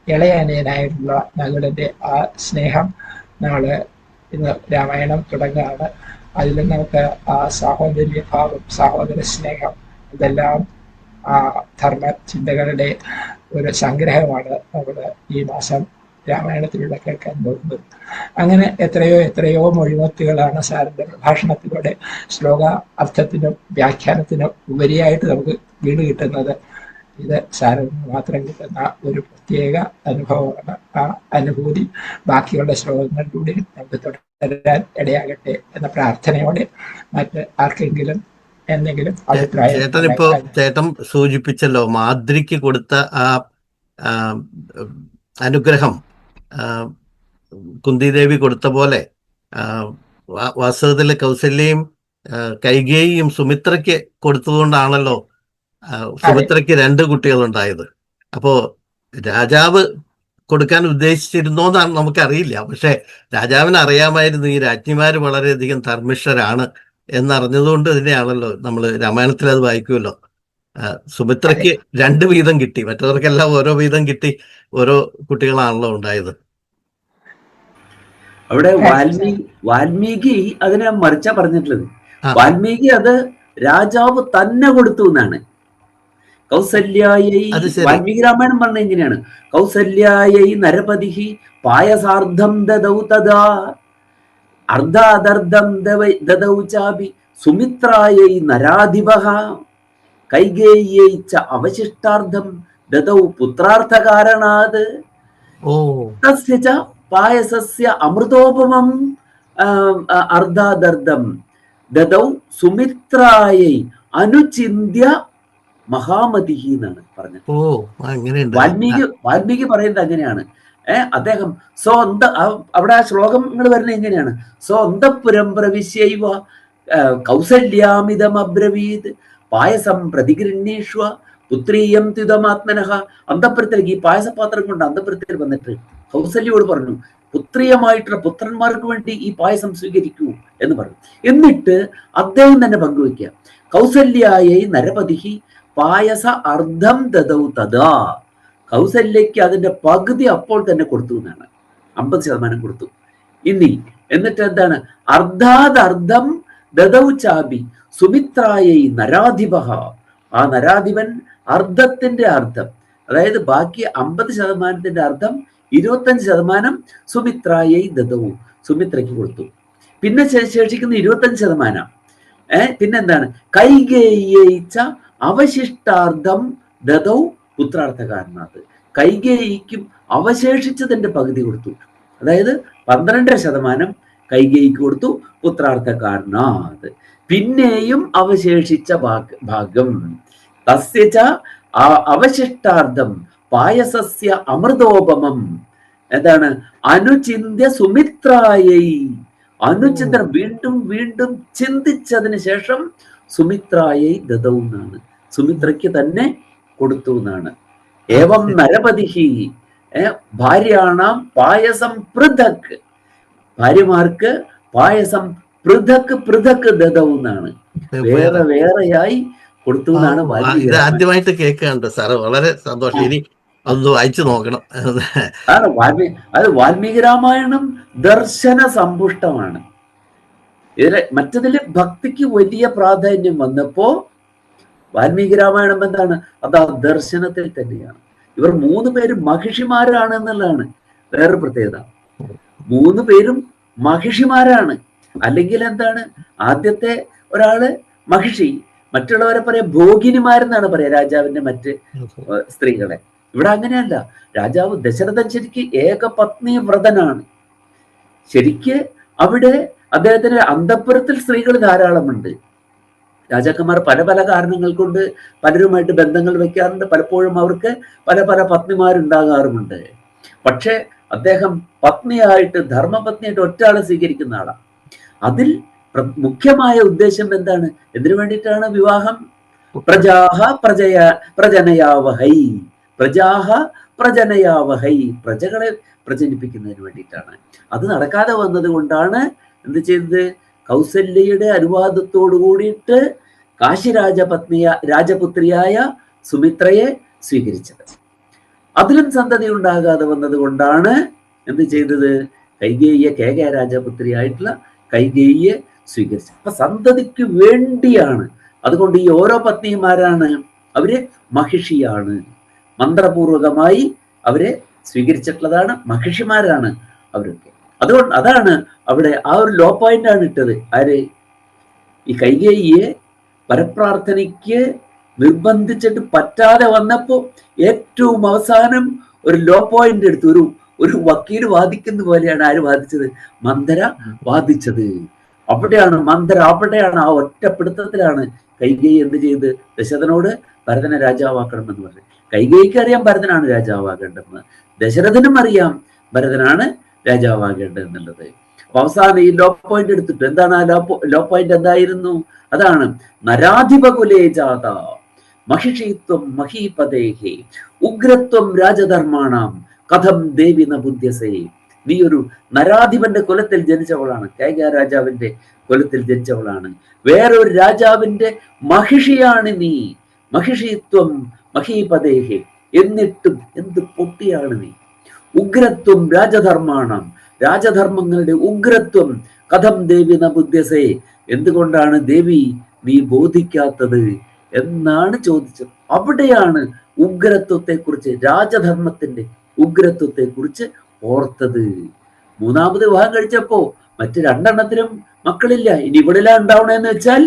ഇളയ അനിയനായിട്ടുള്ള നകുലന്റെ ആ സ്നേഹം നമ്മൾ ഇന്ന് രാമായണം തുടങ്ങുകയാണ്. അതിൽ നമുക്ക് ആ സാഹോദര്യഭാവം, സഹോദര സ്നേഹം, ഇതെല്ലാം ആ ധർമ്മ ചിന്തകളുടെ ഒരു സംഗ്രഹമാണ് നമ്മൾ ഈ മാസം രാമായണത്തിലൂടെ കേൾക്കാൻ പോകുന്നത്. അങ്ങനെ എത്രയോ മൊഴിമുത്തുകളാണ് സാറിന്റെ പ്രഭാഷണത്തിലൂടെ ശ്ലോക അർത്ഥത്തിനും വ്യാഖ്യാനത്തിനും ഉപരിയായിട്ട് നമുക്ക് വീട് കിട്ടുന്നത്. ഇത് സാറിന് മാത്രം കിട്ടുന്ന ഒരു പ്രത്യേക അനുഭവമാണ്. ആ അനുഭൂതി ബാക്കിയുള്ള ശ്ലോകങ്ങളിലൂടെ നമുക്ക് തുടരാൻ ഇടയാകട്ടെ എന്ന പ്രാർത്ഥനയോടെ മറ്റ് ആർക്കെങ്കിലും എന്തെങ്കിലും അഭിപ്രായം. ചേട്ടൻ സൂചിപ്പിച്ചല്ലോ മാദ്രിക്ക് കൊടുത്ത ആ അനുഗ്രഹം കുന്തിദേവി കൊടുത്ത പോലെ വാസ്തവത്തില് കൗസല്യയും കൈകേയിയും സുമിത്രയ്ക്ക് കൊടുത്തതുകൊണ്ടാണല്ലോ സുമിത്രയ്ക്ക് 2 കുട്ടികളുണ്ടായത്. അപ്പോ രാജാവ് കൊടുക്കാൻ ഉദ്ദേശിച്ചിരുന്നോന്നാണ് നമുക്കറിയില്ല. പക്ഷെ രാജാവിന് അറിയാമായിരുന്നു ഈ രാജ്ഞിമാര് വളരെയധികം ധർമ്മിഷ്ഠരാണ് എന്നറിഞ്ഞതുകൊണ്ട് തന്നെയാണല്ലോ നമ്മൾ രാമായണത്തിൽ അത് വായിക്കുമല്ലോ, സുമിത്രയ്ക്ക് 2 വീതം കിട്ടി, മറ്റവർക്കെല്ലാം ഓരോ വീതം കിട്ടി, ഓരോ കുട്ടികളാണല്ലോ ഉണ്ടായത്. അവിടെ വാൽമീകി അതിനെ മറിച്ച പറഞ്ഞിട്ടുള്ളത്. വാൽമീകി അത് രാജാവ് തന്നെ കൊടുത്തു എന്നാണ്. കൗസല്യായൈ, വാൽമീകി രാമായണം പറഞ്ഞ എങ്ങനെയാണ്? കൗസല്യായൈ നരപതിഹി പായസാർദ്ധം ദദൗ തദാ അർദ്ധാദർദ്ധം ദദൗ ചാപി സുമിത്രായൈ നരാധിപഃ കൈകേയ്യൈ ച അവശിഷ്ടാർദ്ധം ദദൗ പുത്രാർത്ഥകാരണാത് തസ്യ ച പായസസ്യ അമൃതോപമം അർദ്ധാദർദ്ധം ദദൗ സുമിത്രായൈ അനുചിന്യ മഹാമതിഹി എന്നാണ് പറഞ്ഞത്. വാൽമീകി പറയുന്നത് അങ്ങനെയാണ്. അദ്ദേഹം അവിടെ ആ ശ്ലോകങ്ങൾ വരുന്നത് എങ്ങനെയാണ്? സ്വന്തപുരം പ്രവിശ്യൈവ കൗസല്യാമിതം അബ്രവീത് പായസം പ്രതിഗൃഹ്ണീഷ്വ പുത്രീയം ത്യുതമാത്മനഃ. അന്തഃപുരത്തിലേക്ക് ഈ പായസപാത്രം കൊണ്ട് അന്തഃപുരത്തിൽ വന്നിട്ട് കൗസല്യോട് പറഞ്ഞു, പുത്രീയമായിട്ടുള്ള പുത്രന്മാർക്ക് വേണ്ടി ഈ പായസം സ്വീകരിക്കൂ എന്ന് പറഞ്ഞു. എന്നിട്ട് അദ്ദേഹം തന്നെ പങ്കുവെക്കുക, കൗസല്യായൈ നരപതിഹി പായസ അർദ്ധം ദദൗ തദാ. കൗസല്യയ്ക്ക് അതിന്റെ പകുതി അപ്പോൾ തന്നെ കൊടുത്തു എന്നാണ്, 50% കൊടുത്തു. എന്നിട്ട് എന്താണ്? അർദ്ധാദർദ്ധം ദദൗ ചാബി സുമിത്രായൈ നരാധിപഃ. ആ നരാധിപൻ അർദ്ധത്തിന്റെ അർത്ഥം, അതായത് ബാക്കി 50%ന്റെ അർത്ഥം 25% സുമിത്രായൈ ദദൗ, സുമിത്രയ്ക്ക് കൊടുത്തു. പിന്നെ ശേഷിക്കുന്ന 25%. പിന്നെന്താണ്? കൈകേയ്യൈ ച അവശിഷ്ടാർദ്ധം ദദൗ പുത്രാർത്ഥകാരണാത്. കൈകേയിക്കും അവശേഷിച്ചതിന്റെ പകുതി കൊടുത്തു. അതായത് 12% കൈകേയിക്ക് കൊടുത്തു, പുത്രാർത്ഥകാരണാത്. പിന്നെയും അവശേഷിച്ച ഭാഗം തസ്യ ച അവശിഷ്ടാർദ്ധം പായസസ്യ അമൃതോപമം. എന്താണ്? അനുചിന്യ സുമിത്രായൈ. അനുചിന്തനം, വീണ്ടും വീണ്ടും ചിന്തിച്ചതിന് ശേഷം സുമിത്രായൈ ദദൗ എന്നാണ്, സുമിത്രയ്ക്ക് തന്നെ കൊടുത്തു എന്നാണ്. ഏവം നരപതിഹി ഭാര്യാണാം പായസം പൃഥക്, ഭാര്യമാർക്ക് പായസം പൃഥക് ദദൗ എന്നാണ്, വേറെ വേറെയായി കൊടുത്തു എന്നാണ്. ഇത് ആദ്യമായിട്ട് കേൾക്കുന്നുണ്ട് സാറ്, വളരെ സന്തോഷം. ഇനി ഒന്ന് വായിച്ചു നോക്കണം. അത് വാൽമീകി രാമായണം ദർശന സമ്പുഷ്ടമാണ്. മറ്റതില് ഭക്തിക്ക് വലിയ പ്രാധാന്യം വന്നപ്പോ വാൽമീകി രാമായണം എന്താണ്? അത് ആ ദർശനത്തിൽ തന്നെയാണ്. ഇവർ 3 പേരും മഹിഷിമാരാണ് എന്നുള്ളതാണ് വേറൊരു പ്രത്യേകത. 3 പേരും മഹിഷിമാരാണ്. അല്ലെങ്കിൽ എന്താണ്? ആദ്യത്തെ ഒരാള് മഹിഷി, മറ്റുള്ളവരെ പറയാ ഭോഗിനിമാരെന്നാണ് പറയാ, രാജാവിന്റെ മറ്റ് സ്ത്രീകളെ. ഇവിടെ അങ്ങനെയല്ല. രാജാവ് ദശരഥൻ ശരിക്ക് ഏകപത്നി വ്രതനാണ്. ശരിക്ക് അവിടെ അദ്ദേഹത്തിന്റെ അന്തഃപുരത്തിൽ സ്ത്രീകൾ ധാരാളമുണ്ട്. രാജാക്കന്മാർ പല പല കാരണങ്ങൾ കൊണ്ട് പലരുമായിട്ട് ബന്ധങ്ങൾ വെക്കാറുണ്ട്. പലപ്പോഴും അവർക്ക് പല പല പത്നിമാരുണ്ടാകാറുമുണ്ട്. പക്ഷെ അദ്ദേഹം പത്നിയായിട്ട്, ധർമ്മപത്നിയായിട്ട് ഒറ്റയാളെ സ്വീകരിക്കുന്ന ആളാണ്. അതിൽ മുഖ്യമായ ഉദ്ദേശം എന്താണ്? എന്തിനു വേണ്ടിയിട്ടാണ് വിവാഹം? പ്രജാഹ പ്രജനയാവഹൈ, പ്രജാഹ പ്രജനയാവഹൈ, പ്രജകളെ പ്രജനിപ്പിക്കുന്നതിന് വേണ്ടിയിട്ടാണ്. അത് നടക്കാതെ വന്നത് കൊണ്ടാണ് എന്ത് ചെയ്തത്? കൗസല്യയുടെ അനുവാദത്തോടു കൂടിയിട്ട് കാശി രാജപുത്രിയായ സുമിത്രയെ സ്വീകരിച്ചത്. അതിലും സന്തതി ഉണ്ടാകാതെ വന്നത് കൊണ്ടാണ് എന്ത് ചെയ്തത്? കൈകേയിയെ, കേക രാജപുത്രിയായിട്ടുള്ള കൈകേയിയെ സ്വീകരിച്ചത്. അപ്പൊ സന്തതിക്ക് വേണ്ടിയാണ്. അതുകൊണ്ട് ഈ ഓരോ പത്നിമാരാണ്, അവര് മഹിഷിയാണ്. മന്ത്രപൂർവകമായി അവരെ സ്വീകരിച്ചിട്ടുള്ളതാണ്, മഹിഷിമാരാണ് അവരൊക്കെ. അതുകൊണ്ട് അതാണ് അവിടെ ആ ഒരു ലോ പോയിന്റ് ആണ് ഇട്ടത്. ആര്? ഈ കൈകേയിയെ പരപ്രാർത്ഥനയ്ക്ക് നിർബന്ധിച്ചിട്ട് പറ്റാതെ വന്നപ്പോ ഏറ്റവും അവസാനം ഒരു ലോ പോയിന്റ് എടുത്തു. ഒരു വക്കീൽ വാദിക്കുന്ന പോലെയാണ് ആര് വാദിച്ചത്? മന്ദര വാദിച്ചത്. അവിടെയാണ് അവിടെയാണ് ആ ഒറ്റപ്പിടുത്തത്തിലാണ് കൈകേയി എന്ത് ചെയ്ത് ദശരഥനോട് ഭരതനെ രാജാവാക്കണമെന്ന് പറഞ്ഞു. കൈകേയിക്ക് അറിയാം ഭരതനാണ് രാജാവാകേണ്ടതെന്ന്, ദശരഥനും അറിയാം ഭരതനാണ് രാജാവാകേണ്ടത് എന്നുള്ളത്. അപ്പൊ അവസാനം ഈ ലോ പോയിന്റ് എടുത്തിട്ട് എന്താണ് ആ ലോ പോയിന്റ് എന്തായിരുന്നു? അതാണ് നരാധിപകുലേ ജാത മഹിഷീത്വം മഹീപദേഹേ ഉഗ്രത്വം രാജധർമാണാം കഥം ദേവി ന ബുദ്ധ്യസേ. നീ ഒരു നരാധിപന്റെ കുലത്തിൽ ജനിച്ചവളാണ്, കൈക രാജാവിന്റെ കുലത്തിൽ ജനിച്ചവളാണ്, വേറൊരു രാജാവിന്റെ മഹിഷിയാണ് നീ. മഹിഷീത്വം മഹീപദേഹേ, എന്നിട്ടും എന്ത് പൊട്ടിയാണ് നീ. ഉഗ്രത്വം രാജധർമാണം, രാജധർമ്മങ്ങളുടെ ഉഗ്രത്വം കഥം ദേവി ന ബുദ്ധ്യസേ, എന്തുകൊണ്ടാണ് ദേവി നീ ബോധിക്കാത്തത് എന്നാണ് ചോദിച്ചത്. അവിടെയാണ് ഉഗ്രത്വത്തെ കുറിച്ച്, രാജധർമ്മത്തിന്റെ ഉഗ്രത്വത്തെ കുറിച്ച് ഓർത്തത്. മൂന്നാമത് വിവാഹം കഴിച്ചപ്പോ മറ്റ് രണ്ടെണ്ണത്തിനും മക്കളില്ല. ഇനി ഇവിടെ ഉണ്ടാവണമെന്ന് വെച്ചാൽ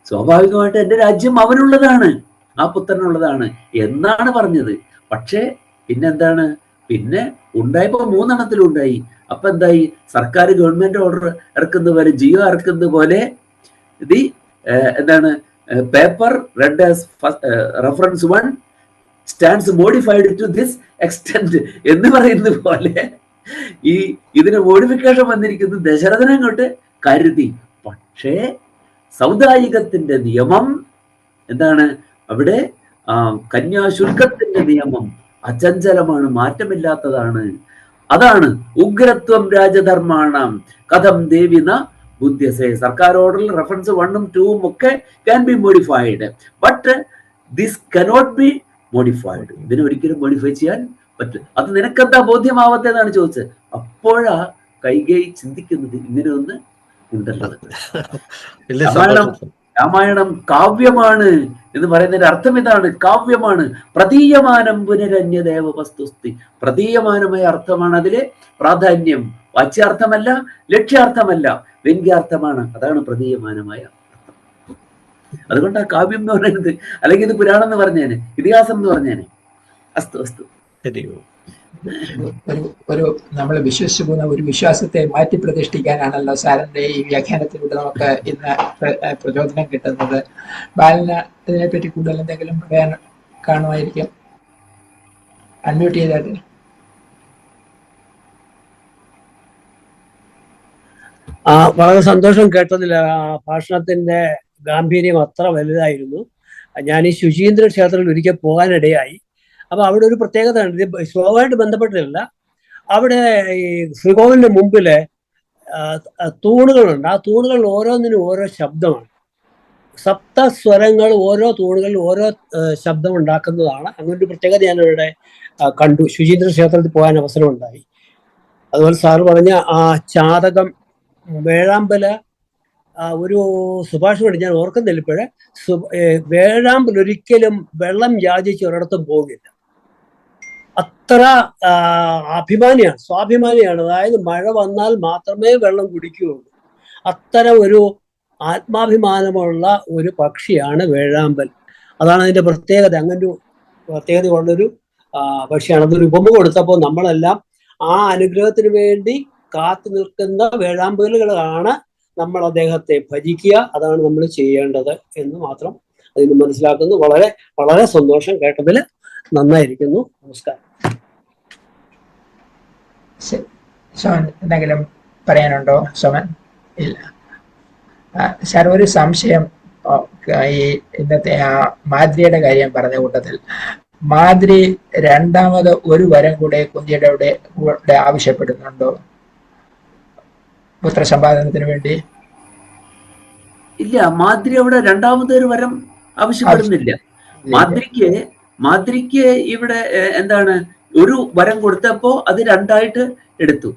സ്വാഭാവികമായിട്ട് എന്റെ രാജ്യം അവനുള്ളതാണ്, ആ പുത്രനുള്ളതാണ് എന്നാണ് പറഞ്ഞത്. പക്ഷേ പിന്നെന്താണ്? പിന്നെ ഉണ്ടായപ്പോ മൂന്നെണ്ണത്തിലുണ്ടായി. അപ്പൊ എന്തായി? സർക്കാർ ഗവൺമെന്റ് ഓർഡർ ഇറക്കുന്ന പോലെ, ജിയോ ഇറക്കുന്ന പോലെ ഇത് എന്താണ്, paper read as reference 1 stands modified to this extent എന്ന് പറയുന്നത് പോലെ ഇതിന് മോഡിഫിക്കേഷൻ വന്നിരിക്കുന്നത് ദശരഥനെ അങ്ങോട്ട് കരുതി. പക്ഷേ സൗദായികത്തിന്റെ നിയമം എന്താണ്? അവിടെ കന്യാശുൽക്കത്തിന്റെ നിയമം അചഞ്ചലമാണ്, മാറ്റമില്ലാത്തതാണ്. അതാണ് ഉഗ്രത്വം രാജധർമാണം കഥം ദേവിന ബുദ്ധ്യസേ. സർക്കാർ ഓർഡറിൽ റെഫറൻസ് 1ഉം 2ഉം ഒക്കെ can be modified, but this cannot be modified. ഇതിനെ ഒരിക്കലും മോഡിഫൈ ചെയ്യാൻ പറ്റും. അത് നിനക്കെന്താ ബോധ്യമാവത്തേന്നാണ് ചോദിച്ചത്. അപ്പോഴാ കൈകേയി ചിന്തിക്കുന്നത് ഇങ്ങനെ ഒന്ന് ഉണ്ടല്ലോ. രാമായണം കാവ്യമാണ് എന്ന് പറയുന്നതിന്റെ അർത്ഥം ഇതാണ്, കാവ്യമാണ്. പ്രതീയമാനം പുനരന്യദേവ വസ്തുസ്തി, പ്രതീയമാനമായ അർത്ഥമാണ് അതിലെ പ്രാധാന്യം. വാച്യാർത്ഥമല്ല, ലക്ഷ്യാർത്ഥമല്ല, വ്യംഗ്യാർത്ഥമാണ്. അതാണ് പ്രതീയമാനമായ അർത്ഥം. അതുകൊണ്ട് ആ കാവ്യം എന്ന് പറയുന്നത്, അല്ലെങ്കിൽ ഇത് പുരാണം എന്ന് പറഞ്ഞേനെ, ഇതിഹാസം എന്ന് പറഞ്ഞേനെ. അസ്തു അസ്തു. ഒരു നമ്മൾ വിശ്വസിച്ചു പോകുന്ന ഒരു വിശ്വാസത്തെ മാറ്റി പ്രതിഷ്ഠിക്കാനാണല്ലോ സാറിന്റെ ഈ വ്യാഖ്യാനത്തിലൂടെ നമുക്ക് ഇന്ന് പ്രചോദനം കിട്ടുന്നത്. ബാലന് ഇതിനെപ്പറ്റി കൂടുതൽ എന്തെങ്കിലും പറയാൻ കാണുമായിരിക്കും. അൺമ്യൂട്ട് ചെയ്തായിട്ട്. വളരെ സന്തോഷം കേട്ടതിൽ. ഭാഷണത്തിന്റെ ഗാംഭീര്യം അത്ര വലുതായിരുന്നു. ഞാൻ ഈ ശുചീന്ദ്ര ക്ഷേത്രത്തിൽ ഒരിക്കൽ പോകാനിടയായി. അപ്പൊ അവിടെ ഒരു പ്രത്യേകത ഉണ്ട്, ഇത് ശ്ലോകമായിട്ട് ബന്ധപ്പെട്ടില്ല. അവിടെ ഈ ശ്രീകോവിലിന്റെ മുമ്പില് തൂണുകളുണ്ട്. ആ തൂണുകൾ ഓരോന്നിനും ഓരോ ശബ്ദമാണ്. സപ്തസ്വരങ്ങൾ ഓരോ തൂണുകളിൽ ഓരോ ശബ്ദം ഉണ്ടാക്കുന്നതാണ്. അങ്ങനൊരു പ്രത്യേകത ഞാൻ ഇവിടെ കണ്ടു. ശുചീന്ദ്ര ക്ഷേത്രത്തിൽ പോകാൻ അവസരം ഉണ്ടായി. അതുപോലെ സാറ് പറഞ്ഞ ആ ചാതകം, വേഴാമ്പല ഒരു സുഭാഷിതമുണ്ട്, ഞാൻ ഓർക്കുന്നില്ല ഇപ്പോഴേ. വേഴാമ്പൽ ഒരിക്കലും വെള്ളം യാചിച്ച് ഒരിടത്തും പോകില്ല. അത്ര അഭിമാനിയാണ്, സ്വാഭിമാനിയാണ്. അതായത് മഴ വന്നാൽ മാത്രമേ വെള്ളം കുടിക്കുകയുള്ളൂ. അത്തരം ഒരു ആത്മാഭിമാനമുള്ള ഒരു പക്ഷിയാണ് വേഴാമ്പൽ. അതാണ് അതിന്റെ പ്രത്യേകത. അങ്ങനൊരു പ്രത്യേകതയുള്ളൊരു പക്ഷിയാണ്. അതൊരു ഉപമ കൊടുത്തപ്പോൾ നമ്മളെല്ലാം ആ അനുഗ്രഹത്തിന് വേണ്ടി കാത്തു നിൽക്കുന്ന വേഴാമ്പലുകളാണ് നമ്മൾ അദ്ദേഹത്തെ ഭജിക്കുക, അതാണ് നമ്മൾ ചെയ്യേണ്ടത് എന്ന് മാത്രം അതിന് മനസ്സിലാക്കുന്നു. വളരെ വളരെ സന്തോഷം, കേട്ടതിൽ നന്നായിരിക്കുന്നു. നമസ്കാരം. സോമൻ എന്തെങ്കിലും പറയാനുണ്ടോ? സോമൻ? ഇല്ല. സാർ, ഒരു സംശയം. ഈ ഇന്നത്തെ ആ മാദ്രിയുടെ കാര്യം പറഞ്ഞ കൂട്ടത്തിൽ മാദ്രി രണ്ടാമത് ഒരു വരം കൂടെ കുന്തിയുടെ കൂടെ ആവശ്യപ്പെടുന്നുണ്ടോ പുത്രസമ്പാദനത്തിന് വേണ്ടി? ഇല്ല, മാദ്രി അവിടെ രണ്ടാമതൊരു വരം ആവശ്യപ്പെടുന്നില്ല. മാദ്രിക്ക് ഇവിടെ എന്താണ്, ഒരു വരം കൊടുത്തപ്പോ അത് രണ്ടായിട്ട് എടുത്തു.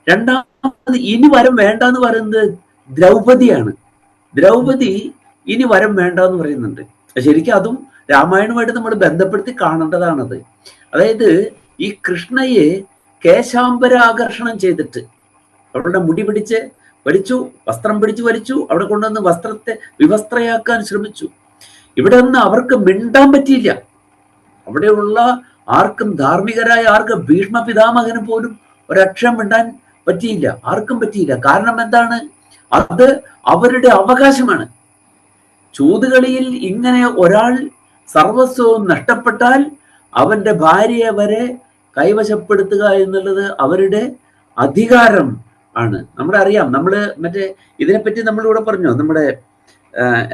രണ്ടാമത് ഇനി വരം വേണ്ടെന്ന് പറയുന്നത് ദ്രൗപദിയാണ്. ദ്രൗപദി ഇനി വരം വേണ്ട എന്ന് പറയുന്നുണ്ട്. ശരിക്കും അതും രാമായണവുമായിട്ട് നമ്മൾ ബന്ധപ്പെടുത്തി കാണേണ്ടതാണത്. അതായത് ഈ കൃഷ്ണയെ കേശാംബരാകർഷണം ചെയ്തിട്ട് അവളുടെ മുടി പിടിച്ച് വലിച്ചു, വസ്ത്രം പിടിച്ച് വലിച്ചു, അവിടെ കൊണ്ടുവന്ന് വസ്ത്രത്തെ വിവസ്ത്രയാക്കാൻ ശ്രമിച്ചു. ഇവിടെ നിന്ന് അവർക്ക് മിണ്ടാൻ പറ്റിയില്ല. അവിടെയുള്ള ആർക്കും, ധാർമ്മികരായ ആർക്കും, ഭീഷ്മ പിതാമഹന് പോലും ഒരക്ഷരം മിണ്ടാൻ പറ്റിയില്ല, ആർക്കും പറ്റിയില്ല. കാരണം എന്താണ്? അത് അവരുടെ അവകാശമാണ്. ചൂതുകളിയിൽ ഇങ്ങനെ ഒരാൾ സർവസ്വവും നഷ്ടപ്പെട്ടാൽ അവന്റെ ഭാര്യയെ വരെ കൈവശപ്പെടുത്തുക എന്നുള്ളത് അവരുടെ അധികാരം ആണ്. നമ്മുടെ അറിയാം, നമ്മള് മറ്റേ ഇതിനെപ്പറ്റി നമ്മളിവിടെ പറഞ്ഞു, നമ്മുടെ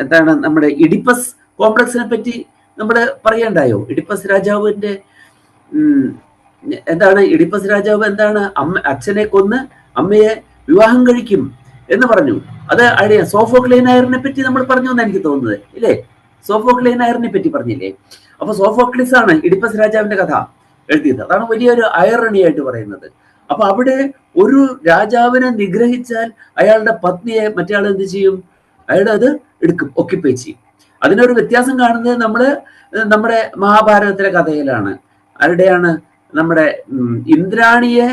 എന്താണ്, നമ്മുടെ ഇഡിപ്പസ് കോംപ്ലക്സിനെ പറ്റി നമ്മൾ പറയണ്ടായോ? ഇഡിപ്പസ് രാജാവിന്റെ എന്താണ്, ഇഡിപ്പസ് രാജാവ് എന്താണ്, അച്ഛനെ കൊന്ന് അമ്മയെ വിവാഹം കഴിക്കും എന്ന് പറഞ്ഞു. അത് അറിയാം. സോഫോക്ലീനായറിനെ പറ്റി നമ്മൾ പറഞ്ഞു എന്ന് എനിക്ക് തോന്നുന്നത്, ഇല്ലേ? സോഫോക്ലീനായറിനെ പറ്റി പറഞ്ഞില്ലേ? അപ്പൊ സോഫോക്ലിസ് ആണ് ഇഡിപ്പസ് രാജാവിന്റെ കഥ എഴുതിയത്. അതാണ് വലിയൊരു ഐറണി ആയിട്ട് പറയുന്നത്. അപ്പൊ അവിടെ ഒരു രാജാവിനെ നിഗ്രഹിച്ചാൽ അയാളുടെ പത്നിയെ മറ്റേയാൾ എന്ത് ചെയ്യും? അയാൾ അത് എടുക്കും, ഒക്യുപ്പൈ ചെയ്യും. അതിനൊരു വ്യത്യാസം കാണുന്നത് നമ്മുടെ മഹാഭാരതത്തിലെ കഥയിലാണ്. ആരുടെയാണ്? നമ്മുടെ ഇന്ദ്രാണിയെ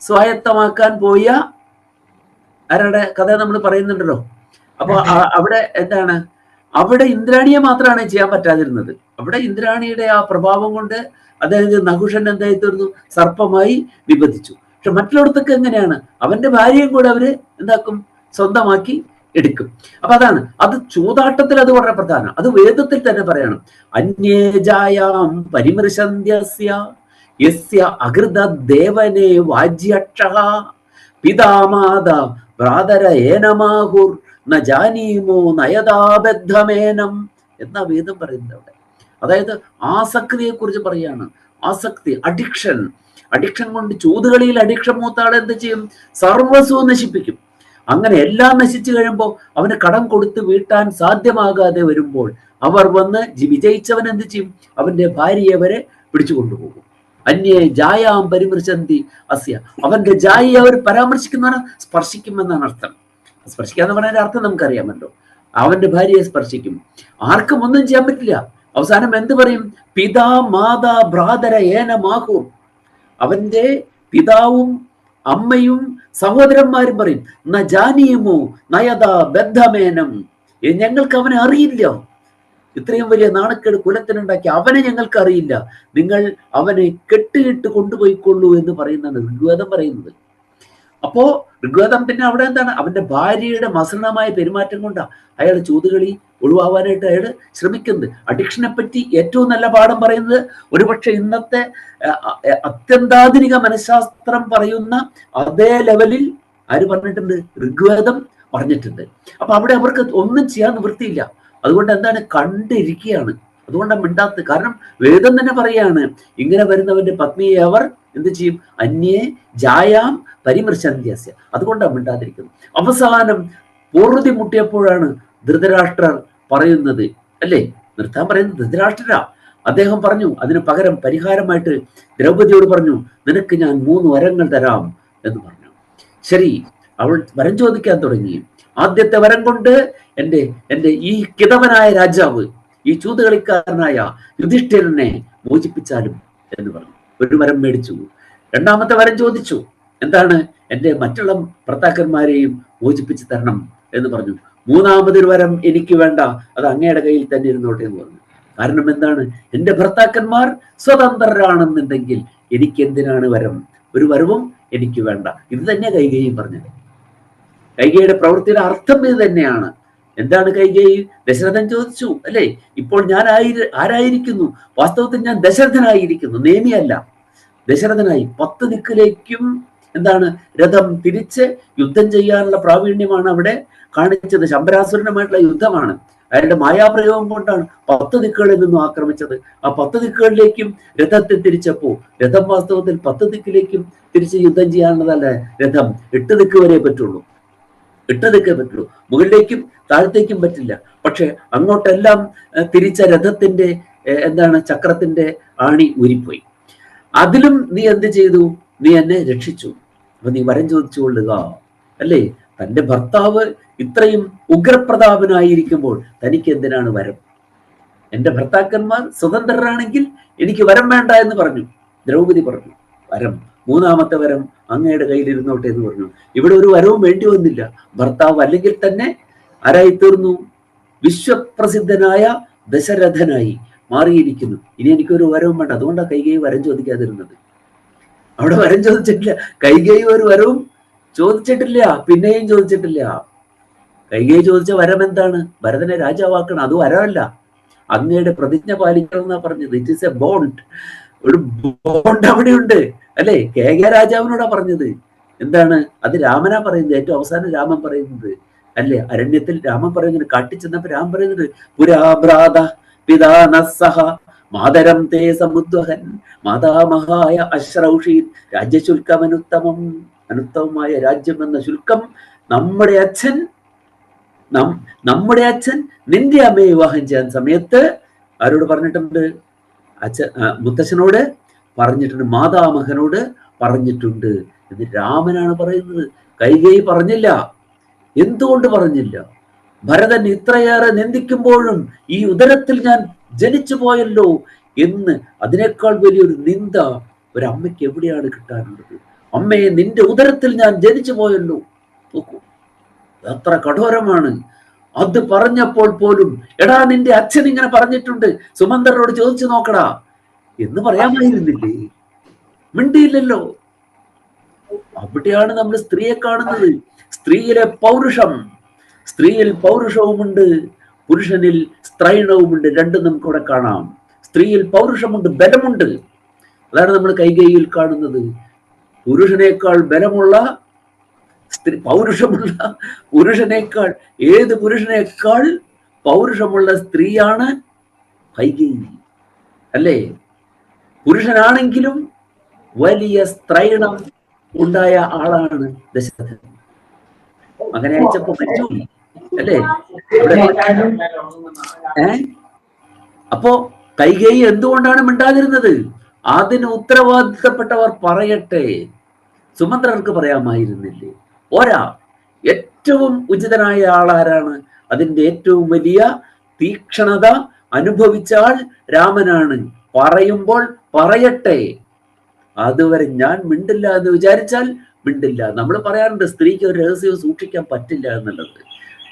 സ്വായത്തമാക്കാൻ പോയ ആരുടെ കഥ നമ്മൾ പറയുന്നുണ്ടല്ലോ. അപ്പൊ അവിടെ എന്താണ്, അവിടെ ഇന്ദ്രാണിയെ മാത്രമാണ് ചെയ്യാൻ പറ്റാതിരുന്നത്. അവിടെ ഇന്ദ്രാണിയുടെ ആ പ്രഭാവം കൊണ്ട് അതായത് നഹുഷൻ എന്തായി തീർന്നു? സർപ്പമായി വിഭജിച്ചു. പക്ഷെ മറ്റുള്ളവർക്കൊക്കെ എങ്ങനെയാണ്? അവന്റെ ഭാര്യയും കൂടെ അവര് എന്താക്കും? സ്വന്തമാക്കി എടുക്കും. അപ്പൊ അതാണ്, അത് ചൂതാട്ടത്തിൽ അത് വളരെ പ്രധാനം. അത് വേദത്തിൽ തന്നെ പറയണം. അന്യേജായാം പരിമൃശന്ത്യസ്യ യസ്യ അകൃത ദേവനേ വാജ്യക്ഷഃ പിതാമാത ഭ്രാതര ഏനമാഹുർ ന ജാനീമോ നയതാബദ്ധമേനം എന്നാ വേദം പറയുന്നത് അവിടെ. അതായത് ആസക്തിയെ കുറിച്ച് പറയാണ്. ആസക്തി, അഡിക്ഷൻ കൊണ്ട്, ചൂതുകളിയിൽ അഡിക്ഷൻ മൂത്താളെ എന്ത് ചെയ്യും? സർവസ്വവും നശിപ്പിക്കും. അങ്ങനെ എല്ലാം നശിച്ചു കഴിയുമ്പോൾ അവന് കടം കൊടുത്ത് വീട്ടാൻ സാധ്യമാകാതെ വരുമ്പോൾ അവർ വന്ന് വിജയിച്ചവൻ എന്ത് ചെയ്യും? അവന്റെ ഭാര്യയെ വരെ പിടിച്ചു കൊണ്ടുപോകും. അന്യേ ജായാം പരിമൃശന്തി അസ്യ, അവന്റെ ജായി അവർ പരാമർശിക്കുന്നതാണ്, സ്പർശിക്കുമെന്നാണ് അർത്ഥം. സ്പർശിക്കാന്ന് പറഞ്ഞ അർത്ഥം നമുക്കറിയാമല്ലോ. അവന്റെ ഭാര്യയെ സ്പർശിക്കും. ആർക്കും ഒന്നും ചെയ്യാൻ പറ്റില്ല. അവസാനം എന്ത് പറയും? പിതാ മാതാ ഭ്രാതര ഏനമാഹൂർ, അവന്റെ പിതാവും അമ്മയും സഹോദരന്മാരും പറയും, ന ജാനീമോ നയതാ ബദ്ധമേനം, ഞങ്ങൾക്ക് അവനെ അറിയില്ല. ഇത്രയും വലിയ നാണക്കേട് കുലത്തിനുണ്ടാക്കി അവനെ ഞങ്ങൾക്ക് അറിയില്ല. നിങ്ങൾ അവനെ കെട്ടിയിട്ട് കൊണ്ടുപോയിക്കൊള്ളൂ എന്ന് പറയുന്നതാണ് ഋഗ്വേദം പറയുന്നത്. അപ്പോ ഋഗ്വേദം പിന്നെ അവിടെ എന്താണ്? അവന്റെ ഭാര്യയുടെ മസൃണമായ പെരുമാറ്റം കൊണ്ടാണ് അയാൾ ചൂതുകളി ഒഴിവാവാനായിട്ട് അയാൾ ശ്രമിക്കുന്നത്. അഡിക്ഷനെ പറ്റി ഏറ്റവും നല്ല പാഠം പറയുന്നത് ഒരുപക്ഷെ ഇന്നത്തെ അത്യന്താധുനിക മനഃശാസ്ത്രം പറയുന്ന അതേ ലെവലിൽ ആര് പറഞ്ഞിട്ടുണ്ട്? ഋഗ്വേദം പറഞ്ഞിട്ടുണ്ട്. അപ്പൊ അവിടെ അവർക്ക് ഒന്നും ചെയ്യാൻ നിവൃത്തിയില്ല. അതുകൊണ്ട് എന്താണ്? കണ്ടിരിക്കുകയാണ്. അതുകൊണ്ടാണ് മിണ്ടാത്തത്. കാരണം വേദം തന്നെ പറയാണ്, ഇങ്ങനെ വരുന്നവന്റെ പത്നിയെ അവർ എന്ത് ചെയ്യും? അന്യേ ജായാം പരിമൃശന്ത്യസ്യ. അതുകൊണ്ടാണ് മിണ്ടാതിരിക്കുന്നത്. അവസാനം പൂർവ്വതി മുട്ടിയപ്പോഴാണ് ധൃതരാഷ്ട്രർ പറയുന്നത്, അല്ലേ? നിർത്താൻ പറയുന്നത് ധൃതരാഷ്ട്രരാ. അദ്ദേഹം പറഞ്ഞു, അതിന് പകരം പരിഹാരമായിട്ട് ദ്രൗപദിയോട് പറഞ്ഞു, നിനക്ക് ഞാൻ 3 വരങ്ങൾ തരാം എന്ന് പറഞ്ഞു. ശരി, അവൾ വരം ചോദിക്കാൻ തുടങ്ങി. ആദ്യത്തെ വരം കൊണ്ട് എന്റെ ഈ കിതവനായ രാജാവ്, ഈ ചൂതുകളിക്കാരനായ യുധിഷ്ഠിരനെ മോചിപ്പിച്ചാലും എന്ന് പറഞ്ഞു. ഒരു വരം മേടിച്ചു. രണ്ടാമത്തെ വരം ചോദിച്ചു, എന്താണ്? എന്റെ മറ്റുള്ള ഭർത്താക്കന്മാരെയും മോചിപ്പിച്ച് തരണം എന്ന് പറഞ്ഞു. മൂന്നാമതൊരു വരം എനിക്ക് വേണ്ട, അത് അങ്ങയുടെ കയ്യിൽ തന്നെ ഇരുന്നോട്ടെ എന്ന് പറഞ്ഞു. കാരണം എന്താണ്? എന്റെ ഭർത്താക്കന്മാർ സ്വതന്ത്രരാണെന്നുണ്ടെങ്കിൽ എനിക്ക് എന്തിനാണ് വരം? ഒരു വരവും എനിക്ക് വേണ്ട. ഇത് തന്നെ കൈകേയി പറഞ്ഞത്. കൈകേയിയുടെ പ്രവൃത്തിയുടെ അർത്ഥം ഇത് തന്നെയാണ്. എന്താണ് കൈകേയി? ദശരഥൻ ചോദിച്ചു അല്ലെ, ഇപ്പോൾ ഞാൻ ആരായിരിക്കുന്നു? വാസ്തവത്തിൽ ഞാൻ ദശരഥനായിരിക്കുന്നു, നേമിയല്ല, ദശരഥനായി. 10 ദിക്കിലേക്കും എന്താണ് രഥം തിരിച്ച് യുദ്ധം ചെയ്യാനുള്ള പ്രാവീണ്യമാണ് അവിടെ കാണിച്ചത്. ശമ്പരാസുരനുമായിട്ടുള്ള യുദ്ധമാണ്. അയാളുടെ മായാപ്രയോഗം കൊണ്ടാണ് 10 ദിക്കുകളിൽ നിന്നും ആക്രമിച്ചത്. ആ 10 ദിക്കുകളിലേക്കും രഥത്തെ തിരിച്ചപ്പോ രഥം വാസ്തവത്തിൽ 10 ദിക്കിലേക്കും തിരിച്ച് യുദ്ധം ചെയ്യാനുള്ളതല്ല. രഥം 8 ദിക്ക് വരെ പറ്റുള്ളൂ, 8 ദിക്കേ പറ്റുള്ളൂ. മുകളിലേക്കും താഴത്തേക്കും പറ്റില്ല. പക്ഷെ അങ്ങോട്ടെല്ലാം തിരിച്ച രഥത്തിന്റെ എന്താണ് ചക്രത്തിന്റെ ആണി ഊരിപ്പോയി. അതിലും നീ എന്ത് ചെയ്തു? നീ എന്നെ രക്ഷിച്ചു. അപ്പൊ നീ വരം ചോദിച്ചുകൊള്ളുക അല്ലേ? തന്റെ ഭർത്താവ് ഇത്രയും ഉഗ്രപ്രതാപനായിരിക്കുമ്പോൾ തനിക്ക് എന്തിനാണ് വരം? എന്റെ ഭർത്താക്കന്മാർ സ്വതന്ത്രരാണെങ്കിൽ എനിക്ക് വരം വേണ്ട എന്ന് പറഞ്ഞു. ദ്രൗപദി പറഞ്ഞു വരം, 3ാമത്തെ വരം അങ്ങയുടെ കയ്യിലിരുന്നോട്ടെ എന്ന് പറഞ്ഞു. ഇവിടെ ഒരു വരവും വേണ്ടി വന്നില്ല. ഭർത്താവ് അല്ലെങ്കിൽ തന്നെ ആരായി തീർന്നു? വിശ്വപ്രസിദ്ധനായ ദശരഥനായി മാറിയിരിക്കുന്നു. ഇനി എനിക്കൊരു വരവും വേണ്ട. അതുകൊണ്ടാണ് കൈകേയി വരം ചോദിക്കാതിരുന്നത്. അവിടെ വരം ചോദിച്ചിട്ടില്ല. കൈകേയി ഒരു വരവും ചോദിച്ചിട്ടില്ല, പിന്നെയും ചോദിച്ചിട്ടില്ല. കൈകേയി ചോദിച്ച വരം എന്താണ്? ഭരതനെ രാജാവാക്കണം. അത് വരമല്ല, അങ്ങയുടെ പ്രതിജ്ഞ പാലിക്കണം എന്നാ പറഞ്ഞത്. It is A bond. ഒരു ബോണ്ട് അവിടെയുണ്ട് അല്ലെ? കേക രാജാവിനോടാ പറഞ്ഞത്. എന്താണ് അത്? രാമനാ പറയുന്നത്. ഏറ്റവും അവസാനം രാമൻ പറയുന്നത് അല്ലെ? അരണ്യത്തിൽ രാമൻ പറയുന്നത്, കാട്ടിച്ചെന്നപ്പോ രാമൻ പറയുന്നത് പുരാഭ്രാത പിതാനസഹ മാതരം തേ സമുദ്വഹൻ മാതാമഹായ അശ്രൗഷീൻ രാജ്യശുൽക്കമനുത്തമം. അനുത്തമമായ രാജ്യം എന്ന ശുൽക്കം നമ്മുടെ അച്ഛൻ നിന്റെ അമ്മയെ വിവാഹം ചെയ്യാൻ സമയത്ത് ആരോട് പറഞ്ഞിട്ടുണ്ട്? മുത്തച്ഛനോട് പറഞ്ഞിട്ടുണ്ട്, മാതാമഹനോട് പറഞ്ഞിട്ടുണ്ട്. ഇത് രാമനാണ് പറയുന്നത്. കൈകേയി പറഞ്ഞില്ല. എന്തുകൊണ്ട് പറഞ്ഞില്ല? ഭരതൻ ഇത്രയേറെ നിന്ദിക്കുമ്പോഴും ഈ ഉദരത്തിൽ ഞാൻ ജനിച്ചു പോയല്ലോ എന്ന് അതിനേക്കാൾ വലിയൊരു നിന്ദ ഒരമ്മയ്ക്ക് എവിടെയാണ് കിട്ടാനുള്ളത്? അമ്മയെ, നിന്റെ ഉദരത്തിൽ ഞാൻ ജനിച്ചു പോയല്ലോ. നോക്കൂ, അത്ര കഠോരമാണ്. അത് പറഞ്ഞപ്പോൾ പോലും എടാ നിന്റെ അച്ഛൻ ഇങ്ങനെ പറഞ്ഞിട്ടുണ്ട്, സുമന്ത്രരോട് ചോദിച്ചു നോക്കടാ എന്ന് പറയാമായിരുന്നില്ലേ? മിണ്ടിയില്ലല്ലോ. അവിടെയാണ് നമ്മൾ സ്ത്രീയെ കാണുന്നത്. സ്ത്രീയിലെ പൗരുഷം. സ്ത്രീയിൽ പൗരുഷവുമുണ്ട്, പുരുഷനിൽ സ്ത്രൈണവുമുണ്ട്. രണ്ടും നമുക്ക് ഇവിടെ കാണാം. സ്ത്രീയിൽ പൗരുഷമുണ്ട്, ബലമുണ്ട്. അതാണ് നമ്മൾ കൈകേയിയിൽ കാണുന്നത്. പുരുഷനേക്കാൾ ബലമുള്ള സ്ത്രീ, പൗരുഷമുള്ള പുരുഷനേക്കാൾ, ഏത് പുരുഷനേക്കാൾ പൗരുഷമുള്ള സ്ത്രീയാണ് കൈകേയി അല്ലേ? പുരുഷനാണെങ്കിലും വലിയ സ്ത്രൈണം ഉണ്ടായ ആളാണ് ദശരഥൻ. മകനെ അയച്ചപ്പോ മരിച്ചു അല്ലേ? അപ്പോ കൈകേയി എന്തുകൊണ്ടാണ് മിണ്ടാതിരുന്നത്? അതിന് ഉത്തരവാദിത്തപ്പെട്ടവർ പറയട്ടെ. സുമന്ത്രർക്ക് പറയാമായിരുന്നില്ലേ? പോരാ, ഏറ്റവും ഉചിതനായ ആളാരാണ്? അതിന്റെ ഏറ്റവും വലിയ തീക്ഷണത അനുഭവിച്ച ആൾ രാമനാണ്. പറയുമ്പോൾ പറയട്ടെ. അതുവരെ ഞാൻ മിണ്ടില്ല എന്ന് വിചാരിച്ചാൽ മിണ്ടില്ല. നമ്മൾ പറയാറുണ്ട് സ്ത്രീക്ക് ഒരു രഹസ്യവും സൂക്ഷിക്കാൻ പറ്റില്ല എന്നുള്ളത്.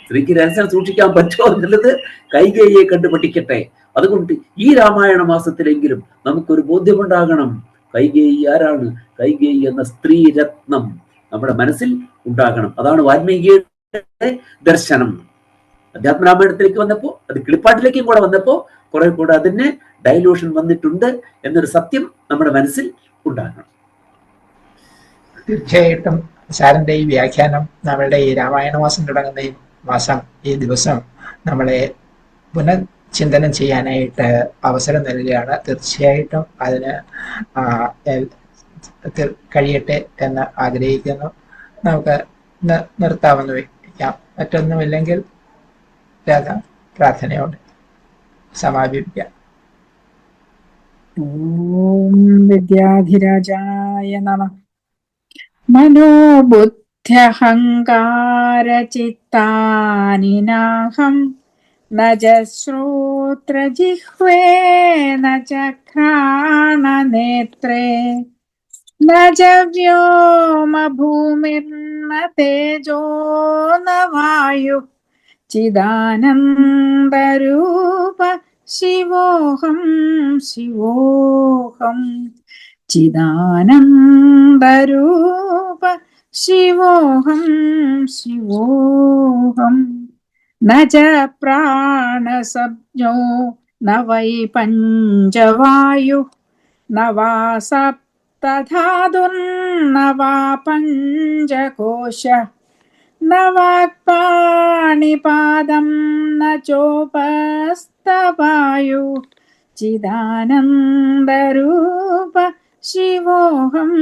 സ്ത്രീക്ക് രഹസ്യം സൂക്ഷിക്കാൻ പറ്റുമോ എന്നുള്ളത് കൈകേയിയെ കണ്ടു പഠിക്കട്ടെ. അതുകൊണ്ട് ഈ രാമായണ മാസത്തിലെങ്കിലും നമുക്കൊരു ബോധ്യമുണ്ടാകണം. കൈകേയി ആരാണ്? കൈകേയി എന്ന സ്ത്രീ രത്നം നമ്മുടെ മനസ്സിൽ ഉണ്ടാകണം. അതാണ് വാൽമീകിയുടെ ദർശനം. അധ്യാത്മരാമായണത്തിലേക്ക് വന്നപ്പോ, അത് കിളിപ്പാട്ടിലേക്കും കൂടെ വന്നപ്പോ കുറെ കൂടെ അതിന് ഡൈലൂഷൻ വന്നിട്ടുണ്ട് എന്നൊരു സത്യം നമ്മുടെ മനസ്സിൽ ഉണ്ടാകണം. തീർച്ചയായിട്ടും സാറിന്റെ ഈ വ്യാഖ്യാനം നമ്മളുടെ ഈ രാമായണ മാസം തുടങ്ങുന്ന ഈ മാസം, ഈ ദിവസം നമ്മളെ പുനഃചിന്തനം ചെയ്യാനായിട്ട് അവസരം നൽകുകയാണ്. തീർച്ചയായിട്ടും അതിന് കഴിയട്ടെ എന്ന് ആഗ്രഹിക്കുന്നു. നമുക്ക് നിർത്താമെന്ന് വയ്ക്കാം. മറ്റൊന്നുമില്ലെങ്കിൽ പ്രാർത്ഥനയോടെ സമാപിപ്പിക്കാം. ഓം വിദ്യാധിരാജായ നമഃ. മനോബുദ്ധ്യഹങ്കാരചിത്താനി നാഹം ന ച ശ്രോത്രജിഹ്വേ ന ച ഘ്രാണനേത്രേ ന ച വ്യോമഭൂമിർന തേജോ ന വായുഃ ചിദാനന്ദരൂപ ശിവോഹം ശിവോഹം ചിദാനന്ദരൂപ शिवोऽहं शिवोऽहं न च प्राणसंज्ञो न वै पञ्चवायुः न वा सप्तधातुर्न वा पञ्चकोशः न वाक्पाणिपादं न चोपस्थवायु चिदानन्दरूप शिवोऽहं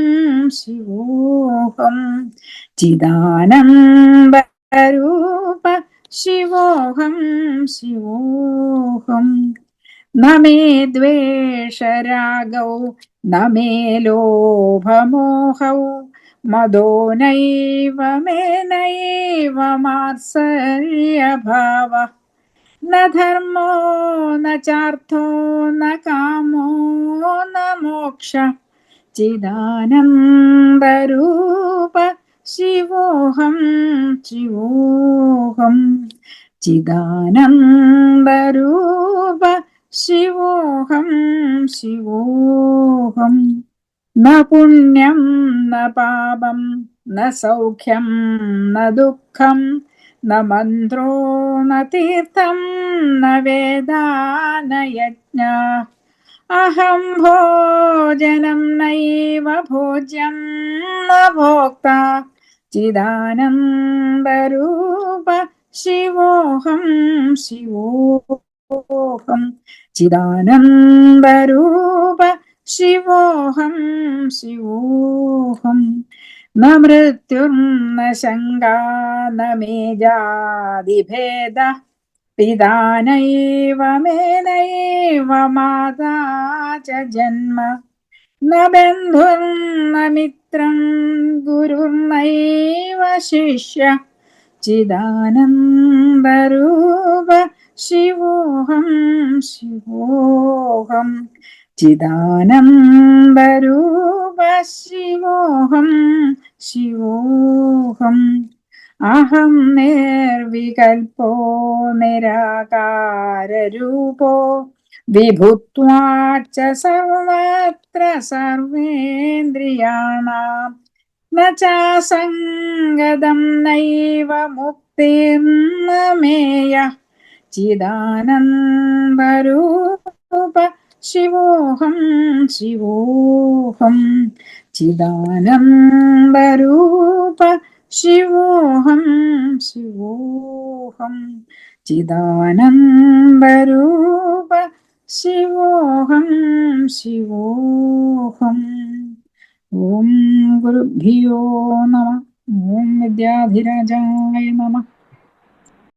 शिवोऽहं चिदानन्दरूप शिवोऽहं शिवोऽहं न मे द्वेषरागौ न मे लोभमोहौ मदो नैव मे नैव मात्सर्यभावः न धर्मो न चार्थो न कामो न मोक्षः चिदानन्दरूप शिवोऽहं शिवोऽहं चिदानन्दरूप शिवोऽहं शिवोऽहं न पुण्यं न पापं न सौख्यं न दुःखं न मन्त्रो न तीर्थं न वेदा न यज्ञा अहं भोजनं नैव भोज्यं न भोक्ता चिदानन्दरूप शिवोऽहं शिवोऽहं चिदानन्दरूप शिवोऽहं शिवोऽहं न मृत्युर्न शङ्का न मे जातिभेदः पिता नैव मे नैव माता च जन्म न बन्धुर्न मित्रं गुरुर्नैव शिष्यः चिदानन्दरूप शिवोऽहं शिवोऽहं चिदानन्दरूप शिवोऽहं शिवोऽहम् अहं निर्विकल्पो निराकाररूपो विभुत्वाच्च सर्वत्र सर्वेन्द्रियाणां न चासङ्गतं नैव मुक्तिर्न मेयः चिदानन्दरूप शिवोऽहं शिवोऽहं चिदानन्दरूप शिवोऽहं शिवोऽहं चिदानन्दरूप शिवोऽहं शिवोऽहम् ॐ गुरुभ्यो नमः ॐ विद्याधिराजाय नमः।